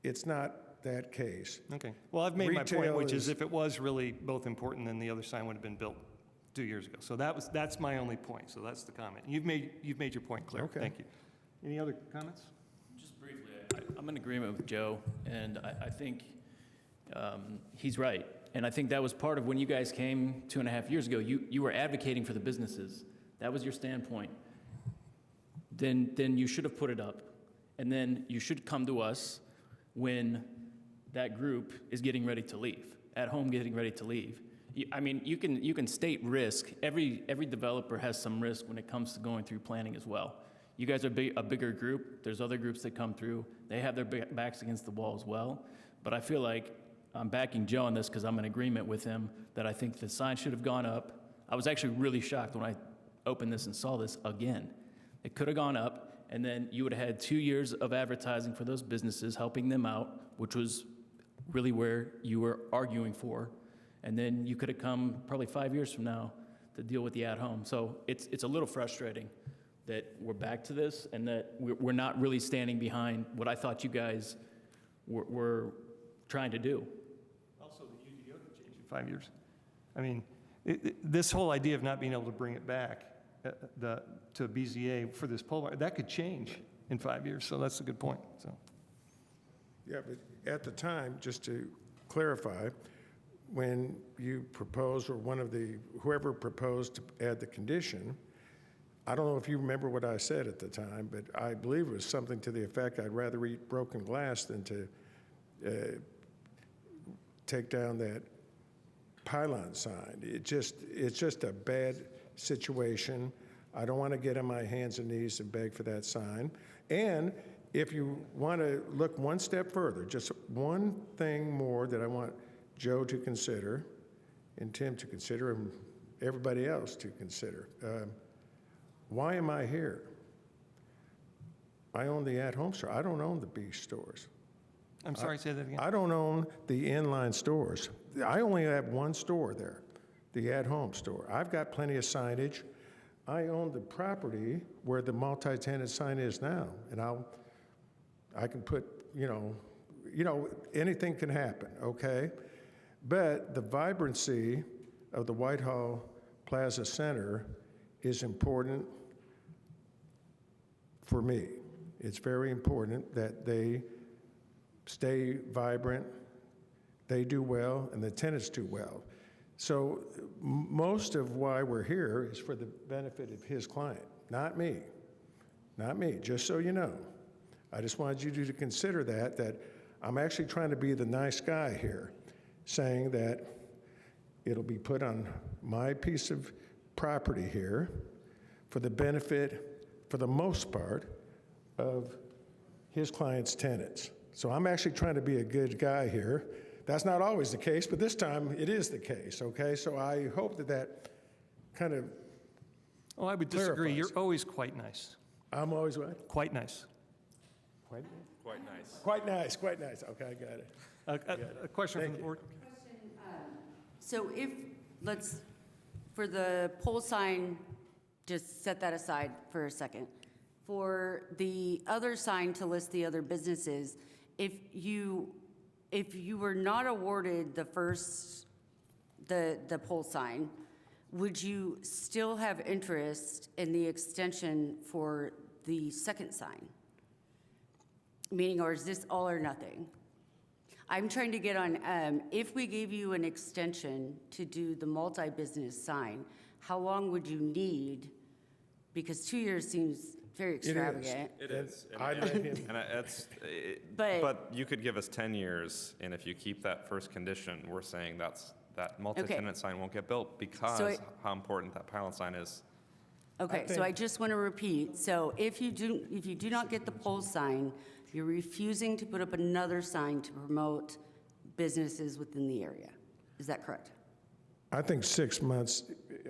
It's not that case. Okay. Well, I've made my point, Retail which is is- if it was really both important, then the other sign would have been built 2 years ago. So that's my only point. So that's the comment. You've made your point clear. Okay. Thank you. Any other comments? Just briefly, I'm in agreement with Joe, and I think he's right. And I think that was part of when you guys came 2.5 years ago. You were advocating for the businesses. That was your standpoint. Then you should have put it up, and then you should come to us when that group is getting ready to leave, at home getting ready to leave. I mean, you can state risk. Every developer has some risk when it comes to going through planning as well. You guys are a bigger group. There's other groups that come through. They have their backs against the wall as well. But I feel like I'm backing Joe on this because I'm in agreement with him that I think the sign should have gone up. I was actually really shocked when I opened this and saw this again. It could have gone up, and then you would have had 2 years of advertising for those businesses, helping them out, which was really where you were arguing for. And then you could have come probably 5 years from now to deal with the at-home. So it's a little frustrating that we're back to this and that we're not really standing behind what I thought you guys were trying to do. Also, the UDO could change in 5 years. I mean, this whole idea of not being able to bring it back to BZA for this pole, that could change in 5 years. So that's a good point. So. Yeah, but at the time, just to clarify, when you proposed, or whoever proposed to add the condition, I don't know if you remember what I said at the time, but I believe it was something to the effect, I'd rather eat broken glass than to take down that pylon sign. It's just a bad situation. I don't want to get on my hands and knees and beg for that sign. And if you want to look one step further, just one thing more that I want Joe to consider, and Tim to consider, and everybody else to consider. Why am I here? I own the at-home store. I don't own the B stores. I'm sorry, say that again. I don't own the inline stores. I only have one store there, the at-home store. I've got plenty of signage. I own the property where the multi-tenant sign is now, and I can put, anything can happen, okay? But the vibrancy of the Whitehall Plaza Center is important for me. It's very important that they stay vibrant, they do well, and the tenants do well. So most of why we're here is for the benefit of his client, not me. Not me, just so you know. I just wanted you to consider that I'm actually trying to be the nice guy here, saying that it'll be put on my piece of property here for the benefit, for the most part, of his client's tenants. So I'm actually trying to be a good guy here. That's not always the case, but this time it is the case, okay? So I hope that kind of Oh, I would disagree. You're always quite nice. I'm always what? Quite nice. Quite nice. Quite nice, quite nice. Okay, I got it. A question from the board? So if, for the pole sign, just set that aside for a second. For the other sign to list the other businesses, if you were not awarded the pole sign, would you still have interest in the extension for the second sign? Meaning, or is this all or nothing? I'm trying to get on, if we gave you an extension to do the multi-business sign, how long would you need? Because 2 years seems very extravagant. It is. I let him. But you could give us 10 years, and if you keep that first condition, we're saying that multi-tenant sign won't get built because how important that pylon sign is. Okay, so I just want to repeat, so if you do not get the pole sign, you're refusing to put up another sign to promote businesses within the area. Is that correct? I think 6 months,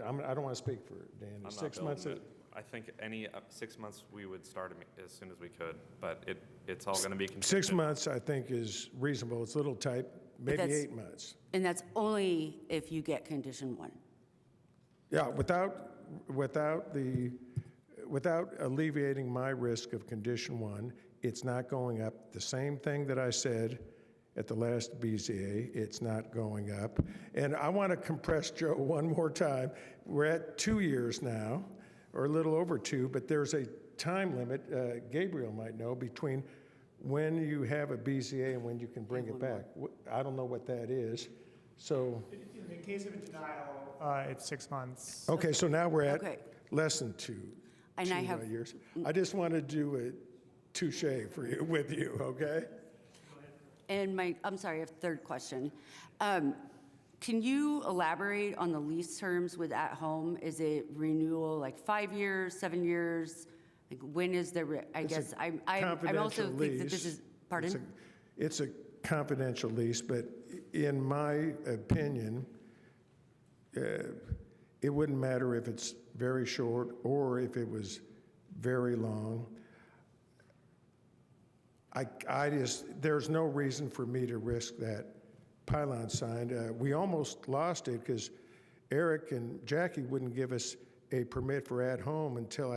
I don't want to speak for Danny. I'm not 6 months. building it. I think any 6 months we would start as soon as we could, but it's all going to be contingent. 6 months, I think, is reasonable. It's a little tight, maybe 8 months. And that's only if you get condition 1. Yeah, without alleviating my risk of condition 1, it's not going up. The same thing that I said at the last BZA, it's not going up. And I want to compress Joe one more time. We're at 2 years now, or a little over 2, but there's a time limit, Gabriel might know, between when you have a BZA and when you can bring it back. I don't know what that is. So, in case of a denial, it's 6 months. okay, so now we're at less than 2 years. I just want to do a touche with you, okay? And I'm sorry, I have a third question. Can you elaborate on the lease terms with At Home? Is it renewal like 5 years, 7 years? Like when is the, I'm also think that this is, pardon? It's a confidential lease, but in my opinion, it wouldn't matter if it's very short or if it was very long. There's no reason for me to risk that pylon sign. We almost lost it because Eric and Jackie wouldn't give us a permit for At Home until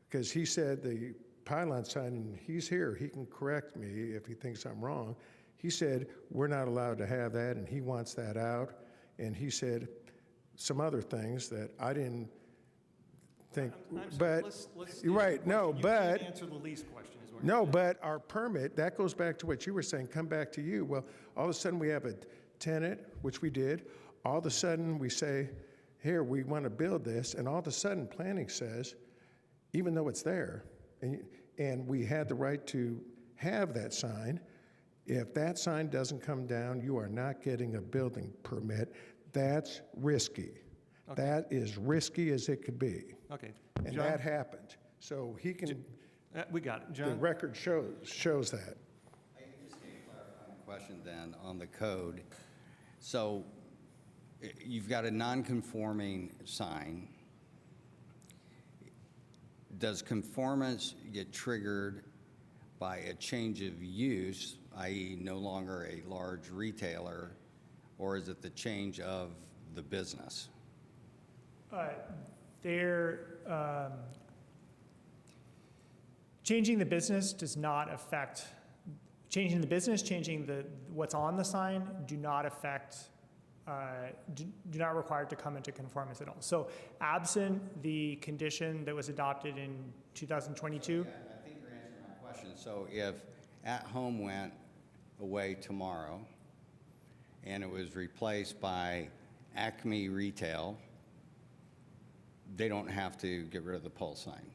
because he said the pylon sign, and he's here, he can correct me if he thinks I'm wrong. He said, we're not allowed to have that, and he wants that out. And he said some other things that I didn't think, you're right, no, but. You answer the lease question. No, but our permit, that goes back to what you were saying, come back to you. Well, all of a sudden we have a tenant, which we did. All of a sudden we say, here, we want to build this. And all of a sudden planning says, even though it's there, and we had the right to have that sign, If that sign doesn't come down, you are not getting a building permit. That's risky. Okay. That is risky as it could be. Okay. And John? that happened. So he can, We got it. the John? record shows that. I just need a clarifying question then on the code. So you've got a non-conforming sign. Does conformance get triggered by a change of use, i.e. no longer a large retailer, or is it the change of the business? Changing the business does not affect, changing what's on the sign do not affect, do not require it to come into conformance at all. So absent the condition that was adopted in 2022. I think you're answering my question. So if At Home went away tomorrow and it was replaced by Acme Retail, they don't have to get rid of the pole sign?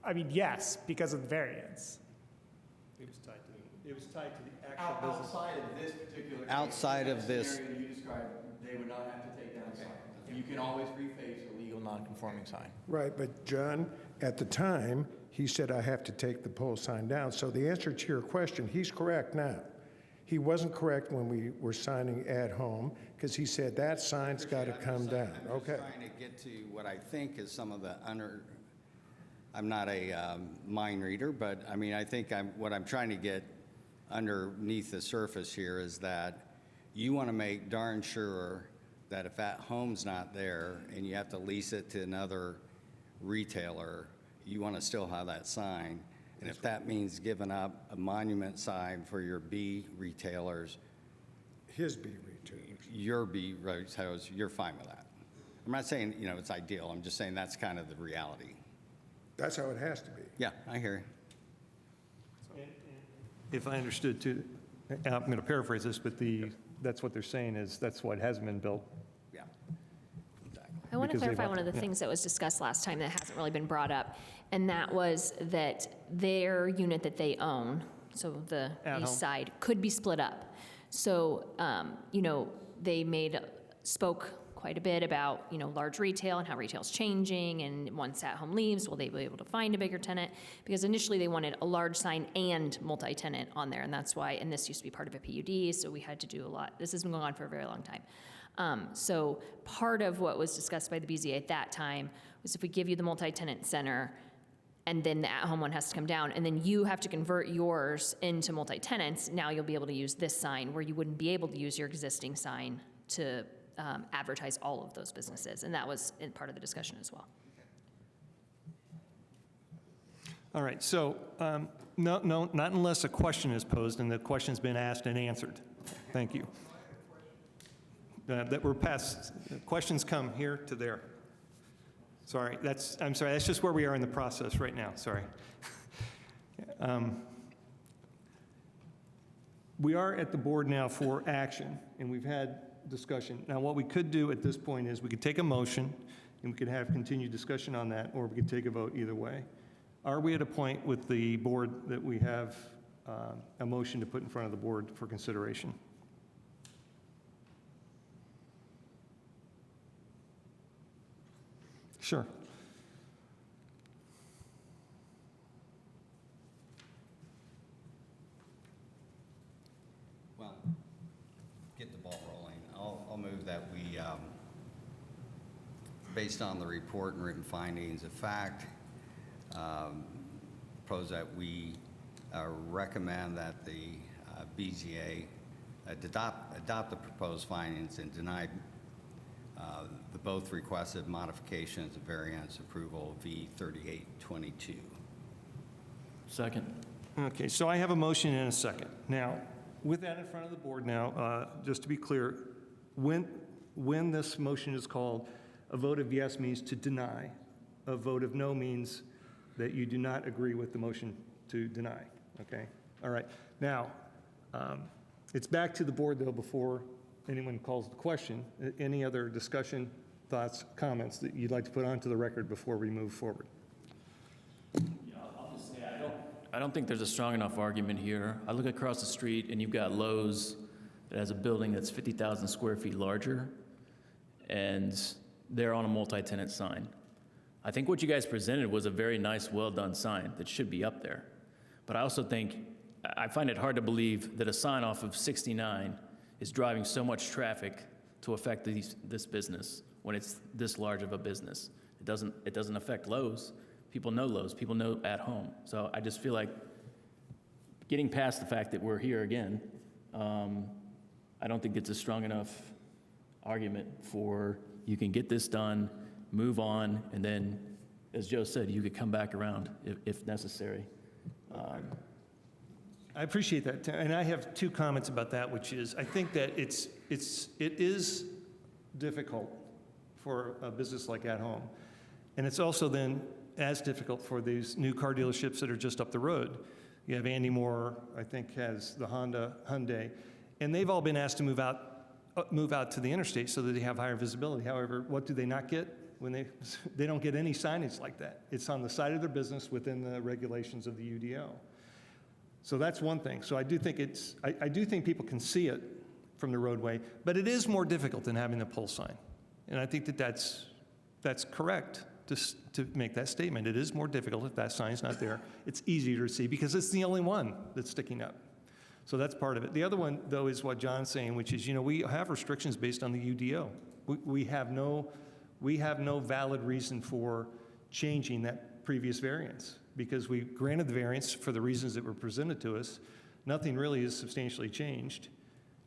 I mean, yes, because of the variance. It was tied to the actual business. Outside of this particular case, Outside of that this- scenario you described, they would not have to take down the sign. You can always reface a legal non-conforming sign. Right, but John, at the time, he said, I have to take the pole sign down. So the answer to your question, he's correct now. He wasn't correct when we were signing At Home, because he said that sign's got to come down. Okay. I'm just trying to get to what I think is some of the I'm not a mind reader, but I mean, I think what I'm trying to get underneath the surface here is that you want to make darn sure that if At Home's not there and you have to lease it to another retailer, you want to still have that sign. And if that means giving up a monument sign for your B retailers, His B retailers. your B retailers, you're fine with that. I'm not saying, it's ideal. I'm just saying that's kind of the reality. That's how it has to be. Yeah, I hear you. If I understood too, and I'm going to paraphrase this, but that's what they're saying is that's why it hasn't been built. Yeah. I want to Because they clarify want one of the to- yeah. things that was discussed last time that hasn't really been brought up, and that was that their unit that they own, so the At east Home. side, could be split up. So, they spoke quite a bit about, large retail and how retail's changing, and once At Home leaves, will they be able to find a bigger tenant? Because initially they wanted a large sign and multi-tenant on there, and that's why, and this used to be part of a PUD, so we had to do a lot. This has been going on for a very long time. So part of what was discussed by the BZA at that time was if we give you the multi-tenant center, and then the At Home one has to come down, and then you have to convert yours into multi-tenants, now you'll be able to use this sign, where you wouldn't be able to use your existing sign to advertise all of those businesses, and that was part of the discussion as well. All right, so, no, not unless a question is posed and the question's been asked and answered. Thank you. That we're past, questions come here to there. Sorry, I'm sorry, that's just where we are in the process right now, sorry. We are at the board now for action, and we've had discussion. Now, what we could do at this point is we could take a motion, and we could have continued discussion on that, or we could take a vote either way. Are we at a point with the board that we have a motion to put in front of the board for consideration? Sure. Well, get the ball rolling. I'll move that we, based on the report and written findings of fact, propose that we recommend that the BZA adopt the proposed findings and deny the both requested modifications of variance approval V 3822. Second. Okay, so I have a motion and a second. Now, with that in front of the board now, just to be clear, when this motion is called, a vote of yes means to deny. A vote of no means that you do not agree with the motion to deny, okay? All right, now, it's back to the board, though, before anyone calls the question. Any other discussion, thoughts, comments that you'd like to put onto the record before we move forward? I'll just say, I don't think there's a strong enough argument here. I look across the street and you've got Lowe's that has a building that's 50,000 square feet larger, and they're on a multi-tenant sign. I think what you guys presented was a very nice, well-done sign that should be up there. But I also think, I find it hard to believe that a sign off of 69 is driving so much traffic to affect this business when it's this large of a business. It doesn't affect Lowe's. People know Lowe's. People know At Home. So I just feel like getting past the fact that we're here again, I don't think it's a strong enough argument for you can get this done, move on, and then, as Joe said, you could come back around if necessary. I appreciate that, Tim. And I have two comments about that, which is I think that it is difficult for a business like At Home. And it's also then as difficult for these new car dealerships that are just up the road. You have Andy Moore, I think, has the Hyundai, and they've all been asked to move out to the interstate so that they have higher visibility. However, what do they not get? When they don't get any signage like that. It's on the side of their business within the regulations of the UDO. So that's one thing. So I do think I do think people can see it from the roadway, but it is more difficult than having the pole sign. And I think that's correct to make that statement. It is more difficult if that sign's not there. It's easier to see because it's the only one that's sticking up. So that's part of it. The other one, though, is what John's saying, which is, we have restrictions based on the UDO. We have no valid reason for changing that previous variance because we granted the variance for the reasons that were presented to us. Nothing really is substantially changed.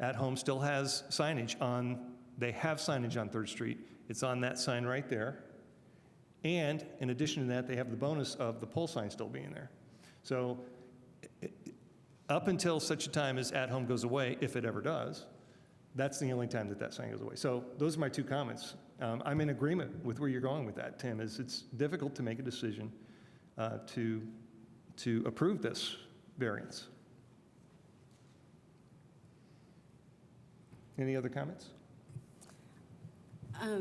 At Home still has signage they have signage on 3rd Street. It's on that sign right there. And in addition to that, they have the bonus of the pole sign still being there. So up until such a time as At Home goes away, if it ever does, that's the only time that sign goes away. So those are my two comments. I'm in agreement with where you're going with that, Tim, is it's difficult to make a decision to approve this variance. Any other comments? I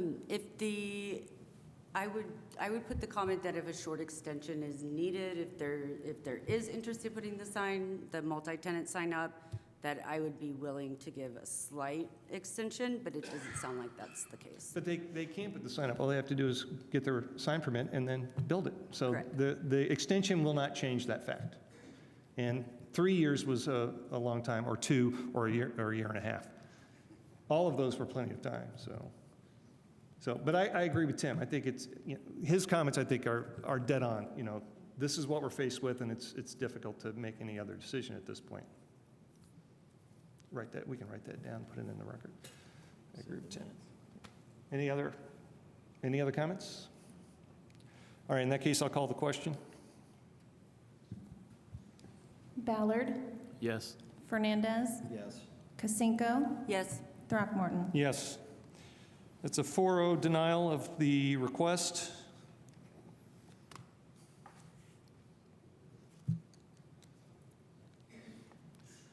would put the comment that if a short extension is needed, if there is interest in putting the multi-tenant sign up, that I would be willing to give a slight extension, but it doesn't sound like that's the case. But they can't put the sign up. All they have to do is get their sign permit and then build it. So Correct. the extension will not change that fact. And 3 years was a long time, or 2, or a year and a half. All of those were plenty of time. But I agree with Tim. I think his comments, I think, are dead on. This is what we're faced with, and it's difficult to make any other decision at this point. We can write that down, put it in the record. I agree with Tim. Any other comments? All right, in that case, I'll call the question. Ballard, Yes. Fernandez, Yes. Kasinko, Yes. Throckmorton. Yes. It's a 4-0 denial of the request.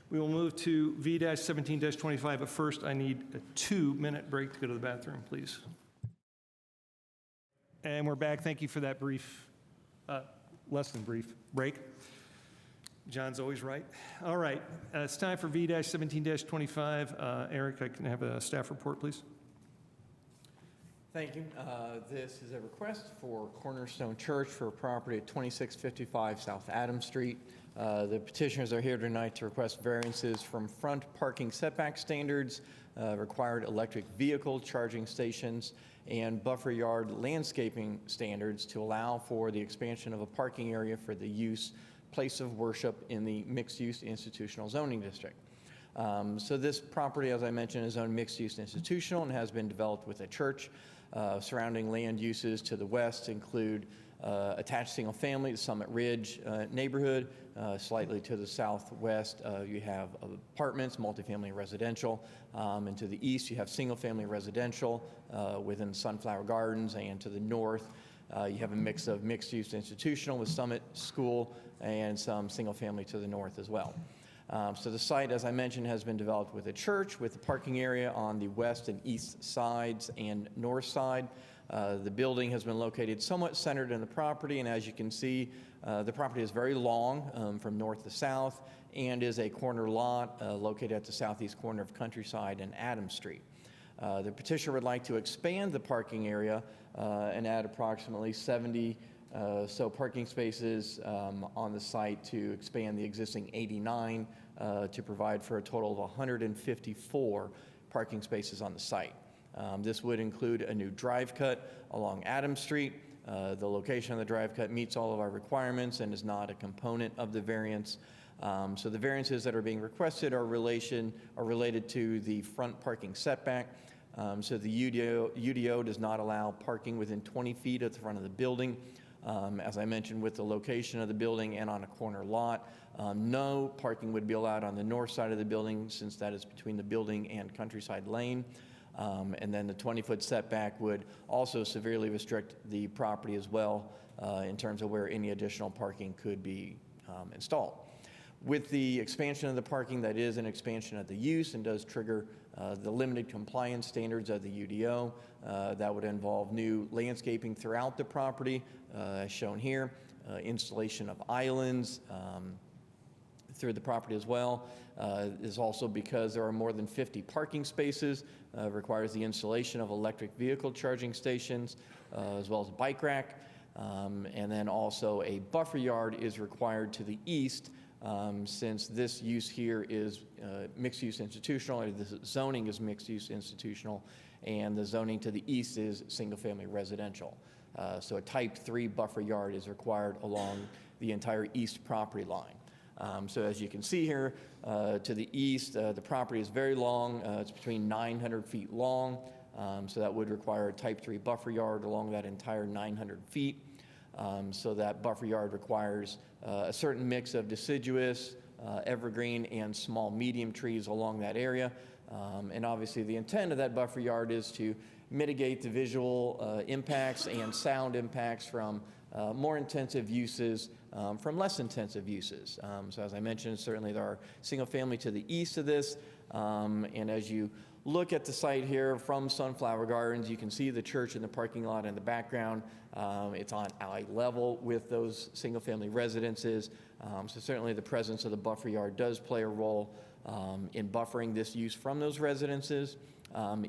We will move to V-17-25, but first I need a 2-minute break to go to the bathroom, please. And we're back. Thank you for that brief, less than brief break. John's always right. All right, it's time for V-17-25. Eric, I can have a staff report, please. Thank you. This is a request for Cornerstone Church for a property at 2655 South Adams Street. The petitioners are here tonight to request variances from front parking setback standards, required electric vehicle charging stations, and buffer yard landscaping standards to allow for the expansion of a parking area for the place of worship in the mixed-use institutional zoning district. So this property, as I mentioned, is zoned mixed-use institutional and has been developed with a church. Surrounding land uses to the west include attached single-family, the Summit Ridge neighborhood. Slightly to the southwest, you have apartments, multifamily residential. And to the east, you have single-family residential within Sunflower Gardens. And to the north, you have a mix of mixed-use institutional with Summit School and some single-family to the north as well. So the site, as I mentioned, has been developed with a church with a parking area on the west and east sides and north side. The building has been located somewhat centered in the property, and as you can see, The property is very long from north to south and is a corner lot located at the southeast corner of Countryside and Adams Street. The petitioner would like to expand the parking area and add approximately 70 so parking spaces on the site to expand the existing 89 to provide for a total of 154 parking spaces on the site. This would include a new drive cut along Adams Street. The location of the drive cut meets all of our requirements and is not a component of the variance. So the variances that are being requested are related to the front parking setback. So the UDO does not allow parking within 20 feet at the front of the building. As I mentioned, with the location of the building and on a corner lot, no parking would be allowed on the north side of the building since that is between the building and Countryside Lane. And then the 20-foot setback would also severely restrict the property as well in terms of where any additional parking could be installed. With the expansion of the parking, that is an expansion of the use and does trigger the limited compliance standards of the UDO. That would involve new landscaping throughout the property, as shown here, installation of islands through the property as well. Is also because there are more than 50 parking spaces, requires the installation of electric vehicle charging stations, as well as a bike rack. And then also a buffer yard is required to the east, since this use here is mixed-use institutional, or the zoning is mixed-use institutional, and the zoning to the east is single-family residential. So a type 3 buffer yard is required along the entire east property line. So as you can see here, to the east, the property is very long. It's between 900 feet long, so that would require a type 3 buffer yard along that entire 900 feet. So that buffer yard requires a certain mix of deciduous, evergreen, and small medium trees along that area. And obviously the intent of that buffer yard is to mitigate the visual impacts and sound impacts from more intensive uses from less intensive uses. So as I mentioned, certainly there are single family to the east of this. And as you look at the site here from Sunflower Gardens, you can see the church in the parking lot in the background. It's on eye level with those single family residences. So certainly the presence of the buffer yard does play a role in buffering this use from those residences.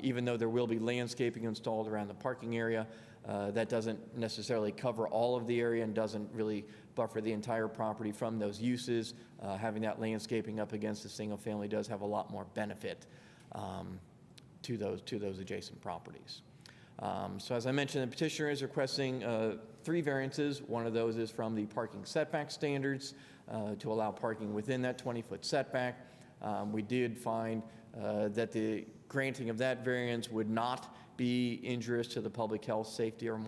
Even though there will be landscaping installed around the parking area, that doesn't necessarily cover all of the area and doesn't really buffer the entire property from those uses. Having that landscaping up against the single family does have a lot more benefit to those adjacent properties. So as I mentioned, the petitioner is requesting 3 variances. One of those is from the parking setback standards to allow parking within that 20-foot setback. We did find that the granting of that variance would not be injurious to the public health, safety, or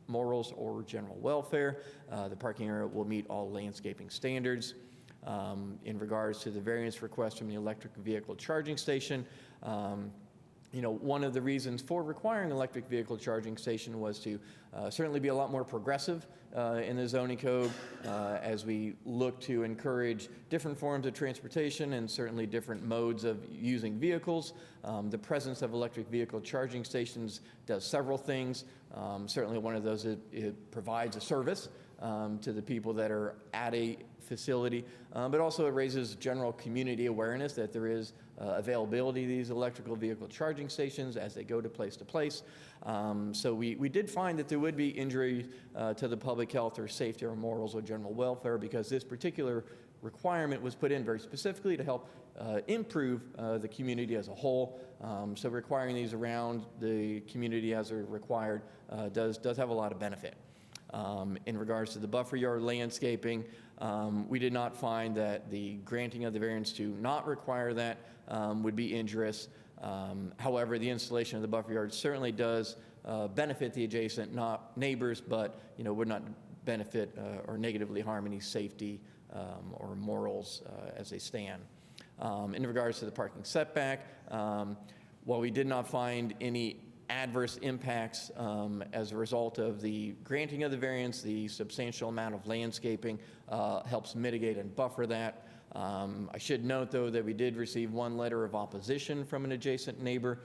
morals or general welfare. The parking area will meet all landscaping standards. In regards to the variance request from the electric vehicle charging station, one of the reasons for requiring electric vehicle charging station was to certainly be a lot more progressive in the zoning code as we look to encourage different forms of transportation and certainly different modes of using vehicles. The presence of electric vehicle charging stations does several things. Certainly one of those, it provides a service to the people that are at a facility, but also it raises general community awareness that there is availability of these electrical vehicle charging stations as they go to place. So we did find that there would be injury to the public health or safety or morals or general welfare because this particular requirement was put in very specifically to help improve the community as a whole. So requiring these around the community as they're required does have a lot of benefit. In regards to the buffer yard landscaping, we did not find that the granting of the variance to not require that would be injurious. However, the installation of the buffer yard certainly does benefit the adjacent neighbors, but would not benefit or negatively harm any safety or morals as they stand. In regards to the parking setback, while we did not find any adverse impacts as a result of the granting of the variance, the substantial amount of landscaping helps mitigate and buffer that. I should note, though, that we did receive one letter of opposition from an adjacent neighbor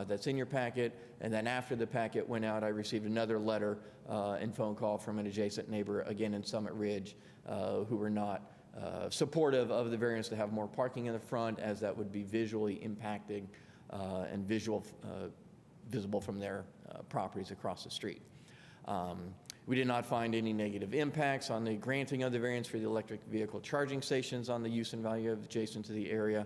that's in your packet, and then after the packet went out, I received another letter and phone call from an adjacent neighbor, again in Summit Ridge, who were not supportive of the variance to have more parking in the front, as that would be visually impacting and visible from their properties across the street. We did not find any negative impacts on the granting of the variance for the electric vehicle charging stations on the use and value of adjacent to the area.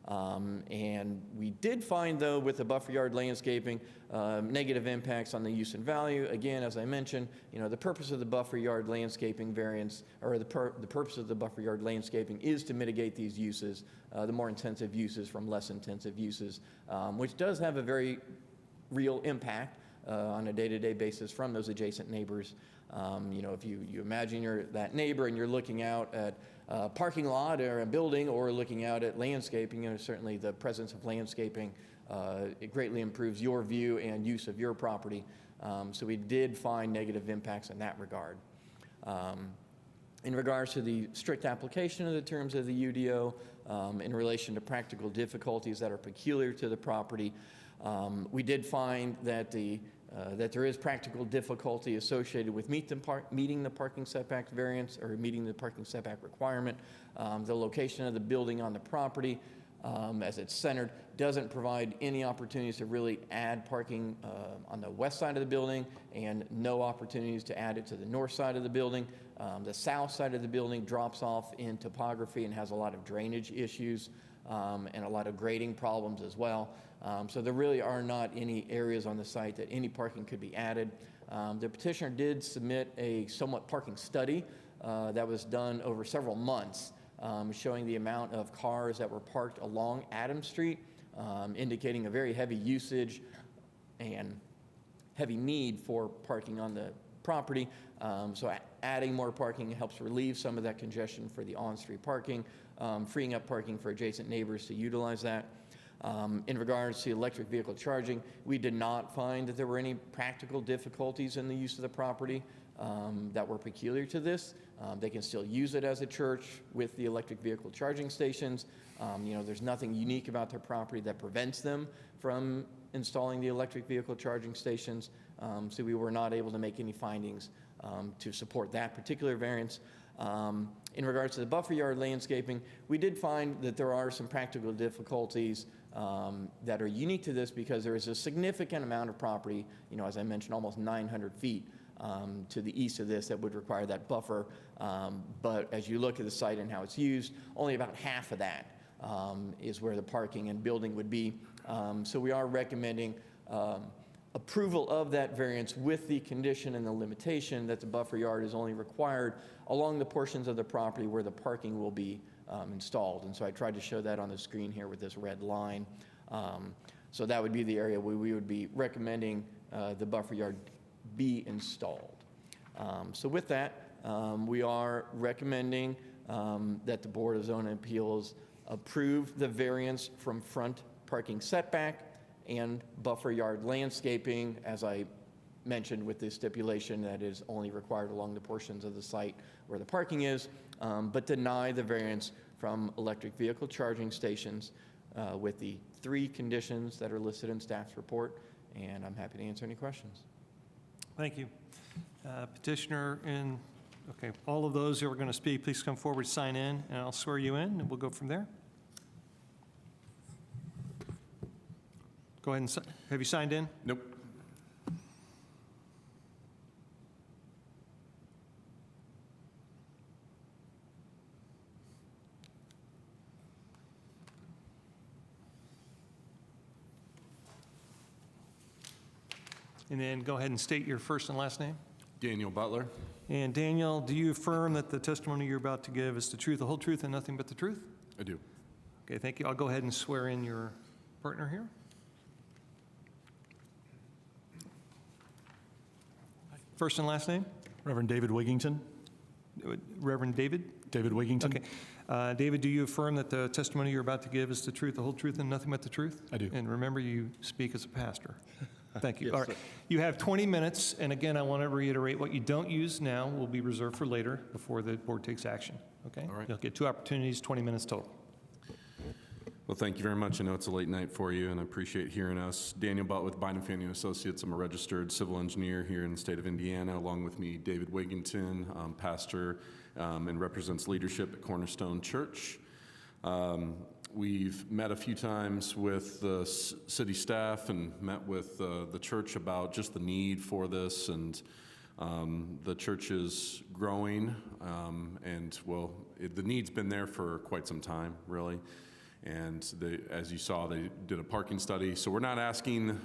And we did find, though, with the buffer yard landscaping, negative impacts on the use and value. Again, as I mentioned, the purpose of the buffer yard landscaping variance, or the purpose of the buffer yard landscaping is to mitigate these uses, the more intensive uses from less intensive uses, which does have a very real impact on a day-to-day basis from those adjacent neighbors. If you imagine you're that neighbor and you're looking out at a parking lot or a building, or looking out at landscaping, certainly the presence of landscaping, it greatly improves your view and use of your property. So we did find negative impacts in that regard. In regards to the strict application of the terms of the UDO, in relation to practical difficulties that are peculiar to the property, we did find that that there is practical difficulty associated with meeting the parking setback variance, or meeting the parking setback requirement. The location of the building on the property, as it's centered, doesn't provide any opportunities to really add parking on the west side of the building, and no opportunities to add it to the north side of the building. The south side of the building drops off in topography and has a lot of drainage issues and a lot of grading problems as well. So there really are not any areas on the site that any parking could be added. The petitioner did submit a somewhat parking study that was done over several months, showing the amount of cars that were parked along Adams Street, indicating a very heavy usage and heavy need for parking on the property. So adding more parking helps relieve some of that congestion for the on-street parking, freeing up parking for adjacent neighbors to utilize that. In regards to electric vehicle charging, we did not find that there were any practical difficulties in the use of the property that were peculiar to this. They can still use it as a church with the electric vehicle charging stations. There's nothing unique about their property that prevents them from installing the electric vehicle charging stations. So we were not able to make any findings to support that particular variance. In regards to the buffer yard landscaping, we did find that there are some practical difficulties that are unique to this, because there is a significant amount of property, as I mentioned, almost 900 feet to the east of this that would require that buffer. But as you look at the site and how it's used, only about half of that is where the parking and building would be. So we are recommending approval of that variance with the condition and the limitation that the buffer yard is only required along the portions of the property where the parking will be installed. And so I tried to show that on the screen here with this red line. So that would be the area where we would be recommending the buffer yard be installed. So with that, we are recommending that the Board of Zoning Appeals approve the variance from front parking setback and buffer yard landscaping, as I mentioned, with the stipulation that is only required along the portions of the site where the parking is, but deny the variance from electric vehicle charging stations with the 3 conditions that are listed in staff's report. And I'm happy to answer any questions. Thank you. Petitioner, okay, all of those who are going to speak, please come forward, sign in, and I'll swear you in, and we'll go from there. Go ahead and, have you signed in? Nope. And then go ahead and state your first and last name. Daniel Butler. And Daniel, do you affirm that the testimony you're about to give is the truth, the whole truth, and nothing but the truth? I do. Okay, thank you. I'll go ahead and swear in your partner here. First and last name? Reverend David Wigington. Reverend David? David Wigington. Okay. David, do you affirm that the testimony you're about to give is the truth, the whole truth, and nothing but the truth? I do. And remember, you speak as a pastor. Thank you. Yes, All right. sir. You have 20 minutes, and again, I want to reiterate, what you don't use now will be reserved for later before the board takes action, okay? All right. You'll get 2 opportunities, 20 minutes total. Well, thank you very much. I know it's a late night for you, and I appreciate hearing us. Daniel Butt with Bynum Fanning Associates. I'm a registered civil engineer here in the state of Indiana. Along with me, David Wigington, pastor, and represents leadership at Cornerstone Church. We've met a few times with the city staff and met with the church about just the need for this, and the church is growing, and well, the need's been there for quite some time, really. And as you saw, they did a parking study. So we're not asking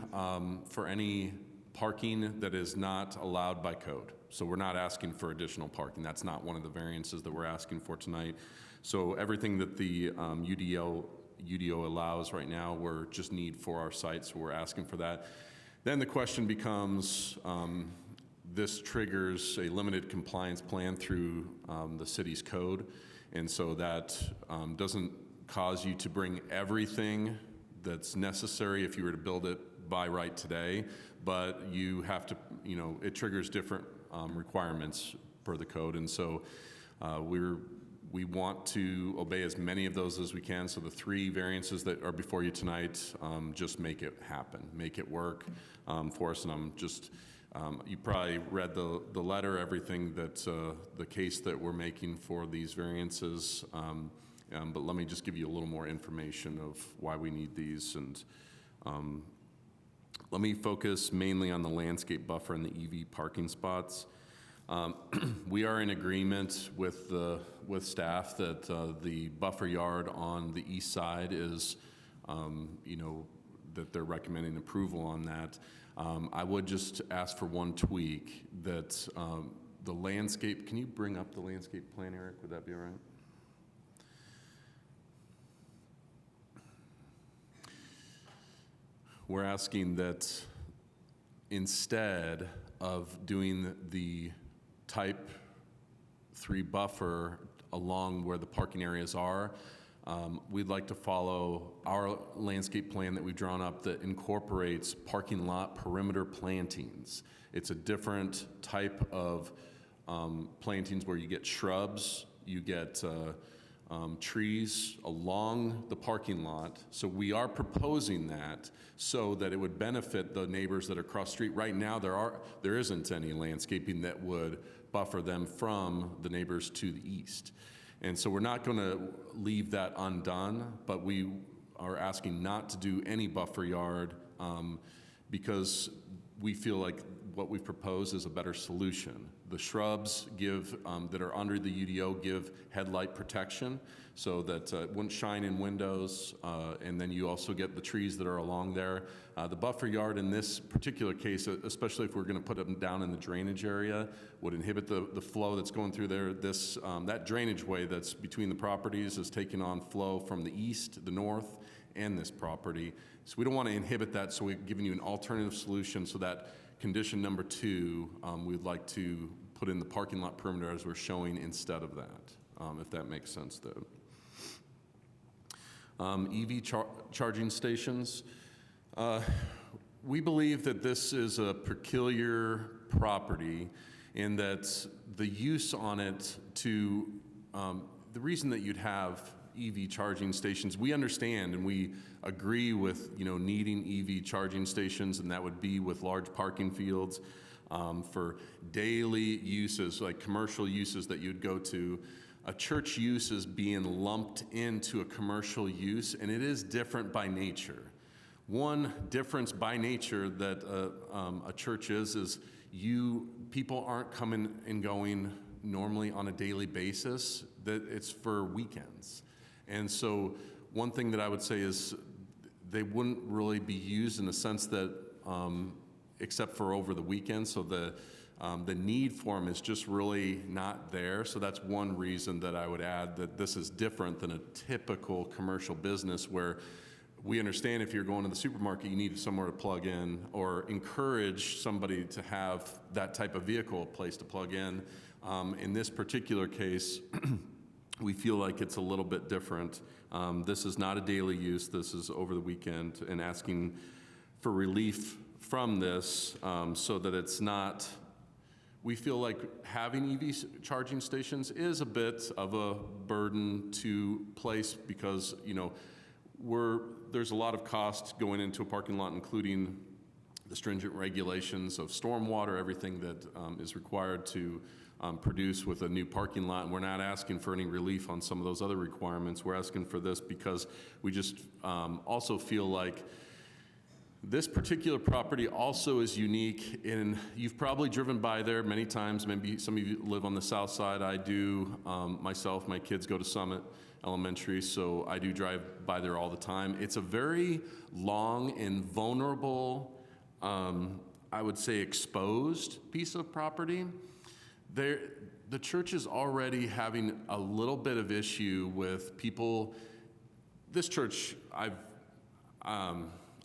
for any parking that is not allowed by code. So we're not asking for additional parking. That's not one of the variances that we're asking for tonight. So everything that the UDO allows right now, we're just need for our site, so we're asking for that. Then the question becomes, this triggers a limited compliance plan through the city's code. And so that doesn't cause you to bring everything that's necessary if you were to build it by right today, but you have to, it triggers different requirements per the code. And so we want to obey as many of those as we can. So the 3 variances that are before you tonight, just make it happen, make it work for us. And I'm just, you probably read the letter, everything that the case that we're making for these variances. But let me just give you a little more information of why we need these. And let me focus mainly on the landscape buffer and the EV parking spots. We are in agreement with staff that the buffer yard on the east side is, that they're recommending approval on that. I would just ask for one tweak, that the landscape, can you bring up the landscape plan, Eric? Would that be all right? We're asking that instead of doing the type 3 buffer along where the parking areas are, we'd like to follow our landscape plan that we've drawn up that incorporates parking lot perimeter plantings. It's a different type of plantings where you get shrubs, you get trees along the parking lot. So we are proposing that so that it would benefit the neighbors that are across the street. Right now, there isn't any landscaping that would buffer them from the neighbors to the east. And so we're not going to leave that undone, but we are asking not to do any buffer yard because we feel like what we've proposed is a better solution. The shrubs give, that are under the UDO give headlight protection so that it wouldn't shine in windows, and then you also get the trees that are along there. The buffer yard in this particular case, especially if we're going to put them down in the drainage area, would inhibit the flow that's going through there. That drainage way that's between the properties is taking on flow from the east, the north, and this property. So we don't want to inhibit that, so we're giving you an alternative solution so that condition number 2, we'd like to put in the parking lot perimeter as we're showing instead of that, if that makes sense, though. EV charging stations. We believe that this is a peculiar property in that the use on it to, the reason that you'd have EV charging stations, we understand and we agree with, needing EV charging stations, and that would be with large parking fields for daily uses, like commercial uses that you'd go to. A church use is being lumped into a commercial use, and it is different by nature. One difference by nature that a church is people aren't coming and going normally on a daily basis, that it's for weekends. And so one thing that I would say is they wouldn't really be used in the sense that, except for over the weekend, so the need for them is just really not there. So that's one reason that I would add that this is different than a typical commercial business where we understand if you're going to the supermarket, you need somewhere to plug in or encourage somebody to have that type of vehicle, a place to plug in. In this particular case, we feel like it's a little bit different. This is not a daily use. This is over the weekend, and asking for relief from this, so that it's not, we feel like having EV charging stations is a bit of a burden to place because, you know, there's a lot of cost going into a parking lot, including the stringent regulations of stormwater, everything that is required to produce with a new parking lot. And we're not asking for any relief on some of those other requirements. We're asking for this because we just also feel like this particular property also is unique in, you've probably driven by there many times. Maybe some of you live on the south side. I do myself, my kids go to Summit Elementary, so I do drive by there all the time. It's a very long and vulnerable, I would say exposed piece of property. The church is already having a little bit of issue with people. This church, I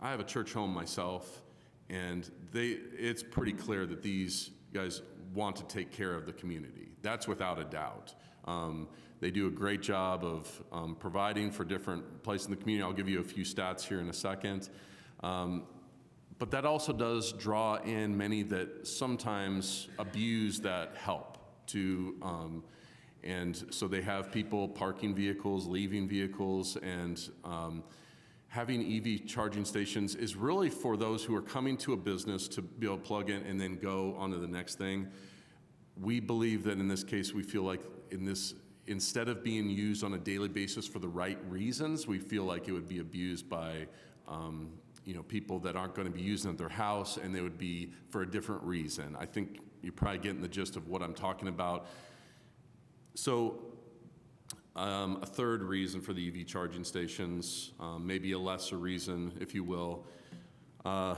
have a church home myself, and it's pretty clear that these guys want to take care of the community. That's without a doubt. They do a great job of providing for different places in the community. I'll give you a few stats here in a second. But that also does draw in many that sometimes abuse that help to, and so they have people parking vehicles, leaving vehicles, and having EV charging stations is really for those who are coming to a business to be able to plug in and then go on to the next thing. We believe that in this case, we feel like instead of being used on a daily basis for the right reasons, we feel like it would be abused by people that aren't going to be using it at their house, and they would be for a different reason. I think you're probably getting the gist of what I'm talking about. So a third reason for the EV charging stations, maybe a lesser reason, if you will. I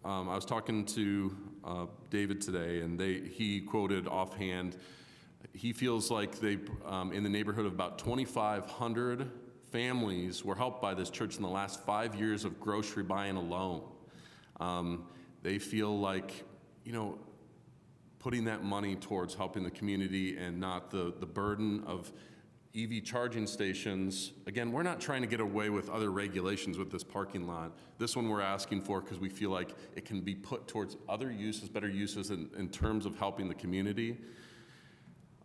was talking to David today, and he quoted offhand, he feels like they, in the neighborhood of about 2,500 families were helped by this church in the last 5 years of grocery buying alone. They feel like, putting that money towards helping the community and not the burden of EV charging stations. Again, we're not trying to get away with other regulations with this parking lot. This one we're asking for because we feel like it can be put towards other uses, better uses in terms of helping the community.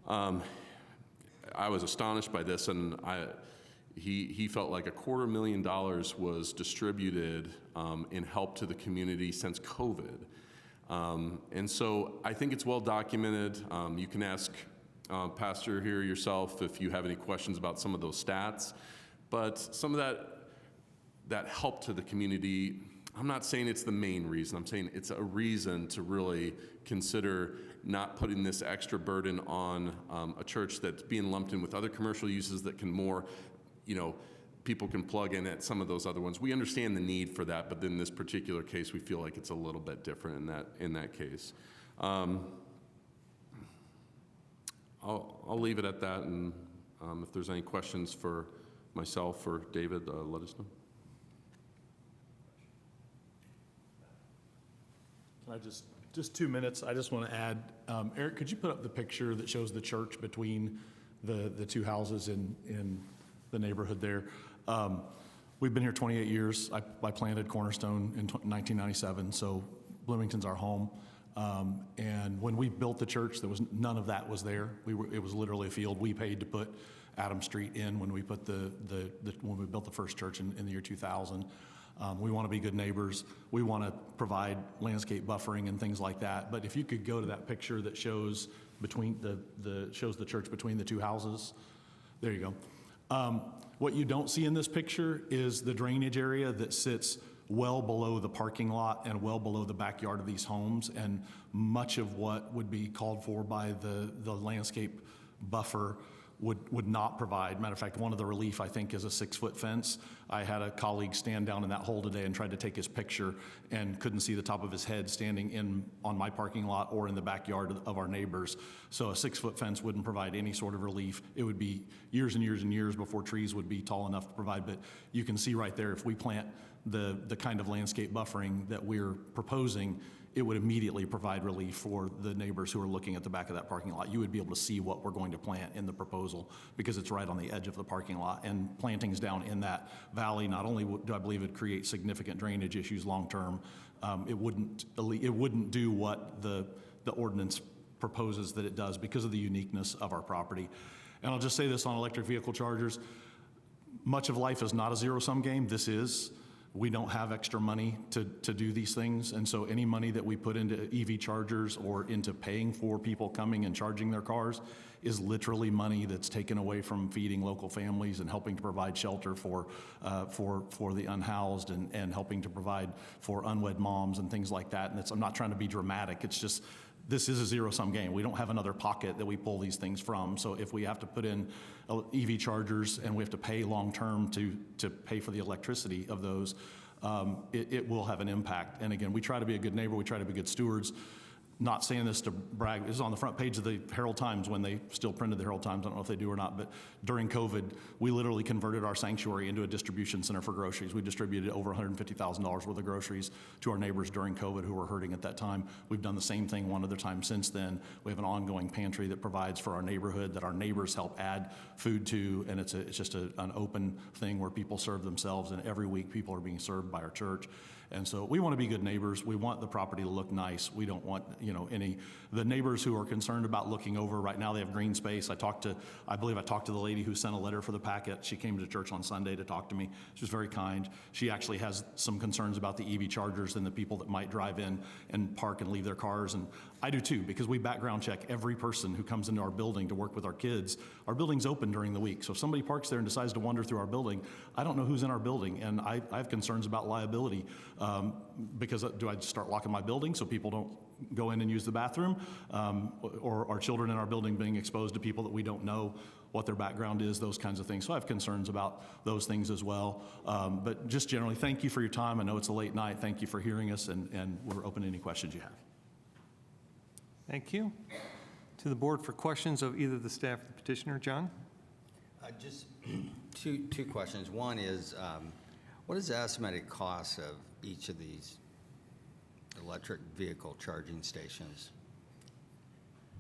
I was astonished by this, and he felt like $250,000 was distributed in help to the community since COVID. And so I think it's well documented. You can ask Pastor here yourself if you have any questions about some of those stats. But some of that help to the community, I'm not saying it's the main reason. I'm saying it's a reason to really consider not putting this extra burden on a church that's being lumped in with other commercial uses that can more, people can plug in at some of those other ones. We understand the need for that, but in this particular case, we feel like it's a little bit different in that case. I'll leave it at that, and if there's any questions for myself or David, let us know. Can I just 2 minutes? I just want to add, Eric, could you put up the picture that shows the church between the two houses in the neighborhood there? We've been here 28 years. I planted Cornerstone in 1997, so Bloomington's our home. And when we built the church, there was none of that was there. It was literally a field. We paid to put Adam Street in when we put when we built the first church in the year 2000. We want to be good neighbors. We want to provide landscape buffering and things like that. But if you could go to that picture that shows shows the church between the two houses, there you go. What you don't see in this picture is the drainage area that sits well below the parking lot and well below the backyard of these homes, and much of what would be called for by the landscape buffer would not provide. Matter of fact, one of the relief, I think, is a 6-foot fence. I had a colleague stand down in that hole today and tried to take his picture and couldn't see the top of his head standing on my parking lot or in the backyard of our neighbors. So a 6-foot fence wouldn't provide any sort of relief. It would be years and years and years before trees would be tall enough to provide. But you can see right there, if we plant the kind of landscape buffering that we're proposing, it would immediately provide relief for the neighbors who are looking at the back of that parking lot. You would be able to see what we're going to plant in the proposal because it's right on the edge of the parking lot, and plantings down in that valley, not only do I believe it'd create significant drainage issues long-term, it wouldn't do what the ordinance proposes that it does because of the uniqueness of our property. And I'll just say this on electric vehicle chargers, much of life is not a zero-sum game. This is. We don't have extra money to do these things, and so any money that we put into EV chargers or into paying for people coming and charging their cars is literally money that's taken away from feeding local families and helping to provide shelter for the unhoused and helping to provide for unwed moms and things like that. And I'm not trying to be dramatic. It's just this is a zero-sum game. We don't have another pocket that we pull these things from. So if we have to put in EV chargers and we have to pay long-term to pay for the electricity of those, it will have an impact. And again, we try to be a good neighbor. We try to be good stewards. Not saying this to brag. This is on the front page of the Herald Times when they still printed the Herald Times. I don't know if they do or not, but during COVID, we literally converted our sanctuary into a distribution center for groceries. We distributed over $150,000 worth of groceries to our neighbors during COVID who were hurting at that time. We've done the same thing one other time since then. We have an ongoing pantry that provides for our neighborhood that our neighbors help add food to, and it's just an open thing where people serve themselves, and every week people are being served by our church. And so we want to be good neighbors. We want the property to look nice. We don't want, the neighbors who are concerned about looking over. Right now they have green space. I believe I talked to the lady who sent a letter for the packet. She came to church on Sunday to talk to me. She was very kind. She actually has some concerns about the EV chargers and the people that might drive in and park and leave their cars. And I do too, because we background check every person who comes into our building to work with our kids. Our building's open during the week. So if somebody parks there and decides to wander through our building, I don't know who's in our building. And I have concerns about liability. Because do I just start locking my building so people don't go in and use the bathroom? Or are children in our building being exposed to people that we don't know what their background is, those kinds of things. So I have concerns about those things as well. But just generally, thank you for your time. I know it's a late night. Thank you for hearing us, and we're open to any questions you have. Thank you. To the board for questions of either the staff or the petitioner. John? Just two questions. One is, what is the estimated cost of each of these electric vehicle charging stations?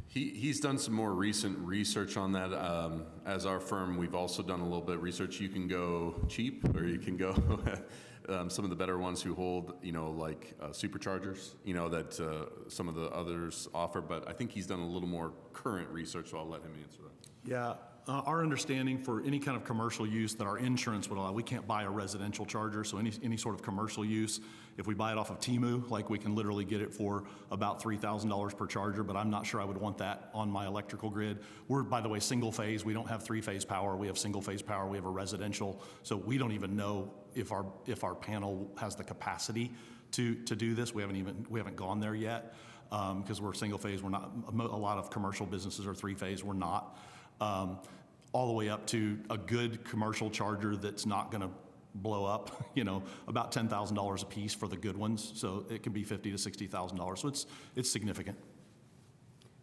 He's done some more recent research on that. As our firm, we've also done a little bit of research. You can go cheap, or you can go some of the better ones who hold, like superchargers, that some of the others offer. But I think he's done a little more current research, so I'll let him answer that. Yeah. Our understanding for any kind of commercial use that our insurance would allow, we can't buy a residential charger, so any sort of commercial use, if we buy it off of Temu, like we can literally get it for about $3,000 per charger, but I'm not sure I would want that on my electrical grid. We're, by the way, single phase. We don't have three-phase power. We have single phase power. We have a residential, so we don't even know if our panel has the capacity to do this. We haven't gone there yet because we're single phase. We're not. A lot of commercial businesses are three-phase. We're not. All the way up to a good commercial charger that's not going to blow up, about $10,000 a piece for the good ones. So it can be $50,000 to $60,000. So it's significant.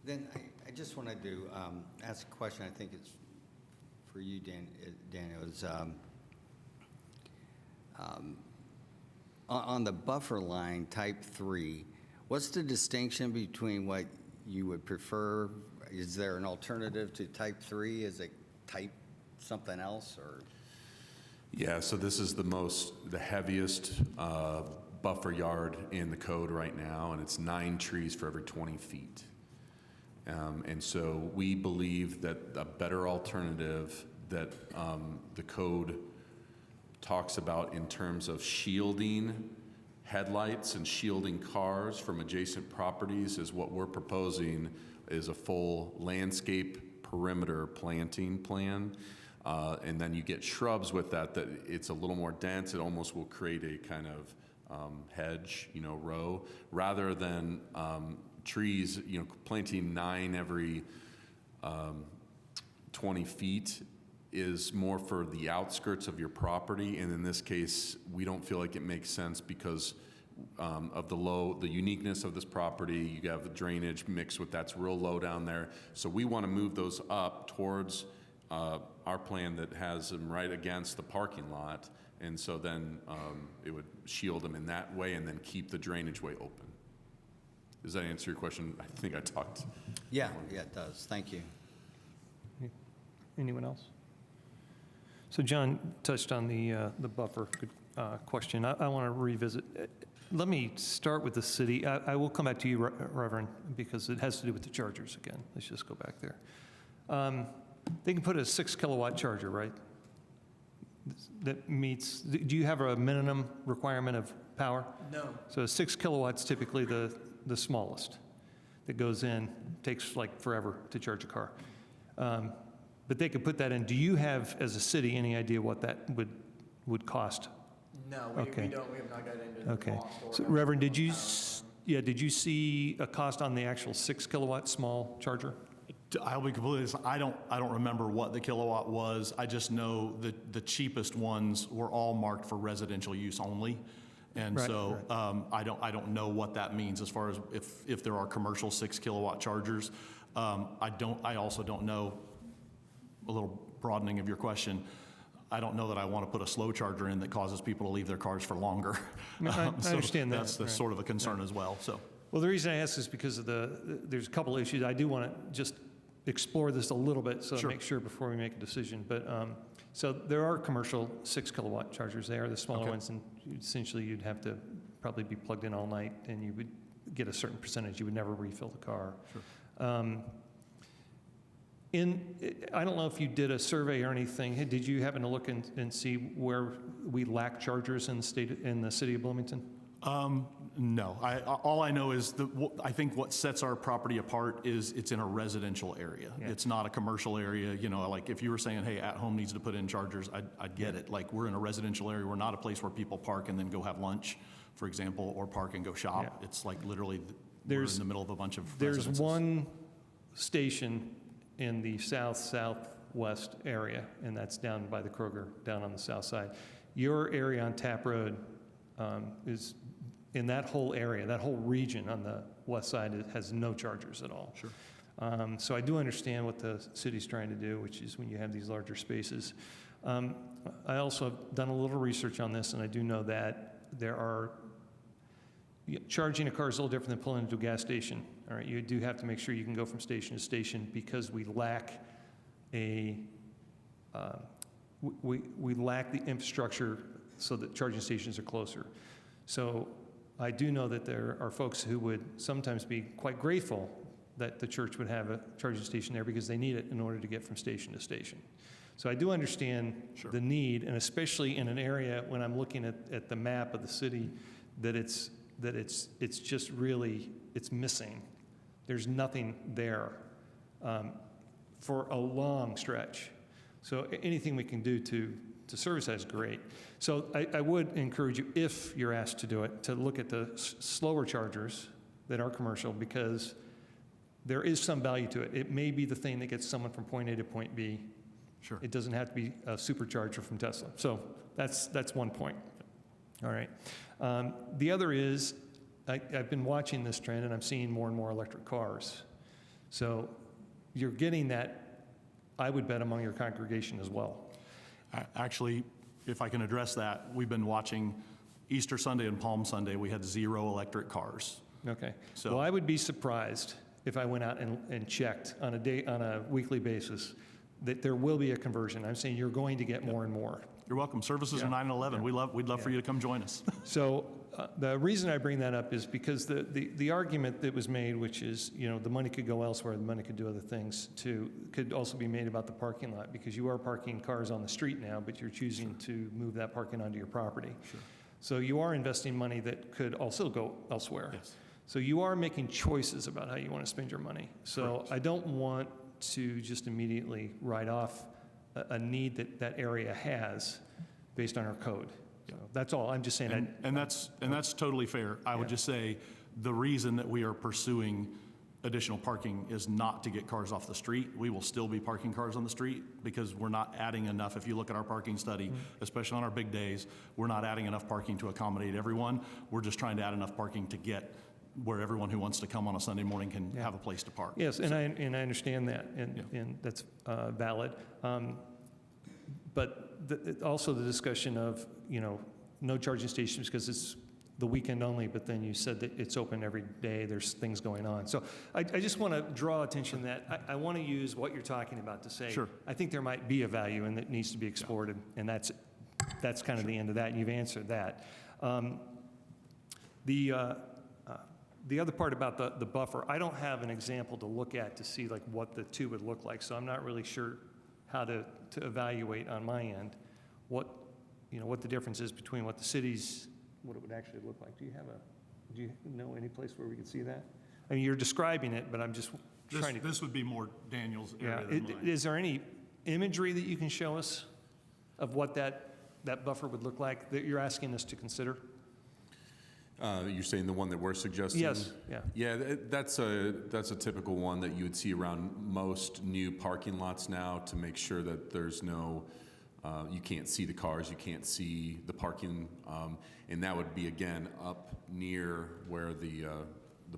Then I just wanted to ask a question. I think it's for you, Daniel. Is on the buffer line type 3, what's the distinction between what you would prefer? Is there an alternative to type 3? Is it type something else, or? Yeah, so this is the heaviest buffer yard in the code right now, and it's 9 trees for every 20 feet. And so we believe that a better alternative that the code talks about in terms of shielding headlights and shielding cars from adjacent properties is what we're proposing is a full landscape perimeter planting plan. And then you get shrubs with that it's a little more dense. It almost will create a kind of hedge, row, rather than trees, planting 9 every 20 feet is more for the outskirts of your property. And in this case, we don't feel like it makes sense because of the uniqueness of this property. You have the drainage mixed with that's real low down there. So we want to move those up towards our plan that has them right against the parking lot. And so then it would shield them in that way and then keep the drainage way open. Does that answer your question? I think I talked. Yeah, it does. Thank you. Anyone else? So John touched on the buffer question. I want to revisit. Let me start with the city. I will come back to you, Reverend, because it has to do with the chargers again. Let's just go back there. They can put a 6 kilowatt charger, right? That meets, do you have a minimum requirement of power? No. So 6 kilowatts typically the smallest that goes in, takes like forever to charge a car. But they could put that in. Do you have, as a city, any idea what that would cost? No, Okay. we don't. We have not got into the Okay. cost or So how Reverend, much did you, power. did you see a cost on the actual 6 kilowatt small charger? I'll be completely honest, I don't remember what the kilowatt was. I just know that the cheapest ones were all marked for residential use only. And Right, so I don't know what that means as far as if there are commercial 6 kilowatt chargers. I also don't know, a little broadening of your question, I don't know that I want to put a slow charger in that causes people to leave their cars for longer. I So understand that, That's right. sort of a concern as well, so. Well, the reason I ask is because of there's a couple issues. I do want to just explore this a little bit, so Sure. make sure before we make a decision. But, so there are commercial 6 kilowatt chargers. They are the smaller Okay. ones, and essentially you'd have to probably be plugged in all night, and you would get a certain percentage. You would never refill the car. Sure. I don't know if you did a survey or anything. Did you happen to look and see where we lack chargers in the city of Bloomington? No, all I know is I think what sets our property apart is it's in a residential area. Yeah. It's not a commercial area, like if you were saying, hey, At Home needs to put in chargers, I'd get it. Like, we're in a residential area, we're not a place where people park and then go have lunch, for example, or park and go shop. Yeah. It's like literally, we're in the middle of a bunch of There's residences. one station in the southwest area, and that's down by the Kroger, down on the south side. Your area on Tap Road is, in that whole area, that whole region on the west side, it has no chargers at all. Sure. So I do understand what the city's trying to do, which is when you have these larger spaces. I also have done a little research on this, and I do know that charging a car is a little different than pulling into a gas station. All right, you do have to make sure you can go from station to station because we lack we lack the infrastructure so that charging stations are closer. So I do know that there are folks who would sometimes be quite grateful that the church would have a charging station there because they need it in order to get from station to station. So I do understand the need, and especially in an area when I'm looking at the map of the city, that it's just really, it's missing. There's nothing there for a long stretch. So anything we can do to service that is great. So I would encourage you, if you're asked to do it, to look at the slower chargers that are commercial, because there is some value to it. It may be the thing that gets someone from point A to point B. Sure. It doesn't have to be a supercharger from Tesla. So that's one point. All right. The other is, I've been watching this trend, and I'm seeing more and more electric cars. So you're getting that, I would bet, among your congregation as well. Actually, if I can address that, we've been watching Easter Sunday and Palm Sunday, we had 0 electric cars. Okay. So- Well, I would be surprised if I went out and checked on a weekly basis that there will be a conversion. I'm saying you're going to get more and more. You're welcome. Services are 9 and 11. We'd love for you to come join us. So the reason I bring that up is because the argument that was made, which is, the money could go elsewhere, the money could do other things too, could also be made about the parking lot, because you are parking cars on the street now, but you're choosing to move that parking onto your property. Sure. So you are investing money that could also go elsewhere. Yes. So you are making choices about how you want to spend your money. So Correct. I don't want to just immediately write off a need that area has based on our code. So that's all. I'm just saying. And that's totally fair. I would just say the reason that we are pursuing additional parking is not to get cars off the street. We will still be parking cars on the street because we're not adding enough. If you look at our parking study, especially on our big days, we're not adding enough parking to accommodate everyone. We're just trying to add enough parking to get where everyone who wants to come on a Sunday morning can have a place to park. Yes, and I understand that, and that's valid. But also the discussion of, no charging stations, because the weekend only, but then you said that it's open every day, there's things going on. So I just want to draw attention that I want to use what you're talking about to say, Sure. I think there might be a value and that needs to be explored, and that's kind of the end of that, and you've answered that. The other part about the buffer, I don't have an example to look at to see like what the two would look like, so I'm not really sure how to evaluate on my end what the difference is between what the city's, what it would actually look like. Do you know any place where we could see that? I mean, you're describing it, but I'm just trying to. This would be more Daniel's Yeah. area than mine. Is there any imagery that you can show us of what that buffer would look like that you're asking us to consider? You're saying the one that we're suggesting? Yes, yeah. Yeah, that's a typical one that you would see around most new parking lots now to make sure that there's no, you can't see the cars, you can't see the parking, and that would be, again, up near where the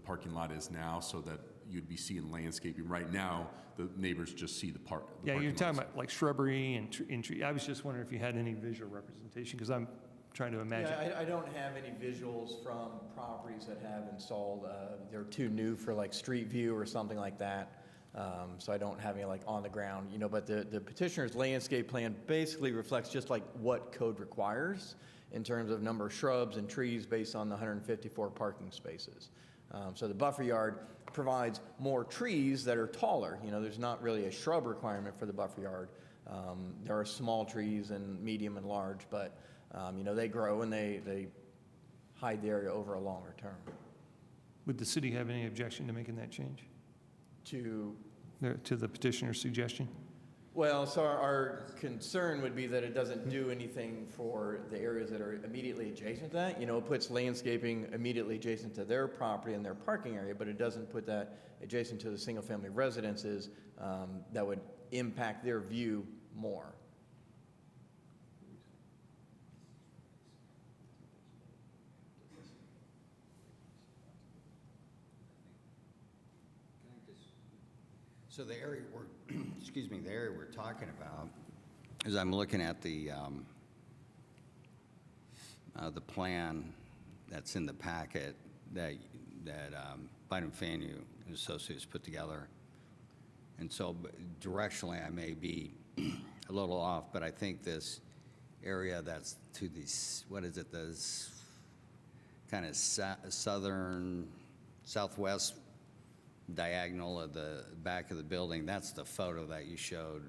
parking lot is now, so that you'd be seeing landscaping. Right now, the neighbors just see the parking Yeah, you're talking lots. about like shrubbery and tree. I was just wondering if you had any visual representation, because I'm trying to imagine. Yeah, I don't have any visuals from properties that have installed, they're too new for like street view or something like that. So I don't have any like on the ground, but the petitioner's landscape plan basically reflects just like what code requires in terms of number of shrubs and trees based on the 154 parking spaces. So the buffer yard provides more trees that are taller. There's not really a shrub requirement for the buffer yard. There are small trees and medium and large, but they grow and they hide the area over a longer term. Would the city have any objection to making that change? To the petitioner's suggestion? Well, so our concern would be that it doesn't do anything for the areas that are immediately adjacent to that. It puts landscaping immediately adjacent to their property and their parking area, but it doesn't put that adjacent to the single-family residences that would impact their view more. So the area the area we're talking about, is I'm looking at the plan that's in the packet that Bynum Faneuil and Associates put together. And so directionally, I may be a little off, but I think this area that's to the, what is it, the kind of southwest diagonal of the back of the building, that's the photo that you showed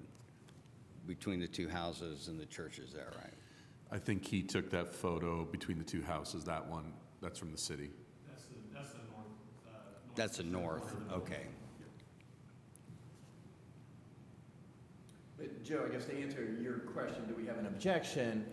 between the two houses and the churches there, right? I think he took that photo between the two houses, that one, that's from the city. That's the north. That's the north, okay. But Joe, I guess to answer your question, do we have an objection?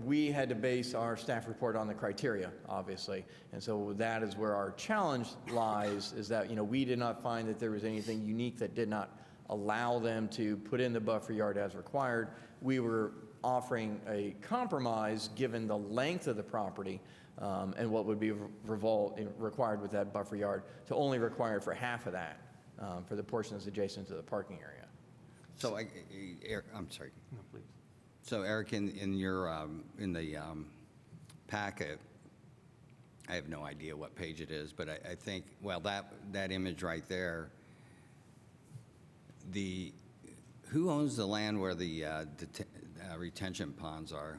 We had to base our staff report on the criteria, obviously. And so that is where our challenge lies, is that, we did not find that there was anything unique that did not allow them to put in the buffer yard as required. We were offering a compromise, given the length of the property and what would be required with that buffer yard, to only require it for half of that, for the portions adjacent to the parking area. So I'm sorry. No, please. So Eric, in your in the packet, I have no idea what page it is, but I think, well, that image right there, who owns the land where the retention ponds are?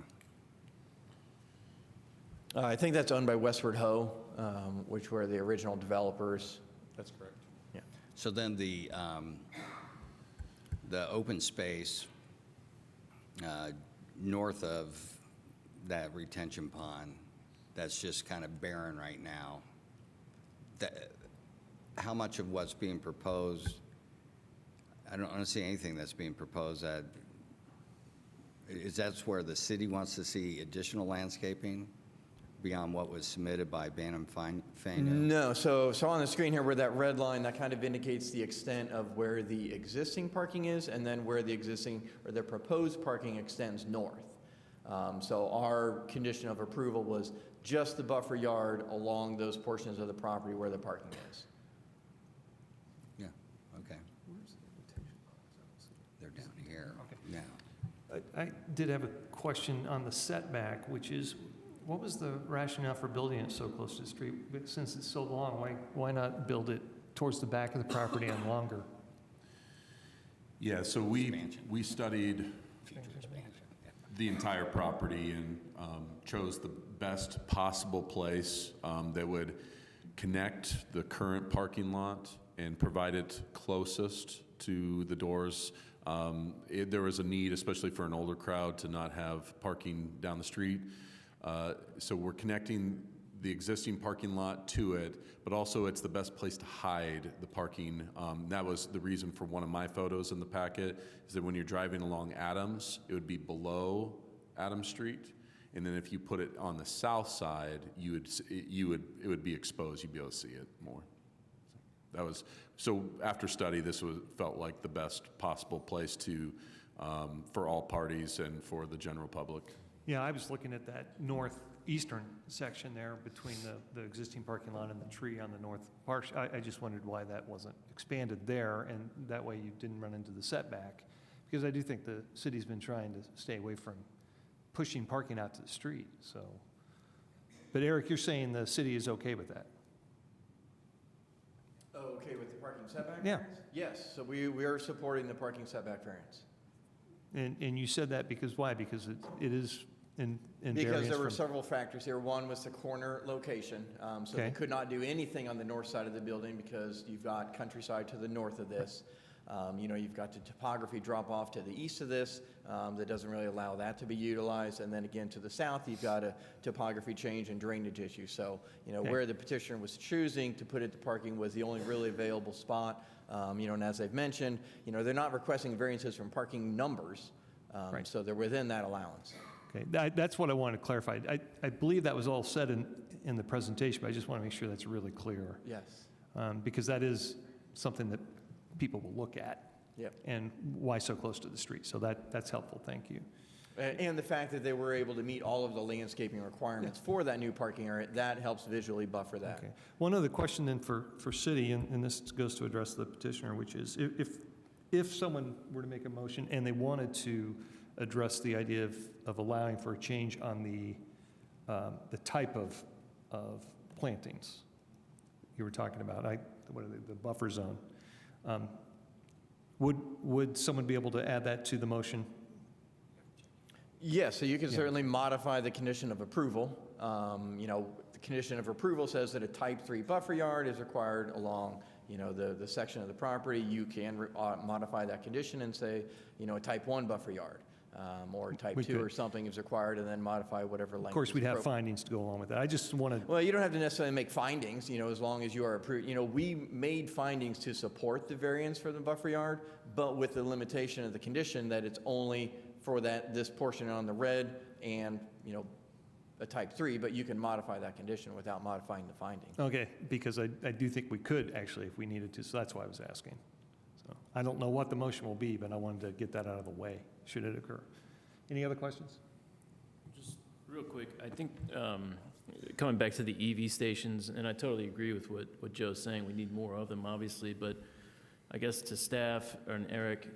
I think that's owned by Westward Ho, which were the original developers. That's correct. Yeah. So then the open space north of that retention pond, that's just kind of barren right now. How much of what's being proposed, I don't see anything that's being proposed that's where the city wants to see additional landscaping beyond what was submitted by Bynum Faneuil? No, so on the screen here, where that red line, that kind of indicates the extent of where the existing parking is, and then where the existing, or the proposed parking extends north. So our condition of approval was just the buffer yard along those portions of the property where the parking is. Yeah, okay. They're down here now. I did have a question on the setback, which is, What was the rationale for building it so close to the street? But since it's so long, why not build it towards the back of the property and longer? Yeah, so we studied the entire property and chose the best possible place that would connect the current parking lot and provide it closest to the doors. There was a need, especially for an older crowd, to not have parking down the street. So we're connecting the existing parking lot to it, but also it's the best place to hide the parking. That was the reason for one of my photos in the packet, is that when you're driving along Adams, it would be below Adams Street. And then if you put it on the south side, it would be exposed. You'd be able to see it more. So after study, felt like the best possible place to, for all parties and for the general public. Yeah, I was looking at that northeastern section there between the existing parking lot and the tree on the north part. I just wondered why that wasn't expanded there, and that way you didn't run into the setback. Because I do think the city's been trying to stay away from pushing parking out to the street, so. But Eric, you're saying the city is okay with that? Okay with the parking setback Yeah. variance? Yes, so we are supporting the parking setback variance. And you said that because why? Because it is in Because variance there were from- several factors here. One was the corner location. So they Okay. could not do anything on the north side of the building because you've got countryside to the north of this. You've got the topography drop off to the east of this that doesn't really allow that to be utilized. And then again, to the south, you've got a topography change and drainage issue. So, Okay. where the petitioner was choosing to put it to parking was the only really available spot. And as I've mentioned, they're not requesting variances from parking numbers. Right. So they're within that allowance. Okay, that's what I wanted to clarify. I believe that was all said in the presentation, but I just want to make sure that's really clear. Yes. Because that is something that people will look at. Yep. And why so close to the street. So that's helpful, thank you. And the fact that they were able to meet all of the landscaping requirements for that new parking area, that helps visually buffer that. Okay. One other question then for city, and this goes to address the petitioner, which is if someone were to make a motion and they wanted to address the idea of allowing for a change on the type of plantings you were talking about, what are they, the buffer zone, would someone be able to add that to the motion? Yes, so you can certainly modify the condition of approval. The condition of approval says that a type 3 buffer yard is required along, the section of the property. You can modify that condition and say, a type 1 buffer yard. Or type 2 or something is required, and then modify whatever length. Of course, is we'd have appropriate. findings to go along with that. I just wanted. Well, you don't have to necessarily make findings, as long as you are approved. We made findings to support the variance for the buffer yard, but with the limitation of the condition that it's only for this portion on the red and, a type 3, but you can modify that condition without modifying the finding. Okay, because I do think we could actually if we needed to, so that's why I was asking. So I don't know what the motion will be, but I wanted to get that out of the way, should it occur. Any other questions? Just real quick, I think coming back to the EV stations, and I totally agree with what Joe's saying, we need more of them, obviously, but I guess to staff and Eric,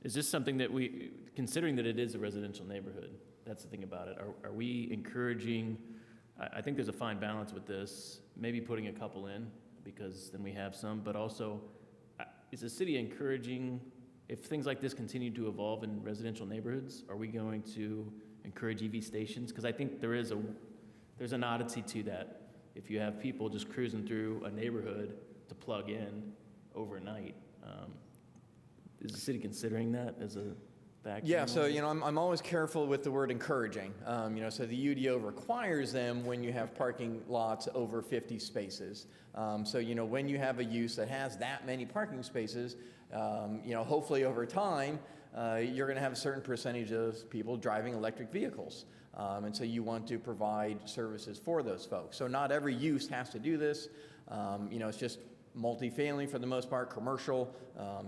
is this something that considering that it is a residential neighborhood, that's the thing about it, are we encouraging, I think there's a fine balance with this, maybe putting a couple in, because then we have some, but also, is the city encouraging, if things like this continue to evolve in residential neighborhoods, are we going to encourage EV stations? Because I think there's an oddity to that. If you have people just cruising through a neighborhood to plug in overnight, is the city considering that as a factor? Yeah, so, I'm always careful with the word encouraging. So the UDO requires them when you have parking lots over 50 spaces. So, when you have a use that has that many parking spaces, hopefully over time, you're going to have a certain percentage of people driving electric vehicles. And so you want to provide services for those folks. So not every use has to do this. It's just multifamily for the most part, commercial,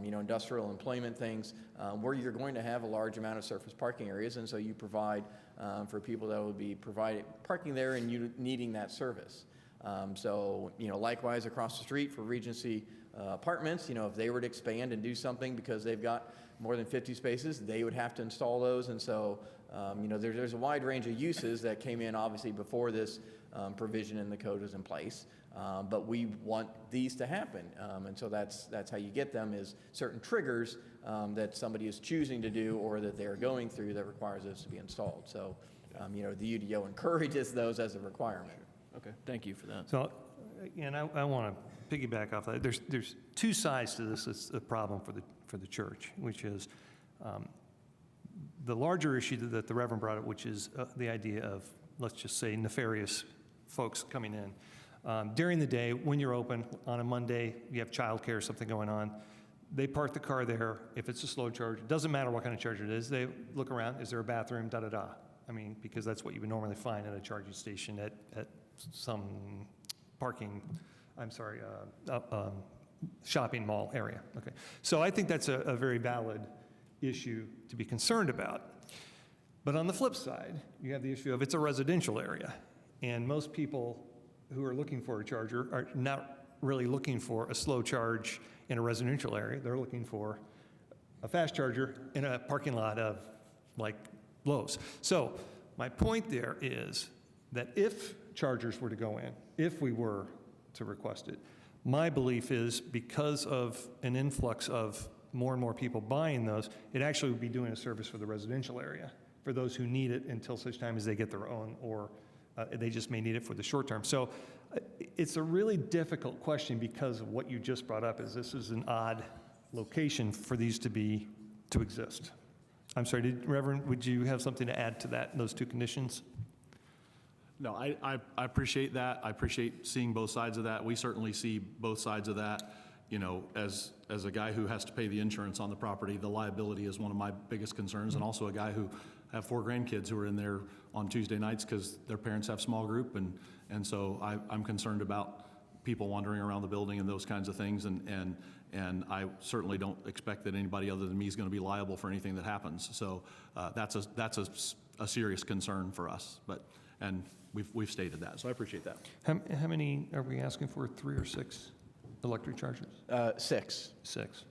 industrial employment things, where you're going to have a large amount of surface parking areas. And so you provide for people that will be providing parking there and you needing that service. Likewise across the street for Regency apartments, if they were to expand and do something because they've got more than 50 spaces, they would have to install those. And so, There's a wide range of uses that came in obviously before this provision in the code was in place, but we want these to happen. And so that's how you get them, is certain triggers that somebody is choosing to do or that they're going through that requires this to be installed. So, the UDO encourages those as a requirement. Okay, thank you for that. So, and I want to piggyback off that. There's two sides to this. It's a problem for the church, which is the larger issue that the Reverend brought up, which is the idea of, let's just say, nefarious folks coming in. During the day, when you're open on a Monday, you have childcare or something going on, they park the car there. If it's a slow charge, it doesn't matter what kind of charger it is. They look around, is there a bathroom, da-da-da. I mean, because that's what you would normally find at a charging station at some shopping mall area. Okay, so I think that's a very valid issue to be concerned about. But on the flip side, you have the issue of it's a residential area, and most people who are looking for a charger are not really looking for a slow charge in a residential area. They're looking for a fast charger in a parking lot of like Lowe's. So my point there is that if chargers were to go in, if we were to request it, my belief is because of an influx of more and more people buying those, it actually would be doing a service for the residential area, for those who need it until such time as they get their own, or they just may need it for the short term. So it's a really difficult question because of what you just brought up, is this is an odd location for these to exist. I'm sorry, Reverend, would you have something to add to that, those two conditions? No, I appreciate that. I appreciate seeing both sides of that. We certainly see both sides of that. As a guy who has to pay the insurance on the property, the liability is one of my biggest concerns, and also a guy who have 4 grandkids who are in there on Tuesday nights because their parents have small group, and so I'm concerned about people wandering around the building and those kinds of things, and I certainly don't expect that anybody other than me is going to be liable for anything that happens. So that's a serious concern for us, and we've stated that, so I appreciate that. How many are we asking for, 3 or 6 electric chargers? 6. 6.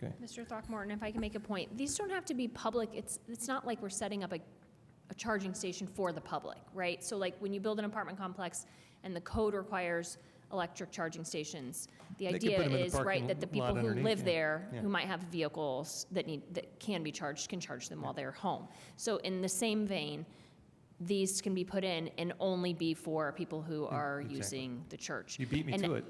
Okay. Mr. Throckmorton, if I can make a point, these don't have to be public. It's not like we're setting up a charging station for the public, right? So like when you build an apartment complex and the code requires electric charging stations, the idea is, right, that the people who live there, who might have vehicles that can be charged, can charge them while they're home. So in the same vein, these can be put in and only be for people who are using the church. You beat me to it.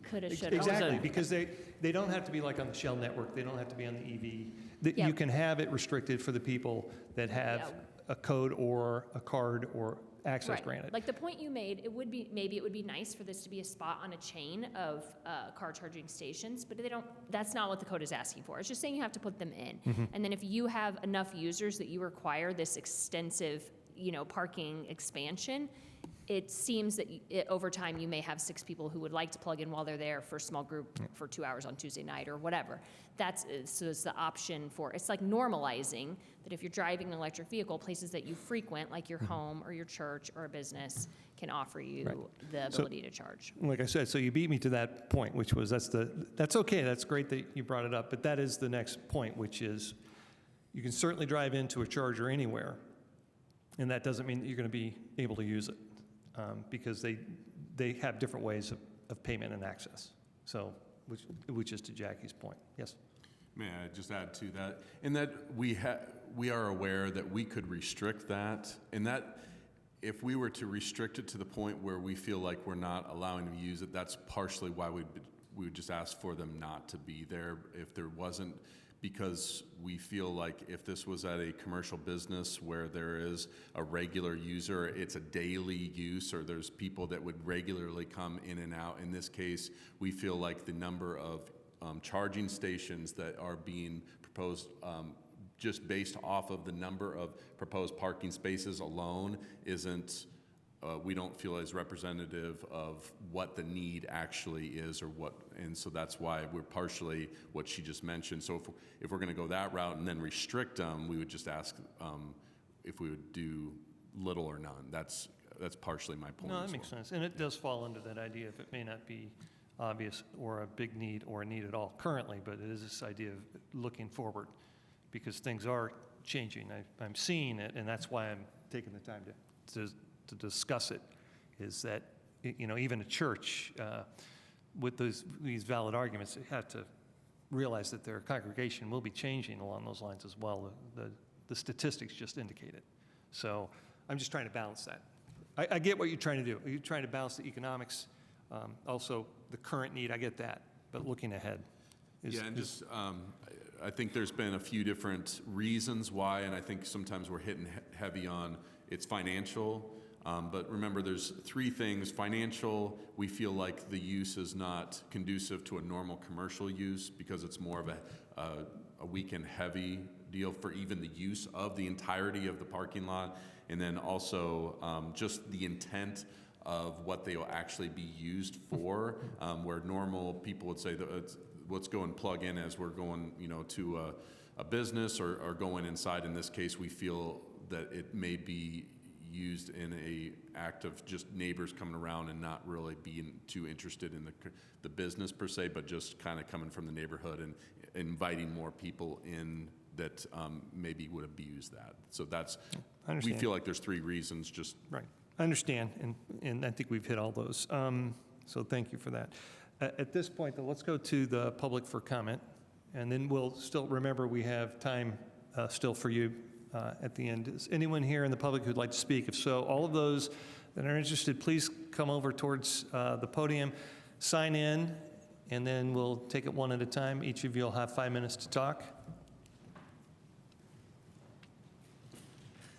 Coulda, shoulda. Exactly, because they don't have to be like on the Shell network. They don't have to be on the EV. You can have it restricted for the people that have a code or a card or access granted. Like the point you made, maybe it would be nice for this to be a spot on a chain of car charging stations, but that's not what the code is asking for. It's just saying you have to put them in. And then if you have enough users that you require this extensive, parking expansion, it seems that over time you may have 6 people who would like to plug in while they're there for a small group for 2 hours on Tuesday night or whatever. So it's the option it's like normalizing that if you're driving an electric vehicle, places that you frequent, like your home or your church or a business, can offer you the ability to charge. Like I said, so you beat me to that point, which was that's okay. That's great that you brought it up, but that is the next point, which is you can certainly drive into a charger anywhere, and that doesn't mean that you're going to be able to use it. Because they have different ways of payment and access. So, which is to Jackie's point. Yes? May I just add to that? In that we are aware that we could restrict that, and that if we were to restrict it to the point where we feel like we're not allowing them to use it, that's partially why we would just ask for them not to be there if there wasn't, because we feel like if this was at a commercial business where there is a regular user, it's a daily use, or there's people that would regularly come in and out. In this case, we feel like the number of charging stations that are being proposed just based off of the number of proposed parking spaces alone isn't, we don't feel as representative of what the need actually is, and so that's why we're partially what she just mentioned. So if we're going to go that route and then restrict them, we would just ask if we would do little or none. That's partially my point. No, that makes sense, and it does fall under that idea if it may not be obvious or a big need or a need at all currently, but it is this idea of looking forward because things are changing. I'm seeing it, and that's why I'm taking the time to discuss it, is that, even a church with these valid arguments, they have to realize that their congregation will be changing along those lines as well. The statistics just indicate it. So I'm just trying to balance that. I get what you're trying to do. You're trying to balance the economics, also the current need, I get that, but looking ahead. I think there's been a few different reasons why, and I think sometimes we're hitting heavy on it's financial. But remember, there's three things. Financial, we feel like the use is not conducive to a normal commercial use because it's more of a weekend-heavy deal for even the use of the entirety of the parking lot. And then also just the intent of what they will actually be used for, where normal people would say, let's go and plug in as we're going to a business or going inside. In this case, we feel that it may be used in a act of just neighbors coming around and not really being too interested in the business per se, but just kind of coming from the neighborhood and inviting more people in that maybe would abuse that. So we feel like there's three reasons. Just right. I understand, and I think we've hit all those. So thank you for that. At this point, though, let's go to the public for comment, and then we'll still remember we have time still for you at the end. Is anyone here in the public who'd like to speak? If so, all of those that are interested, please come over towards the podium, sign in, and then we'll take it one at a time. Each of you will have 5 minutes to talk.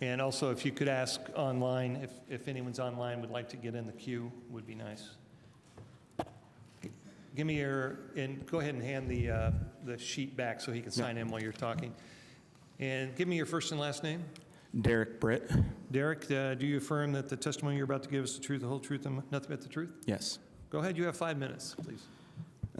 And also, if you could ask online, if anyone's online would like to get in the queue, would be nice. Give me and go ahead and hand the sheet back so he can sign in while you're talking. And give me your first and last name. Derek Britt. Derek, do you affirm that the testimony you're about to give is the truth, the whole truth, and nothing but the truth? Yes. Go ahead, you have 5 minutes, please.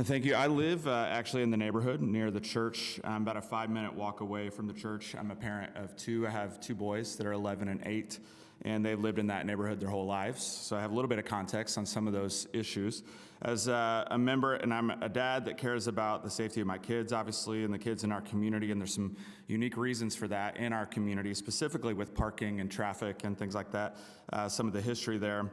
Thank you. I live actually in the neighborhood near the church. I'm about a 5-minute walk away from the church. I'm a parent of two. I have two boys that are 11 and 8, and they've lived in that neighborhood their whole lives. So I have a little bit of context on some of those issues. As a member, and I'm a dad that cares about the safety of my kids, obviously, and the kids in our community, and there's some unique reasons for that in our community, specifically with parking and traffic and things like that, some of the history there.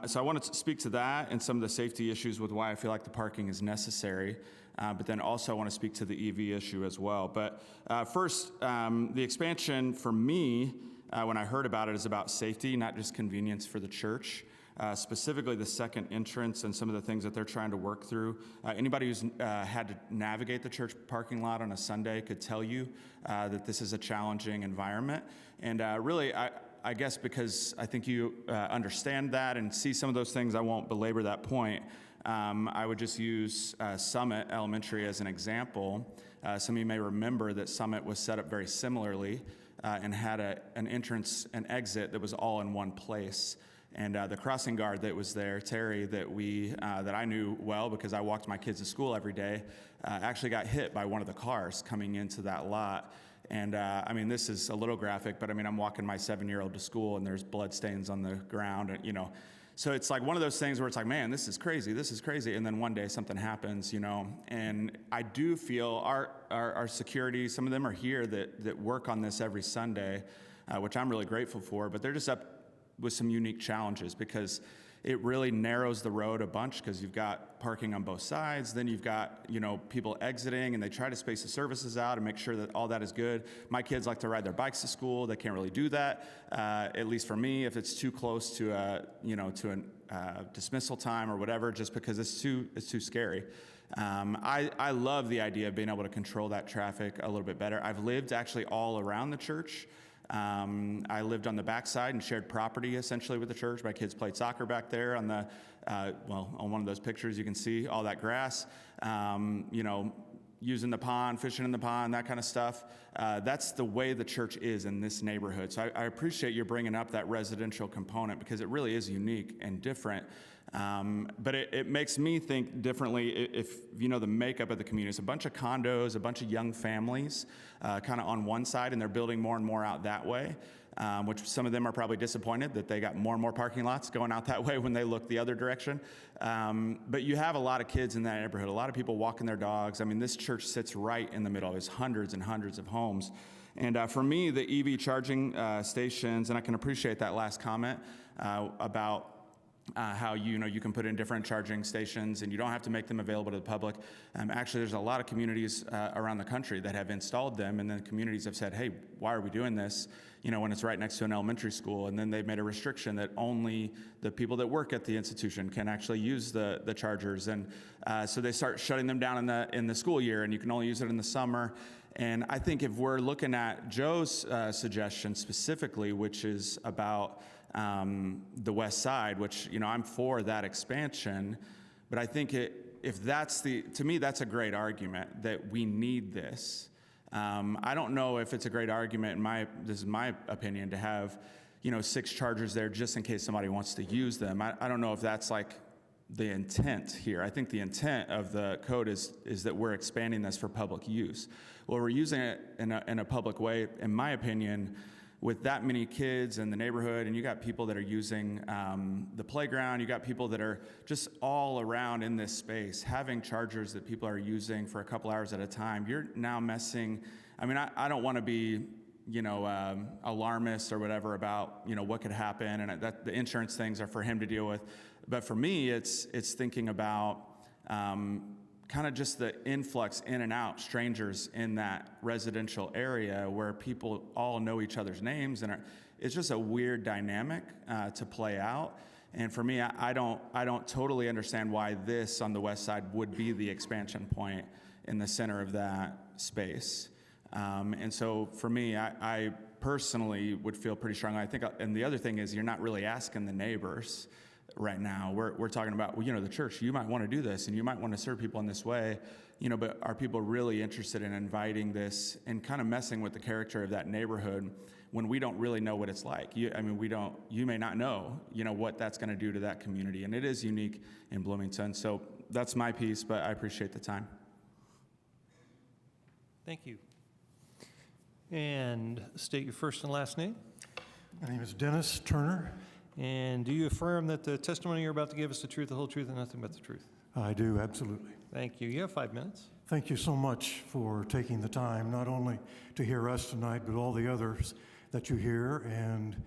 So I wanted to speak to that and some of the safety issues with why I feel like the parking is necessary, but then also I want to speak to the EV issue as well. But first, the expansion for me, when I heard about it, is about safety, not just convenience for the church. Specifically the second entrance and some of the things that they're trying to work through. Anybody who's had to navigate the church parking lot on a Sunday could tell you that this is a challenging environment. And really, I guess because I think you understand that and see some of those things, I won't belabor that point. I would just use Summit Elementary as an example. Some of you may remember that Summit was set up very similarly and had an entrance and exit that was all in one place. And the crossing guard that was there, Terry, that I knew well because I walked my kids to school every day, actually got hit by one of the cars coming into that lot. And I mean, this is a little graphic, but I mean, I'm walking my 7-year-old to school and there's blood stains on the ground, and, So it's like one of those things where it's like, man, this is crazy. And then one day something happens, And I do feel our security, some of them are here that work on this every Sunday, which I'm really grateful for, but they're just up with some unique challenges because it really narrows the road a bunch because you've got parking on both sides. Then you've got, people exiting and they try to space the services out and make sure that all that is good. My kids like to ride their bikes to school. They can't really do that, at least for me, if it's too close to a dismissal time or whatever, just because it's too scary. I love the idea of being able to control that traffic a little bit better. I've lived actually all around the church. I lived on the backside and shared property essentially with the church. My kids played soccer back there on on one of those pictures you can see all that grass, using the pond, fishing in the pond, that kind of stuff. That's the way the church is in this neighborhood. So I appreciate you bringing up that residential component because it really is unique and different. But it makes me think differently if the makeup of the community. It's a bunch of condos, a bunch of young families kind of on one side, and they're building more and more out that way, which some of them are probably disappointed that they got more and more parking lots going out that way when they look the other direction. But you have a lot of kids in that neighborhood, a lot of people walking their dogs. I mean, this church sits right in the middle. There's hundreds and hundreds of homes. And for me, the EV charging stations, and I can appreciate that last comment about how you can put in different charging stations and you don't have to make them available to the public. Actually, there's a lot of communities around the country that have installed them, and then communities have said, hey, why are we doing this? When it's right next to an elementary school, and then they've made a restriction that only the people that work at the institution can actually use the chargers, and so they start shutting them down in the school year, and you can only use it in the summer. And I think if we're looking at Joe's suggestion specifically, which is about the west side, which, I'm for that expansion, but I think to me, that's a great argument that we need this. I don't know if it's a great argument, this is my opinion, to have, 6 chargers there just in case somebody wants to use them. I don't know if that's like the intent here. I think the intent of the code is that we're expanding this for public use. Well, we're using it in a public way, in my opinion, with that many kids in the neighborhood, and you got people that are using the playground, you got people that are just all around in this space, having chargers that people are using for a couple hours at a time. You're now messing, I don't want to be, alarmist or whatever about, what could happen, and that the insurance things are for him to deal with. But for me, it's thinking about kind of just the influx in and out, strangers in that residential area where people all know each other's names, and it's just a weird dynamic to play out. And for me, I don't totally understand why this on the west side would be the expansion point in the center of that space. And so for me, I personally would feel pretty strongly. I think, and the other thing is, you're not really asking the neighbors. Right now, we're talking about, the church, you might want to do this and you might want to serve people in this way, but are people really interested in inviting this and kind of messing with the character of that neighborhood when we don't really know what it's like? You may not know, what that's going to do to that community, and it is unique in Bloomington. So that's my piece, but I appreciate the time. Thank you. And state your first and last name. My name is Dennis Turner. And do you affirm that the testimony you're about to give is the truth, the whole truth, and nothing but the truth? I do, absolutely. Thank you. You have 5 minutes. Thank you so much for taking the time, not only to hear us tonight, but all the others that you hear, and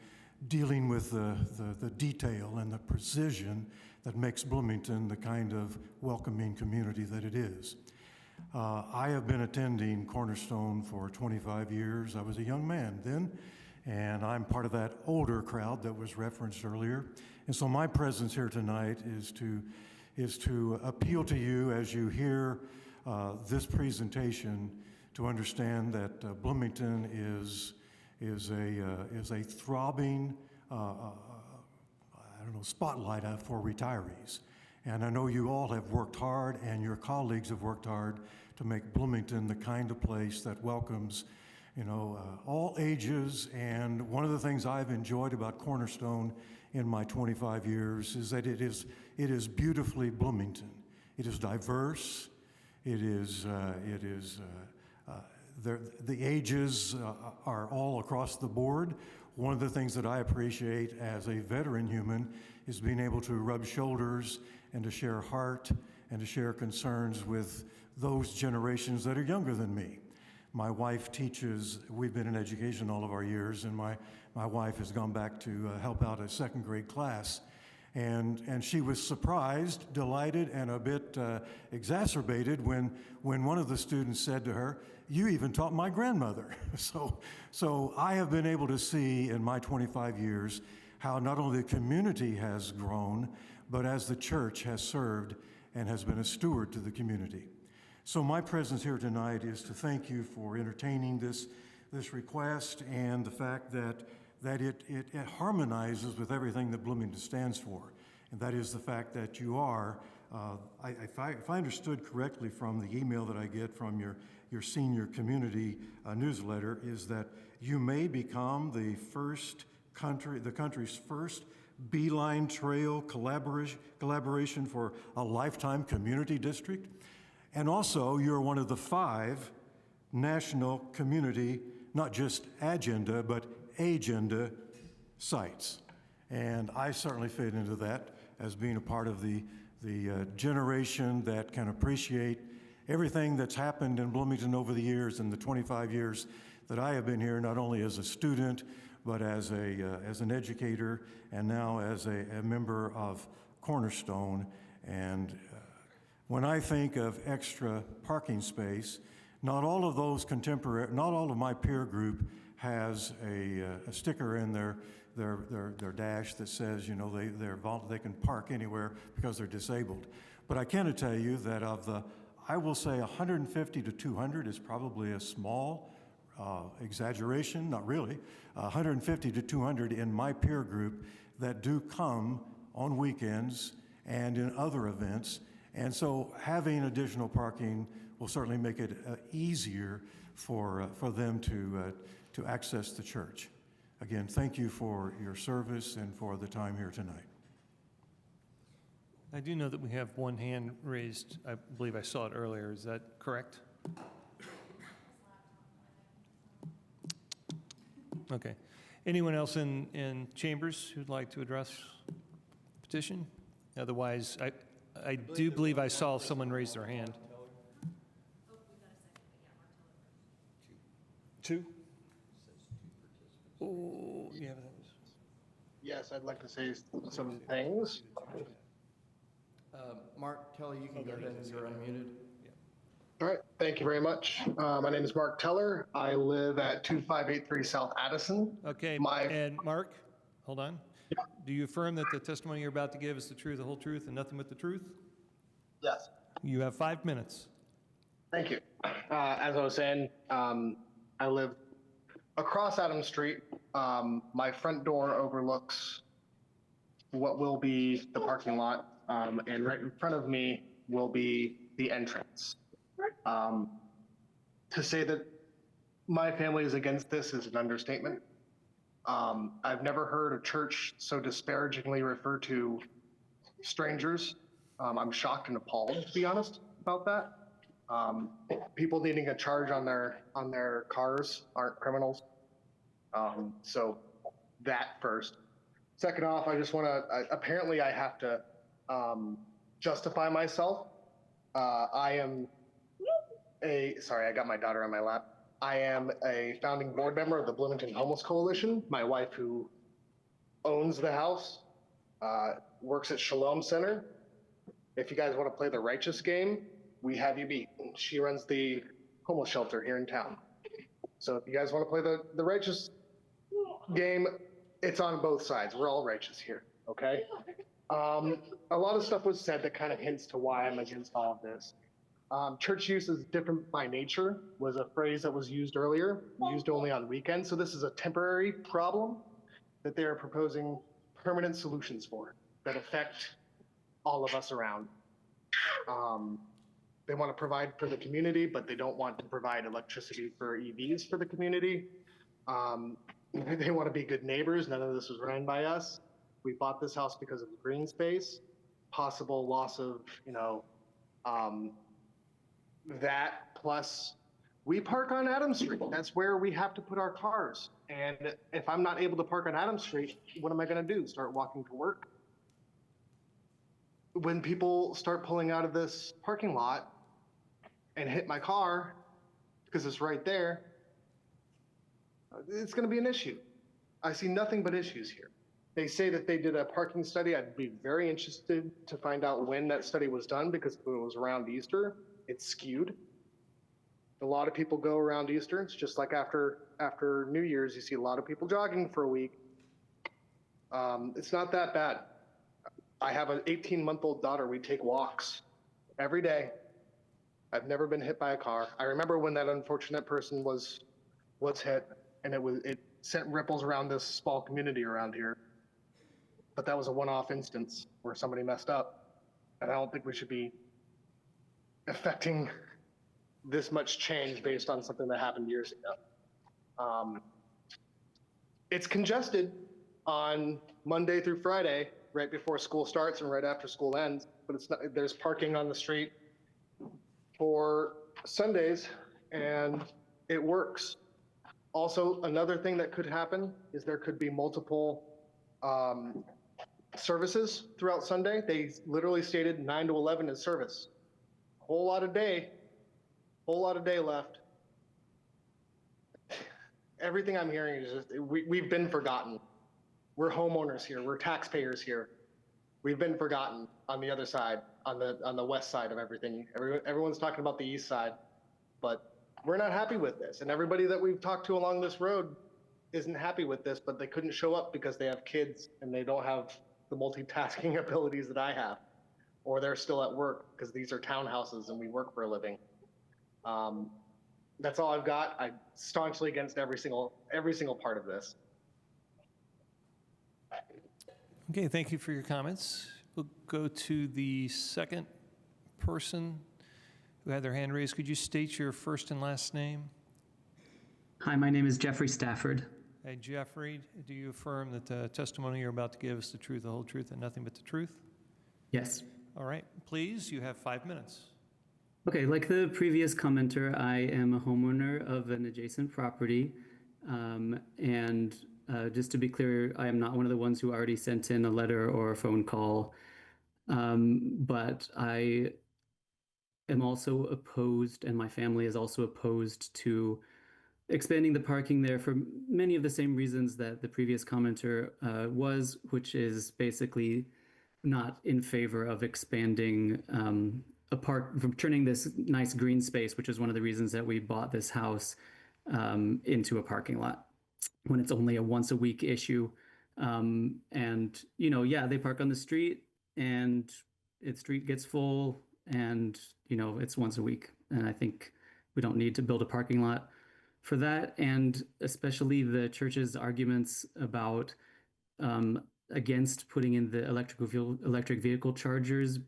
dealing with the detail and the precision that makes Bloomington the kind of welcoming community that it is. I have been attending Cornerstone for 25 years. I was a young man then, and I'm part of that older crowd that was referenced earlier. And so my presence here tonight is to appeal to you as you hear this presentation, to understand that Bloomington is a throbbing spotlight for retirees. And I know you all have worked hard, and your colleagues have worked hard to make Bloomington the kind of place that welcomes all ages. And one of the things I've enjoyed about Cornerstone in my 25 years is that it is beautifully Bloomington. It is diverse. The ages are all across the board. One of the things that I appreciate as a veteran human is being able to rub shoulders and to share heart and to share concerns with those generations that are younger than me. My wife teaches, we've been in education all of our years, and my wife has gone back to help out a second grade class. And she was surprised, delighted, and a bit exacerbated when one of the students said to her, "You even taught my grandmother." So I have been able to see in my 25 years how not only the community has grown, but as the church has served and has been a steward to the community. So my presence here tonight is to thank you for entertaining this request, and the fact that it harmonizes with everything that Bloomington stands for. And that is the fact that you are, if I understood correctly from the email that I get from your senior community newsletter, is that you may become the country's first Beeline Trail collaboration for a lifetime community district. And also, you're one of the 5 national community, not just agenda, but agenda sites. And I certainly fit into that as being a part of the generation that can appreciate everything that's happened in Bloomington over the years, and the 25 years that I have been here not only as a student, but as an educator, and now as a member of Cornerstone. And when I think of extra parking space, not all of those not all of my peer group has a sticker in their dash that says, you know, they can park anywhere because they're disabled. But I can tell you that I will say 150 to 200 is probably a small exaggeration, not really. 150 to 200 in my peer group that do come on weekends and in other events. And so having additional parking will certainly make it easier for them to access the church. Again, thank you for your service and for the time here tonight. I do know that we have one hand raised. I believe I saw it earlier. Is that correct? Okay. Anyone else in chambers who'd like to address the petition? Otherwise, I do believe I saw someone raise their hand. Two? Oh, yeah. Yes, I'd like to say some things. Mark Kelly, you can go ahead and you're unmuted. All right, thank you very much. My name is Mark Teller. I live at 2583 South Addison. Okay, and Mark, hold on. Yeah. Do you affirm that the testimony you're about to give is the truth, the whole truth, and nothing but the truth? Yes. You have 5 minutes. Thank you. As I was saying, I live across Adams Street. My front door overlooks what will be the parking lot, and right in front of me will be the entrance. To say that my family is against this is an understatement. I've never heard a church so disparagingly refer to strangers. I'm shocked and appalled, to be honest, about that. People needing a charge on their cars aren't criminals. So that first. Second off, I just want to, apparently I have to justify myself. Sorry, I got my daughter on my lap. I am a founding board member of the Bloomington Homeless Coalition. My wife, who owns the house, works at Shalom Center. If you guys want to play the righteous game, we have you beat. She runs the homeless shelter here in town. So if you guys want to play the righteous game, it's on both sides. We're all righteous here, okay? A lot of stuff was said that kind of hints to why I'm against all of this. Church use is different by nature was a phrase that was used earlier, used only on weekends. So this is a temporary problem that they are proposing permanent solutions for that affect all of us around. They want to provide for the community, but they don't want to provide electricity for EVs for the community. They want to be good neighbors. None of this was run by us. We bought this house because of the green space, possible loss of, that plus we park on Adams Street. That's where we have to put our cars. And if I'm not able to park on Adams Street, what am I going to do? Start walking to work? When people start pulling out of this parking lot and hit my car because it's right there, it's going to be an issue. I see nothing but issues here. They say that they did a parking study. I'd be very interested to find out when that study was done, because when it was around Easter, it's skewed. A lot of people go around Easter. It's just like after New Year's, you see a lot of people jogging for a week. It's not that bad. I have an 18-month-old daughter. We take walks every day. I've never been hit by a car. I remember when that unfortunate person was hit, and it sent ripples around this small community around here. But that was a one-off instance where somebody messed up. And I don't think we should be affecting this much change based on something that happened years ago. It's congested on Monday through Friday, right before school starts and right after school ends, but it's not, there's parking on the street for Sundays, and it works. Also, another thing that could happen is there could be multiple services throughout Sunday. They literally stated 9 to 11 is service. Whole lot of day left. everything I'm hearing is just, we've been forgotten. We're homeowners here. We're taxpayers here. We've been forgotten on the other side, on the west side of everything. Everyone's talking about the east side, but we're not happy with this. And everybody that we've talked to along this road isn't happy with this, but they couldn't show up because they have kids and they don't have the multitasking abilities that I have, or they're still at work because these are townhouses and we work for a living. That's all I've got. I'm staunchly against every single part of this. Okay, thank you for your comments. We'll go to the second person who had their hand raised. Could you state your first and last name? Hi, my name is Jeffrey Stafford. Hey, Jeffrey, do you affirm that the testimony you're about to give is the truth, the whole truth, and nothing but the truth? Yes. All right, please, you have 5 minutes. Okay, like the previous commenter, I am a homeowner of an adjacent property. Just to be clear, I am not one of the ones who already sent in a letter or a phone call. But I am also opposed, and my family is also opposed to expanding the parking there for many of the same reasons that the previous commenter was, which is basically not in favor of expanding from turning this nice green space, which is one of the reasons that we bought this house, into a parking lot when it's only a once a week issue. They park on the street and its street gets full and, it's once a week. And I think we don't need to build a parking lot for that. And especially the church's arguments about against putting in the electric vehicle chargers,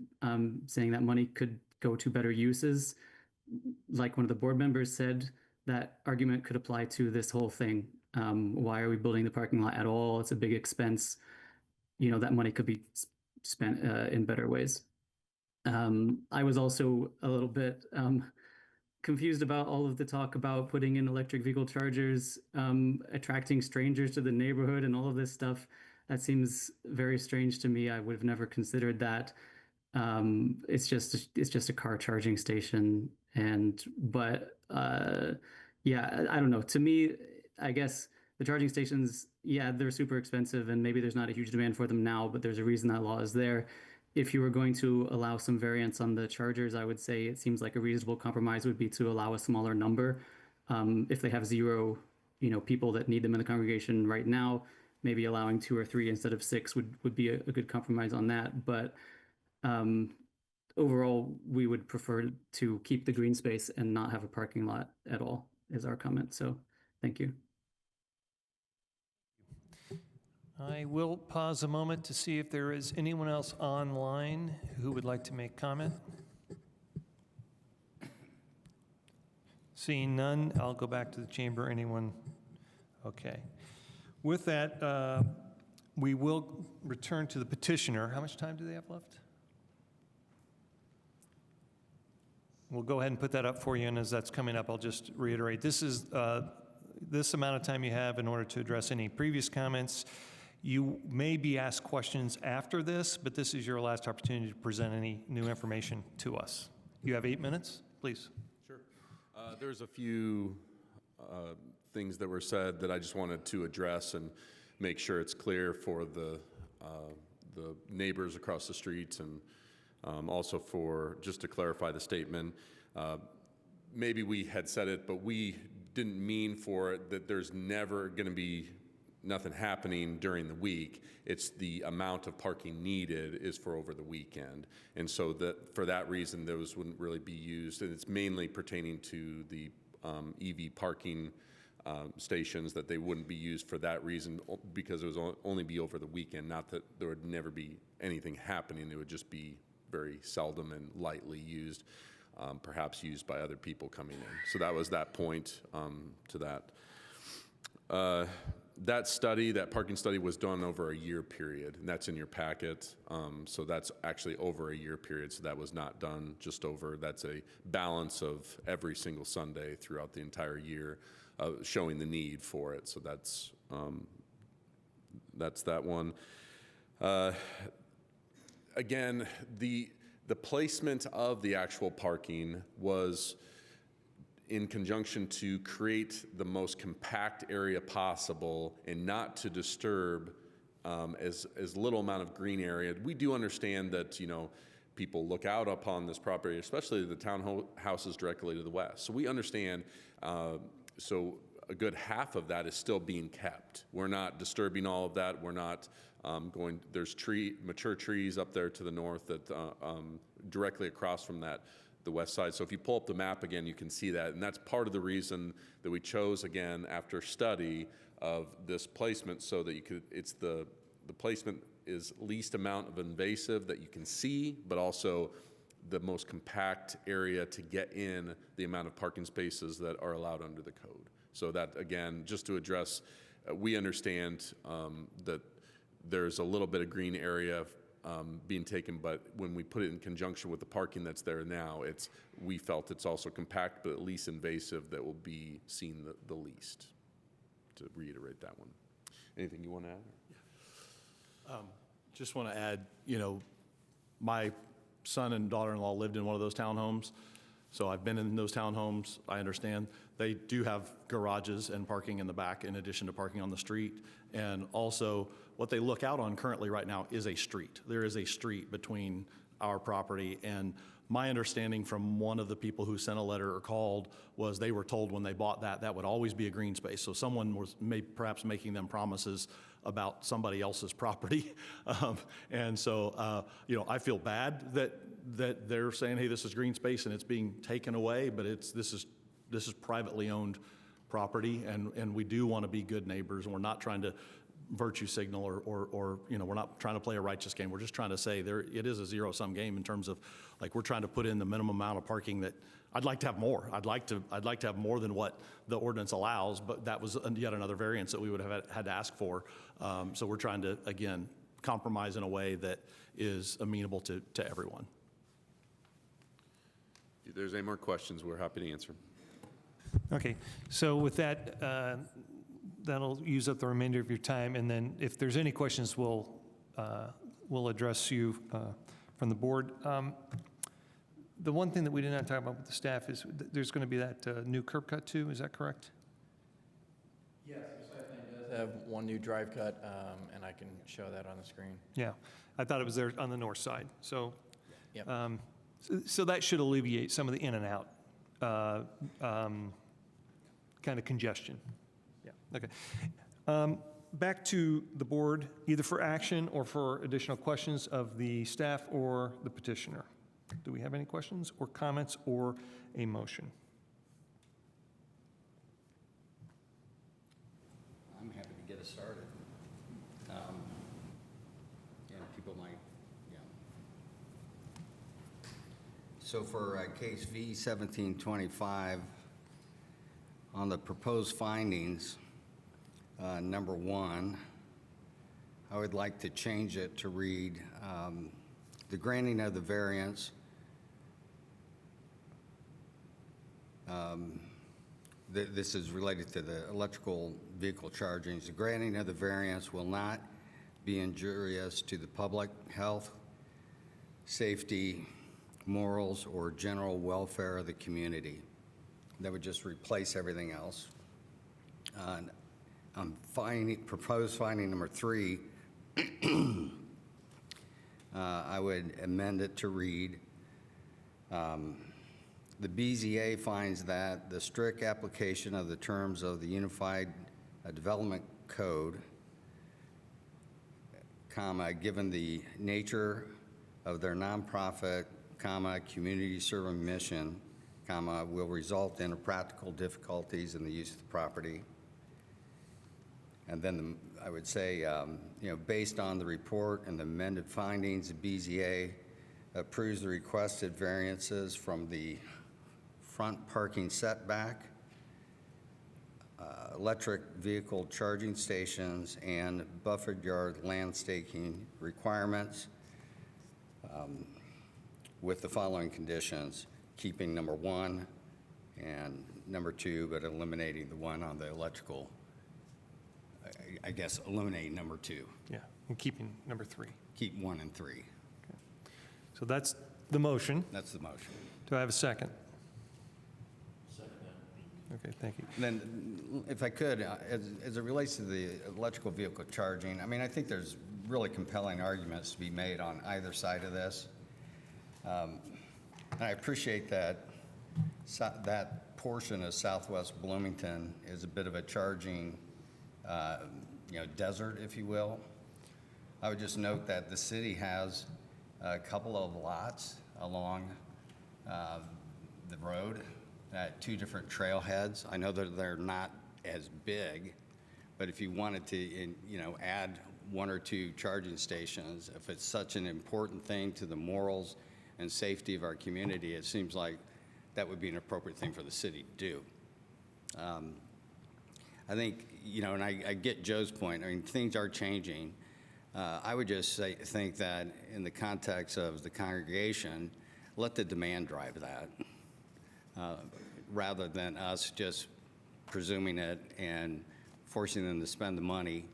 saying that money could go to better uses. Like one of the board members said, that argument could apply to this whole thing. Why are we building the parking lot at all? It's a big expense. That money could be spent in better ways. I was also a little bit confused about all of the talk about putting in electric vehicle chargers, attracting strangers to the neighborhood and all of this stuff. That seems very strange to me. I would have never considered that. It's just a car charging station. I don't know. To me, I guess the charging stations, they're super expensive and maybe there's not a huge demand for them now, but there's a reason that law is there. If you were going to allow some variance on the chargers, I would say it seems like a reasonable compromise would be to allow a smaller number. If they have 0, people that need them in the congregation right now, maybe allowing 2 or 3 instead of 6 would be a good compromise on that. But overall, we would prefer to keep the green space and not have a parking lot at all, is our comment. So thank you. I will pause a moment to see if there is anyone else online who would like to make comment. Seeing none, I'll go back to the chamber. Anyone? Okay. With that, we will return to the petitioner. How much time do they have left? We'll go ahead and put that up for you, and as that's coming up, I'll just reiterate. This is this amount of time you have in order to address any previous comments. You may be asked questions after this, but this is your last opportunity to present any new information to us. You have 8 minutes, please. Sure. There's a few things that were said that I just wanted to address and make sure it's clear for the neighbors across the streets, and also for, just to clarify the statement, maybe we had said it, but we didn't mean for it that there's never going to be nothing happening during the week. It's the amount of parking needed is for over the weekend. And so that for that reason, those wouldn't really be used. And it's mainly pertaining to the EV parking stations, that they wouldn't be used for that reason, because it would only be over the weekend, not that there would never be anything happening. It would just be very seldom and lightly used, perhaps used by other people coming in. So that was that point to that. That study, that parking study, was done over a year period, and that's in your packet. So that's actually over a year period, so that was not done just over. That's a balance of every single Sunday throughout the entire year, showing the need for it. So that's that one. Again, the placement of the actual parking was in conjunction to create the most compact area possible and not to disturb as little amount of green area. We do understand that, people look out upon this property, especially the townhouses directly to the west. So we understand, so a good half of that is still being kept. We're not disturbing all of that. We're not there's mature trees up there to the north that directly across from that, the west side. So if you pull up the map again, you can see that. And that's part of the reason that we chose, again, after study of this placement, so that it's the placement is least amount of invasive that you can see, but also the most compact area to get in the amount of parking spaces that are allowed under the code. So that, again, just to address, we understand that there's a little bit of green area being taken, but when we put it in conjunction with the parking that's there now, we felt it's also compact, but at least invasive that will be seen the least, to reiterate that one. Anything you want to add? Just want to add, my son and daughter-in-law lived in one of those townhomes, so I've been in those townhomes. I understand they do have garages and parking in the back in addition to parking on the street. And also, what they look out on currently right now is a street. There is a street between our property, and my understanding from one of the people who sent a letter or called was they were told when they bought that would always be a green space. So someone was perhaps making them promises about somebody else's property. And so, I feel bad that they're saying, hey, this is green space and it's being taken away, but this is privately owned property, and we do want to be good neighbors, and we're not trying to virtue signal or we're not trying to play a righteous game. We're just trying to say it is a zero-sum game in terms of, like, we're trying to put in the minimum amount of parking that I'd like to have more. I'd like to have more than what the ordinance allows, but that was yet another variance that we would have had to ask for. So we're trying to, again, compromise in a way that is amenable to everyone. If there's any more questions, we're happy to answer. Okay, so with that, that'll use up the remainder of your time, and then if there's any questions, we'll address you from the board. The one thing that we did not talk about with the staff is there's going to be that new curb cut too, is that correct? Yes, the site plan does have one new drive cut, and I can show that on the screen. Yeah, I thought it was there on the north side. So, Yep. so that should alleviate some of the in and out kind of congestion. Yeah, okay. Back to the board, either for action or for additional questions of the staff or the petitioner. Do we have any questions or comments or a motion? I'm happy to get us started. People might, So for case V1725, on the proposed findings, number 1, I would like to change it to read, the granting of the variance this is related to the electrical vehicle charging. The granting of the variance will not be injurious to the public health, safety, morals, or general welfare of the community. That would just replace everything else. Proposed finding number 3, I would amend it to read, the BZA finds that the strict application of the terms of the Unified Development Code, given the nature of their nonprofit, community serving mission, will result in practical difficulties in the use of the property. And then I would say, based on the report and the amended findings, the BZA approves the requested variances from the front parking setback, electric vehicle charging stations, and buffered yard landscaping requirements with the following conditions: keeping number 1 and number 2, but eliminating the one on the electrical. I guess eliminating number 2. Yeah, and keeping number 3. Keep 1 and 3. Okay. So that's the motion. That's the motion. Do I have a second? Okay, thank you. And then, if I could, as it relates to the electrical vehicle charging, I mean, I think there's really compelling arguments to be made on either side of this. And I appreciate that that portion of Southwest Bloomington is a bit of a charging, desert, if you will. I would just note that the city has a couple of lots along the road at two different trailheads. I know that they're not as big, but if you wanted to, add one or two charging stations, if it's such an important thing to the morals and safety of our community, it seems like that would be an appropriate thing for the city to do. I think, and I get Joe's point. I mean, things are changing. I would just think that in the context of the congregation, let the demand drive that, rather than us just presuming it and forcing them to spend the money.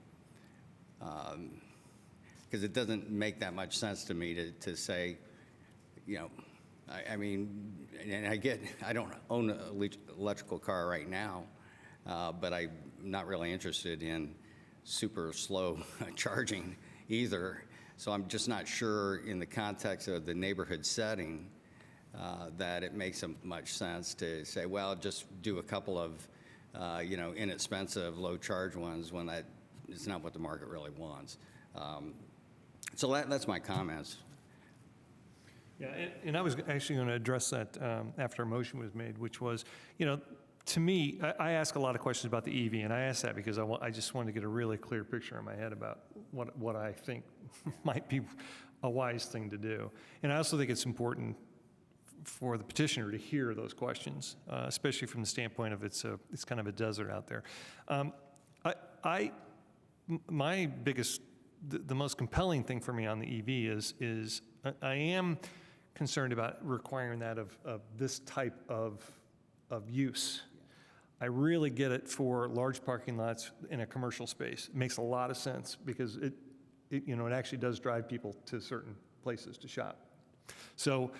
Because it doesn't make that much sense to me to say, I mean, and I don't own an electrical car right now, but I'm not really interested in super slow charging either. So I'm just not sure in the context of the neighborhood setting that it makes much sense to say, well, just do a couple of, inexpensive, low charge ones when that is not what the market really wants. So that's my comments. Yeah, and I was actually going to address that after a motion was made, which was, to me, I ask a lot of questions about the EV, and I ask that because I just wanted to get a really clear picture in my head about what I think might be a wise thing to do. And I also think it's important for the petitioner to hear those questions, especially from the standpoint of it's kind of a desert out there. My biggest, the most compelling thing for me on the EV is I am concerned about requiring that of this type of use. I really get it for large parking lots in a commercial space. It makes a lot of sense because it actually does drive people to certain places to shop. So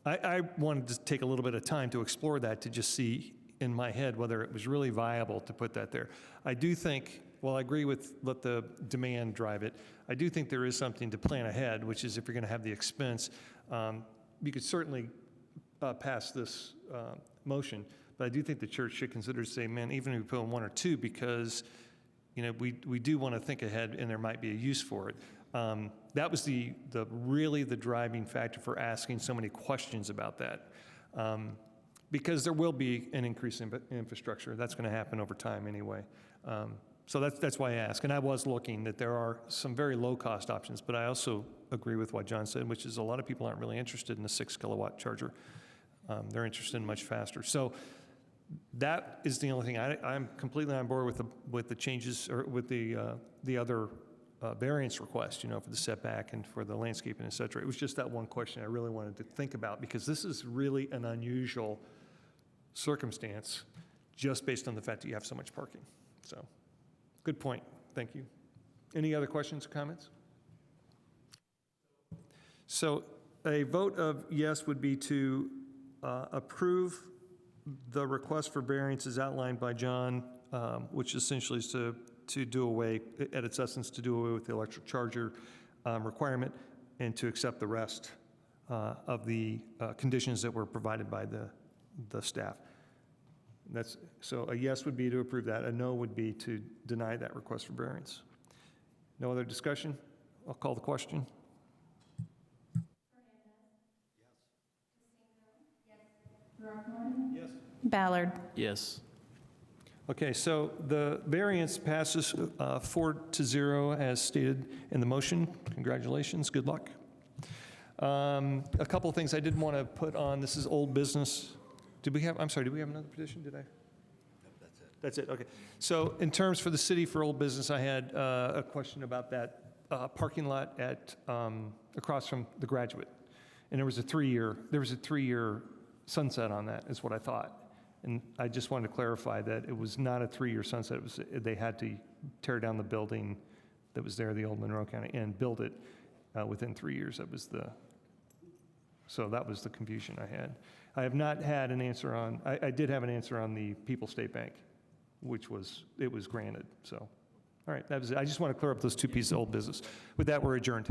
I wanted to take a little bit of time to explore that, to just see in my head whether it was really viable to put that there. I do think, I agree with let the demand drive it. I do think there is something to plan ahead, which is if you're going to have the expense, you could certainly pass this motion, but I do think the church should consider say, man, even if we put in one or two, because we do want to think ahead, and there might be a use for it. That was really the driving factor for asking so many questions about that, because there will be an increase in infrastructure. That's going to happen over time anyway. So that's why I ask. And I was looking that there are some very low-cost options, but I also agree with what John said, which is a lot of people aren't really interested in a 6-kilowatt charger. They're interested in much faster. So that is the only thing. I'm completely on board with the changes, or with the other variance request, for the setback and for the landscaping, et cetera. It was just that one question I really wanted to think about, because this is really an unusual circumstance just based on the fact that you have so much parking. So, good point. Thank you. Any other questions or comments? So, a vote of yes would be to approve the request for variance as outlined by John, which essentially is to do away, at its essence, to do away with the electric charger requirement, and to accept the rest of the conditions that were provided by the staff. So a yes would be to approve that. A no would be to deny that request for variance. No other discussion? I'll call the question. Yes. Ballard. Yes. Okay, so the variance passes 4-0 as stated in the motion. Congratulations, good luck. A couple of things I did want to put on. This is old business. Did we have another petition? Did I? That's it. That's it, okay. So in terms for the city for old business, I had a question about that parking lot across from the Graduate. And there was a 3-year sunset on that, is what I thought. And I just wanted to clarify that it was not a 3-year sunset. They had to tear down the building that was there, the old Monroe County, and build it within 3 years. That was So that was the confusion I had. I have not had an answer on, I did have an answer on the People's State Bank, which was, it was granted, so. All right, that was it. I just want to clear up those two pieces of old business. With that, we're adjourned.